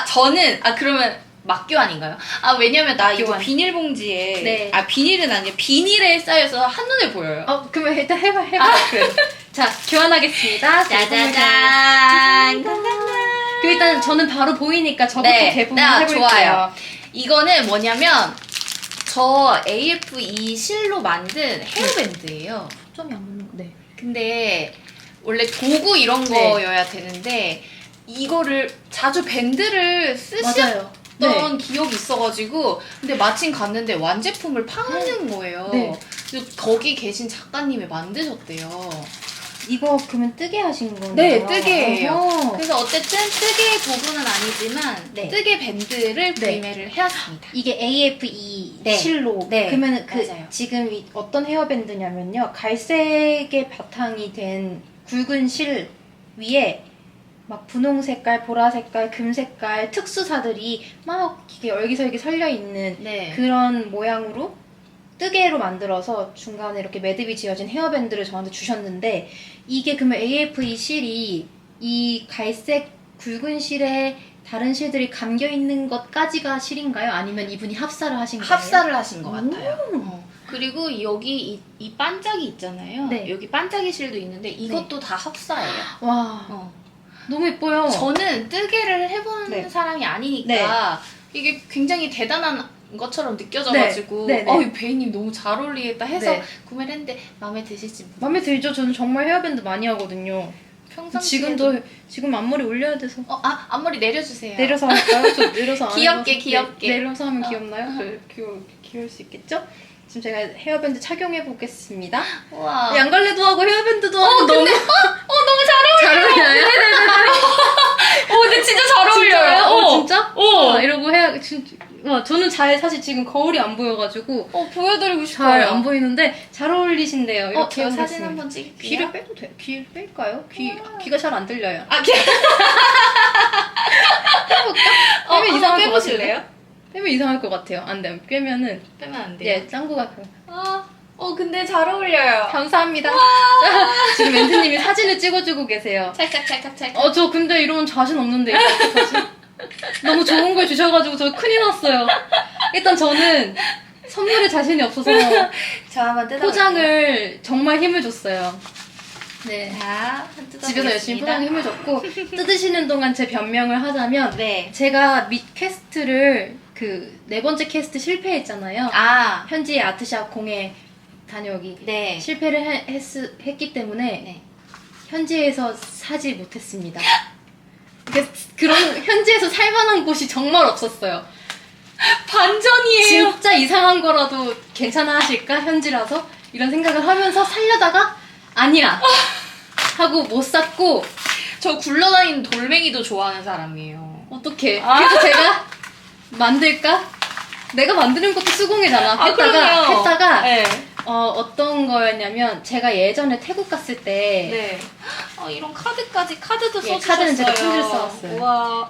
저는 그러면 막교환인가요? 왜냐면 나 이거 교환. 비닐봉지에 네. 비닐은 아니에요. 비닐에 쌓여서 한눈에 보여요. 그러면 일단 해봐. 그래도. 자, 교환하겠습니다. 짜자잔. 그 일단 저는 바로 보이니까 저부터 개봉을 해볼게요. 좋아요. 이거는 뭐냐면 저 AFE 실로 만든 헤어밴드예요. 초점이 안 맞는 거. 네. 근데 원래 도구 이런 네. 거여야 되는데 이거를 자주 밴드를 쓰셨던 맞아요. 기억이 있어가지고 근데 마침 갔는데 완제품을 파는 거예요. 네. 그래서 거기 계신 작가님이 만드셨대요. 이거 그러면 뜨개 하신 거예요? 네, 뜨개예요. 어허. 그래서 어쨌든 뜨개 도구는 아니지만 네. 뜨개 밴드를 구매를 해왔습니다. 이게 AFE 네. 실로. 네. 그러면은 맞아요. 지금 어떤 헤어밴드냐면요. 갈색의 바탕이 된 굵은 실 위에 막 분홍 색깔, 보라 색깔, 금 색깔 특수사들이 막 이게 여기저기 설려 있는 네. 그런 모양으로 뜨개로 만들어서 중간에 이렇게 매듭이 지어진 헤어밴드를 저한테 주셨는데 이게 그러면 AFE 실이 이 갈색 굵은 실에 다른 실들이 감겨 있는 것까지가 실인가요? 아니면 이분이 합사를 하신 거예요? 합사를 하신 것 같아요. 그리고 여기 이 반짝이 있잖아요. 네. 여기 반짝이 실도 있는데 이것도 다 합사예요. 와, 너무 예뻐요. 저는 뜨개를 해본 네. 사람이 아니니까 이게 굉장히 대단한 것처럼 느껴져가지고 네. 네, 네. 이 베이님 너무 잘 어울리겠다 해서 네. 구매를 했는데 마음에 드실지 모르겠어요. 마음에 들죠? 저는 정말 헤어밴드 많이 하거든요. 평상시에도 지금 앞머리 올려야 돼서 앞머리 내려주세요. 내려서 할까요? 저 내려서 안 귀엽게, 해봐서. 귀엽게. 내려서 하면 귀엽나요? 귀여울 수 있겠죠? 지금 제가 헤어밴드 착용해 보겠습니다. 우와. 양갈래도 하고 헤어밴드도 하고 근데 너무 잘 잘 어울려요. 근데 진짜 잘 진짜요? 진짜? 어. 이러고 해야 저는 사실 지금 거울이 안 보여가지고 보여드리고 싶어요. 잘 안 보이는데 잘 어울리신대요. 이렇게 저 해보겠습니다. 사진 한번 찍을게요. 귀를 빼도 돼요? 귀를 뺄까요? 귀가 잘 안 들려요. 빼면 이상할 것 빼보실래요? 같은데? 빼면 이상할 것 같아요. 안 돼요. 빼면은 빼면 안 돼요. 짱구가 근데 잘 어울려요. 감사합니다. 지금 멘트님이 사진을 찍어주고 계세요. 찰칵. 저 근데 이런 자신 없는데 이거 어떡하지? 너무 좋은 걸 주셔가지고 저 큰일 났어요. 일단 저는 선물에 자신이 없어서 저 한번 뜯어볼게요. 포장을 정말 힘을 줬어요. 네. 자, 집에서 열심히 포장에 힘을 줬고 뜯으시는 동안 제 변명을 하자면 네. 제가 퀘스트를 그 4번째 퀘스트 실패했잖아요. 현지 아트샵 공예 다녀오기 네. 실패를 했기 때문에 네. 현지에서 사지 못했습니다. 그런 현지에서 살만한 곳이 정말 없었어요. 반전이에요. 진짜 이상한 거라도 괜찮아 하실까? 현지라서? 이런 생각을 하면서 살려다가 아니야 하고 못 샀고 저 굴러다니는 돌멩이도 좋아하는 사람이에요. 어떡해. 그래서 제가 만들까? 내가 만드는 것도 수공예잖아. 했다가 네. 어떤 거였냐면 제가 예전에 태국 갔을 때 네. 이런 카드도 써주셨어요. 카드는 제가 편지를 써왔어요. 와.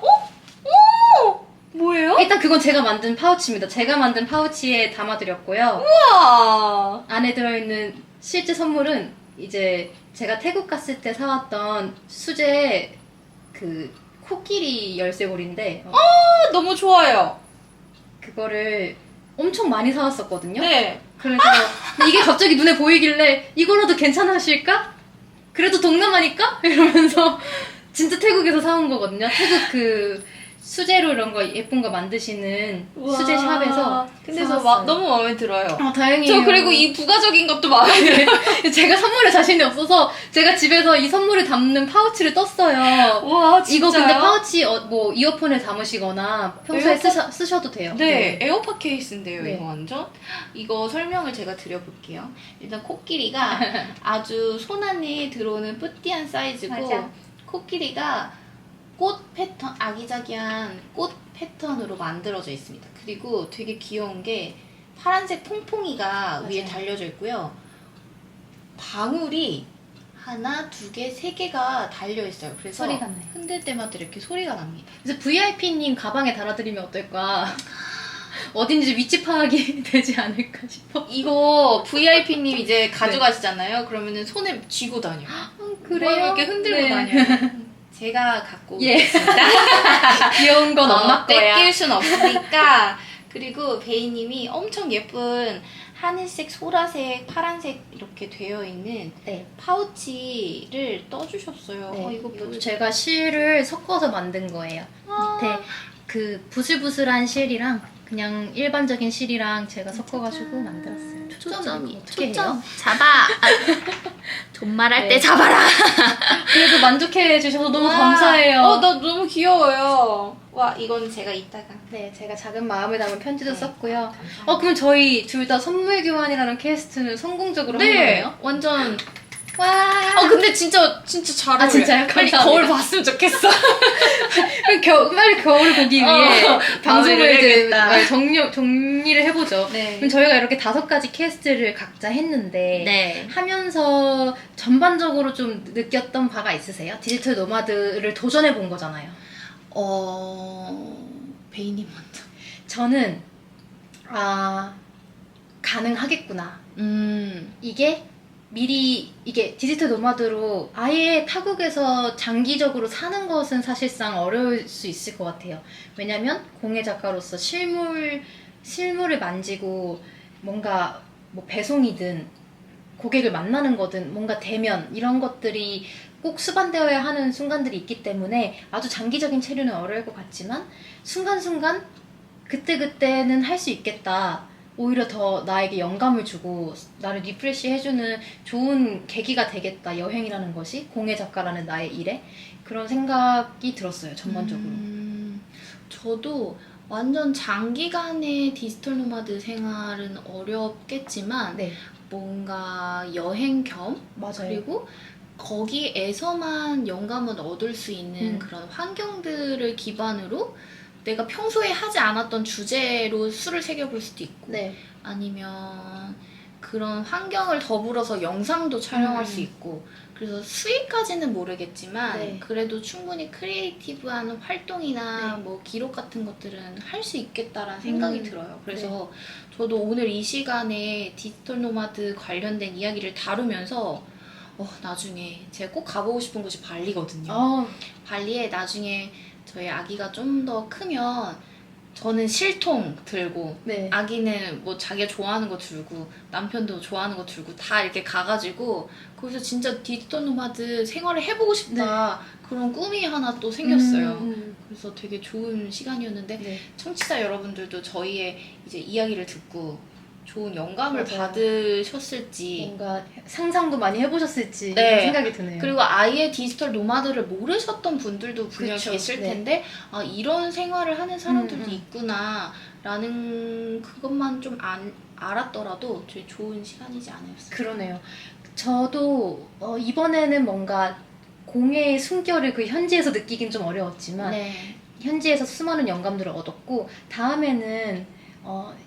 뭐예요? 일단 그건 제가 만든 파우치입니다. 제가 만든 파우치에 담아드렸고요. 우와. 안에 들어있는 실제 선물은 이제 제가 태국 갔을 때 사왔던 수제 그 코끼리 열쇠고리인데 너무 좋아요. 그거를 엄청 많이 사왔었거든요. 네. 그래서 근데 이게 갑자기 눈에 보이길래 이거라도 괜찮으실까? 그래도 동남아니까? 이러면서 진짜 태국에서 사온 거거든요. 태국 그 수제로 이런 거 예쁜 거 만드시는 수제 샵에서 근데 사왔어요. 저 너무 마음에 들어요. 다행이에요. 저 그리고 이 부가적인 것도 마음에 들어요. 제가 선물에 자신이 없어서 제가 집에서 이 선물을 담는 파우치를 떴어요. 와, 진짜요? 이거 근데 파우치 뭐 이어폰에 담으시거나 평소에 쓰셔도 돼요. 네, 에어팟 케이스인데요, 네. 이거 완전. 이거 설명을 제가 드려볼게요. 일단 코끼리가 아주 손 안에 들어오는 뿌띠한 사이즈고 맞아. 코끼리가 꽃 패턴, 아기자기한 꽃 패턴으로 만들어져 있습니다. 그리고 되게 귀여운 게 파란색 퐁퐁이가 맞아요. 위에 달려져 있고요. 방울이 하나, 두 개, 세 개가 달려 있어요. 그래서 소리가 나요. 흔들 때마다 이렇게 소리가 납니다. 그래서 VIP님 가방에 달아드리면 어떨까? 어딘지 위치 파악이 되지 않을까 싶어. 이거 VIP님 이제 가져가시잖아요. 그러면은 손에 쥐고 다녀요. 그래요? 이렇게 흔들고 네. 다녀요. 제가 갖고 예. 있습니다. 귀여운 건 엄마 거야. 뺏길 순 없으니까. 그리고 베이님이 엄청 예쁜 하늘색, 소라색, 파란색 이렇게 되어 있는 네. 파우치를 떠주셨어요. 네. 이거 이것도 제가 실을 섞어서 만든 거예요. 밑에 그 부슬부슬한 실이랑 그냥 일반적인 실이랑 제가 섞어가지고 만들었어요. 초점이 어떻게 해요? 잡아. 존말할 네. 때 잡아라. 그래도 만족해 주셔서 너무 와. 감사해요. 나 너무 귀여워요. 와, 이건 제가 이따가. 네, 제가 작은 마음을 담은 편지도 네. 썼고요. 감사합니다. 그럼 저희 둘 다 선물 교환이라는 퀘스트는 성공적으로 한 네, 거예요? 완전 와. 근데 진짜 잘 어울려. 진짜요? 빨리 감사합니다. 거울 봤으면 좋겠어. 빨리 겨울을 보기 위해 방송을 마무리를 이제 해야겠다. 정리를 해보죠. 네. 그럼 저희가 이렇게 5가지 캐스트를 각자 했는데 네. 하면서 전반적으로 좀 느꼈던 바가 있으세요? 디지털 노마드를 도전해 본 거잖아요. 베이님 먼저. 저는 가능하겠구나. 이게 디지털 노마드로 아예 타국에서 장기적으로 사는 것은 사실상 어려울 수 있을 것 같아요. 왜냐면 공예 작가로서 실물을 만지고 뭔가 뭐 배송이든 고객을 만나는 거든 뭔가 대면 이런 것들이 꼭 수반되어야 하는 순간들이 있기 때문에 아주 장기적인 체류는 어려울 것 같지만 순간순간 그때그때는 할 수 있겠다. 오히려 더 나에게 영감을 주고 나를 리프레시 해주는 좋은 계기가 되겠다. 여행이라는 것이 공예 작가라는 나의 일에 그런 생각이 들었어요. 전반적으로. 저도 완전 장기간의 디지털 노마드 생활은 어렵겠지만 네, 뭔가 여행 겸 맞아요. 그리고 거기에서만 영감을 얻을 수 있는 그런 환경들을 기반으로 내가 평소에 하지 않았던 주제로 술을 새겨볼 수도 있고 네, 아니면 그런 환경을 더불어서 영상도 촬영할 수 있고 그래서 수익까지는 모르겠지만 네. 그래도 충분히 크리에이티브한 활동이나 네. 뭐 기록 같은 것들은 할 수 있겠다라는 생각이 음. 들어요. 그래서 저도 오늘 이 시간에 디지털 노마드 관련된 이야기를 다루면서 나중에 제가 꼭 가보고 싶은 곳이 발리거든요. 발리에 나중에 저희 아기가 좀 더 크면 저는 실통 들고 네. 아기는 뭐 자기가 좋아하는 거 들고 남편도 좋아하는 거 들고 다 이렇게 가가지고 거기서 진짜 디지털 노마드 생활을 해보고 싶다 그런 꿈이 하나 또 생겼어요. 그래서 되게 좋은 시간이었는데 네. 청취자 여러분들도 저희의 이제 이야기를 듣고 좋은 영감을 맞아요. 받으셨을지 뭔가 상상도 많이 해보셨을지 네. 생각이 드네요. 그리고 아예 디지털 노마드를 모르셨던 분들도 분명 그쵸. 계실 네. 텐데 이런 생활을 하는 사람들도 음. 있구나 라는 그것만 좀 알았더라도 되게 좋은 시간이지 않았을까. 그러네요. 저도 이번에는 뭔가 공예의 숨결을 그 현지에서 느끼긴 좀 어려웠지만 네. 현지에서 수많은 영감들을 얻었고 다음에는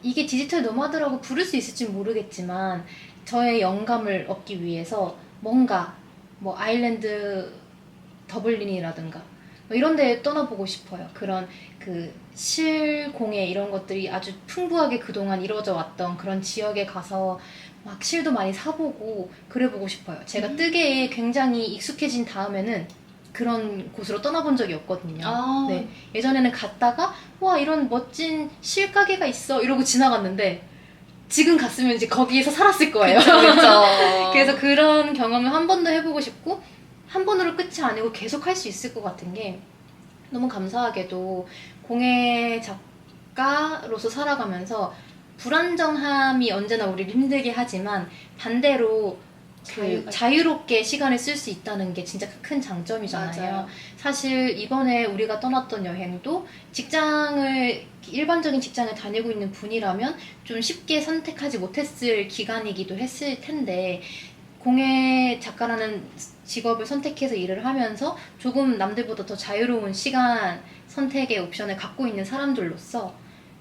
이게 디지털 노마드라고 부를 수 있을지 모르겠지만 저의 영감을 얻기 위해서 뭔가 뭐 아일랜드 더블린이라든가 뭐 이런 데 떠나보고 싶어요. 그런 그 실공예 이런 것들이 아주 풍부하게 그동안 이루어져 왔던 그런 지역에 가서 막 실도 많이 사보고 그래보고 싶어요. 제가 뜨개에 굉장히 익숙해진 다음에는 그런 곳으로 떠나본 적이 없거든요. 네. 예전에는 갔다가 와 이런 멋진 실 가게가 있어 이러고 지나갔는데 지금 갔으면 이제 거기에서 살았을 거예요. 그렇죠. 그래서 그런 경험을 한 번 더 해보고 싶고 한 번으로 끝이 아니고 계속 할 수 있을 것 같은 게 너무 감사하게도 공예 작가로서 살아가면서 불안정함이 언제나 우리를 힘들게 하지만 반대로 자유롭게 시간을 쓸 수 있다는 게 진짜 큰 장점이잖아요. 맞아요. 사실 이번에 우리가 떠났던 여행도 일반적인 직장을 다니고 있는 분이라면 좀 쉽게 선택하지 못했을 기간이기도 했을 텐데 공예 작가라는 직업을 선택해서 일을 하면서 조금 남들보다 더 자유로운 시간 선택의 옵션을 갖고 있는 사람들로서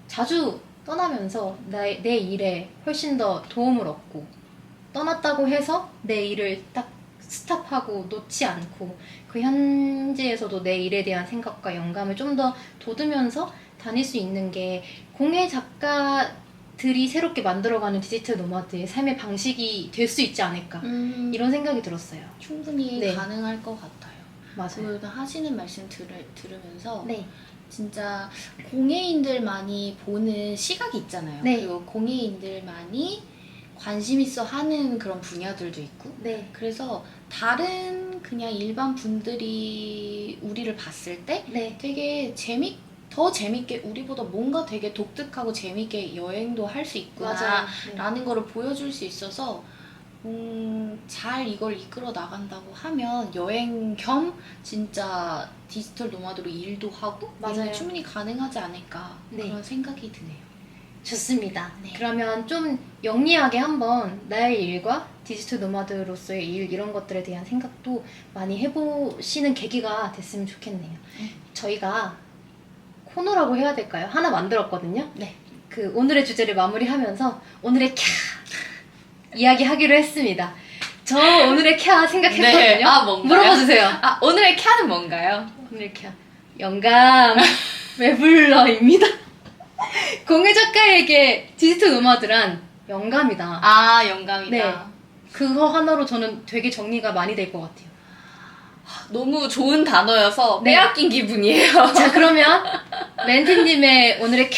자주 떠나면서 내 일에 훨씬 더 도움을 얻고 떠났다고 해서 내 일을 딱 스탑하고 놓지 않고 그 현지에서도 내 일에 대한 생각과 영감을 좀 더 돋우면서 다닐 수 있는 게 공예 작가들이 새롭게 만들어가는 디지털 노마드의 삶의 방식이 될 수 있지 않을까 이런 생각이 들었어요. 충분히 네. 가능할 것 같아요. 맞아요. 그 하시는 말씀 들으면서 네. 진짜 공예인들만이 보는 시각이 있잖아요. 네. 그리고 공예인들만이 관심 있어 하는 그런 분야들도 있고 네. 그래서 다른 그냥 일반 분들이 우리를 봤을 때 네. 되게 더 재밌게 우리보다 뭔가 되게 독특하고 재밌게 여행도 할 수 있구나 맞아요. 네. 라는 거를 보여줄 수 있어서 잘 이걸 이끌어 나간다고 하면 여행 겸 진짜 디지털 노마드로 일도 하고 맞아요. 충분히 가능하지 않을까 네. 그런 생각이 드네요. 좋습니다. 네. 그러면 좀 영리하게 한번 나의 일과 디지털 노마드로서의 일 이런 것들에 대한 생각도 많이 해보시는 계기가 됐으면 좋겠네요. 저희가 코너라고 해야 될까요? 하나 만들었거든요. 네. 그 오늘의 주제를 마무리하면서 오늘의 캬 이야기하기로 했습니다. 저 오늘의 캬 생각했거든요. 네. 아, 뭔가요? 물어봐 주세요. 아, 오늘의 캬는 뭔가요? 오늘의 캬 영감 왜 불러입니다. 공예 작가에게 디지털 노마드란 영감이다. 아, 영감이다. 네. 그거 하나로 저는 되게 정리가 많이 될 것 같아요. 너무 좋은 단어여서 네. 빼앗긴 기분이에요. 자, 그러면 멘티님의 오늘의 캬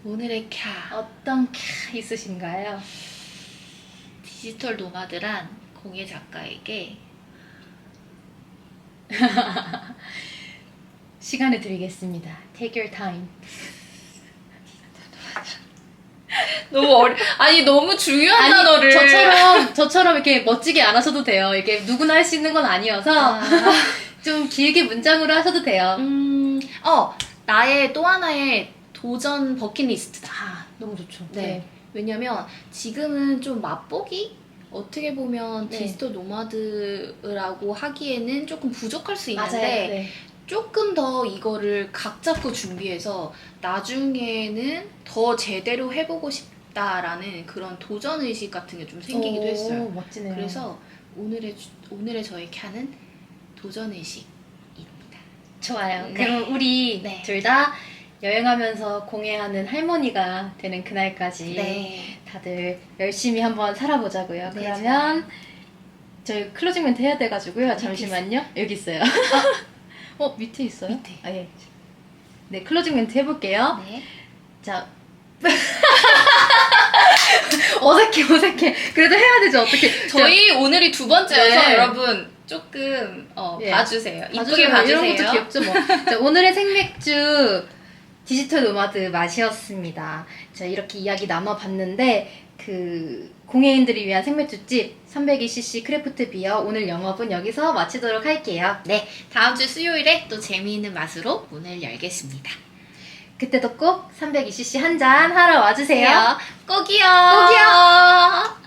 오늘의 캬. 어떤 캬 있으신가요? 디지털 노마드란 공예 작가에게 시간을 드리겠습니다. Take your time. 아니 너무 중요한 단어를 저처럼 이렇게 멋지게 안 하셔도 돼요. 이게 누구나 할 수 있는 건 아니어서 좀 길게 문장으로 하셔도 돼요. 나의 또 하나의 도전 버킷리스트다. 너무 좋죠. 네. 왜냐면 지금은 좀 맛보기? 어떻게 보면 네. 디지털 노마드라고 하기에는 조금 부족할 수 있는데 맞아요. 네. 조금 더 이거를 각 잡고 준비해서 나중에는 더 제대로 해보고 싶다라는 그런 도전의식 같은 게 좀 생기기도 했어요. 멋지네요. 그래서 오늘의 저의 캬는 도전의식입니다. 좋아요. 네. 그럼 우리 네. 둘 다 여행하면서 공예하는 할머니가 되는 그날까지 네. 다들 열심히 한번 살아보자고요. 네, 그러면 저희 클로징 멘트 해야 돼가지고요. 잠시만요. 여기 있어요. 밑에 있어요? 밑에. 예. 네, 클로징 멘트 해볼게요. 네. 자. 어색해. 그래도 해야 되죠, 어떻게. 저희 오늘이 두 번째여서 네. 여러분 조금 예. 봐주세요. 이쁘게 봐주세요. 봐주세요. 이런 것도 귀엽죠, 뭐. 자, 오늘의 생맥주 디지털 노마드 맛이었습니다. 자, 이렇게 이야기 나눠봤는데 그 공예인들을 위한 생맥주집 320cc 크래프트 비어 오늘 영업은 여기서 마치도록 할게요. 네, 다음 주 수요일에 또 재미있는 맛으로 문을 열겠습니다. 그때도 꼭 320cc 한 잔 하러 와주세요. 꼭이요. 꼭이요.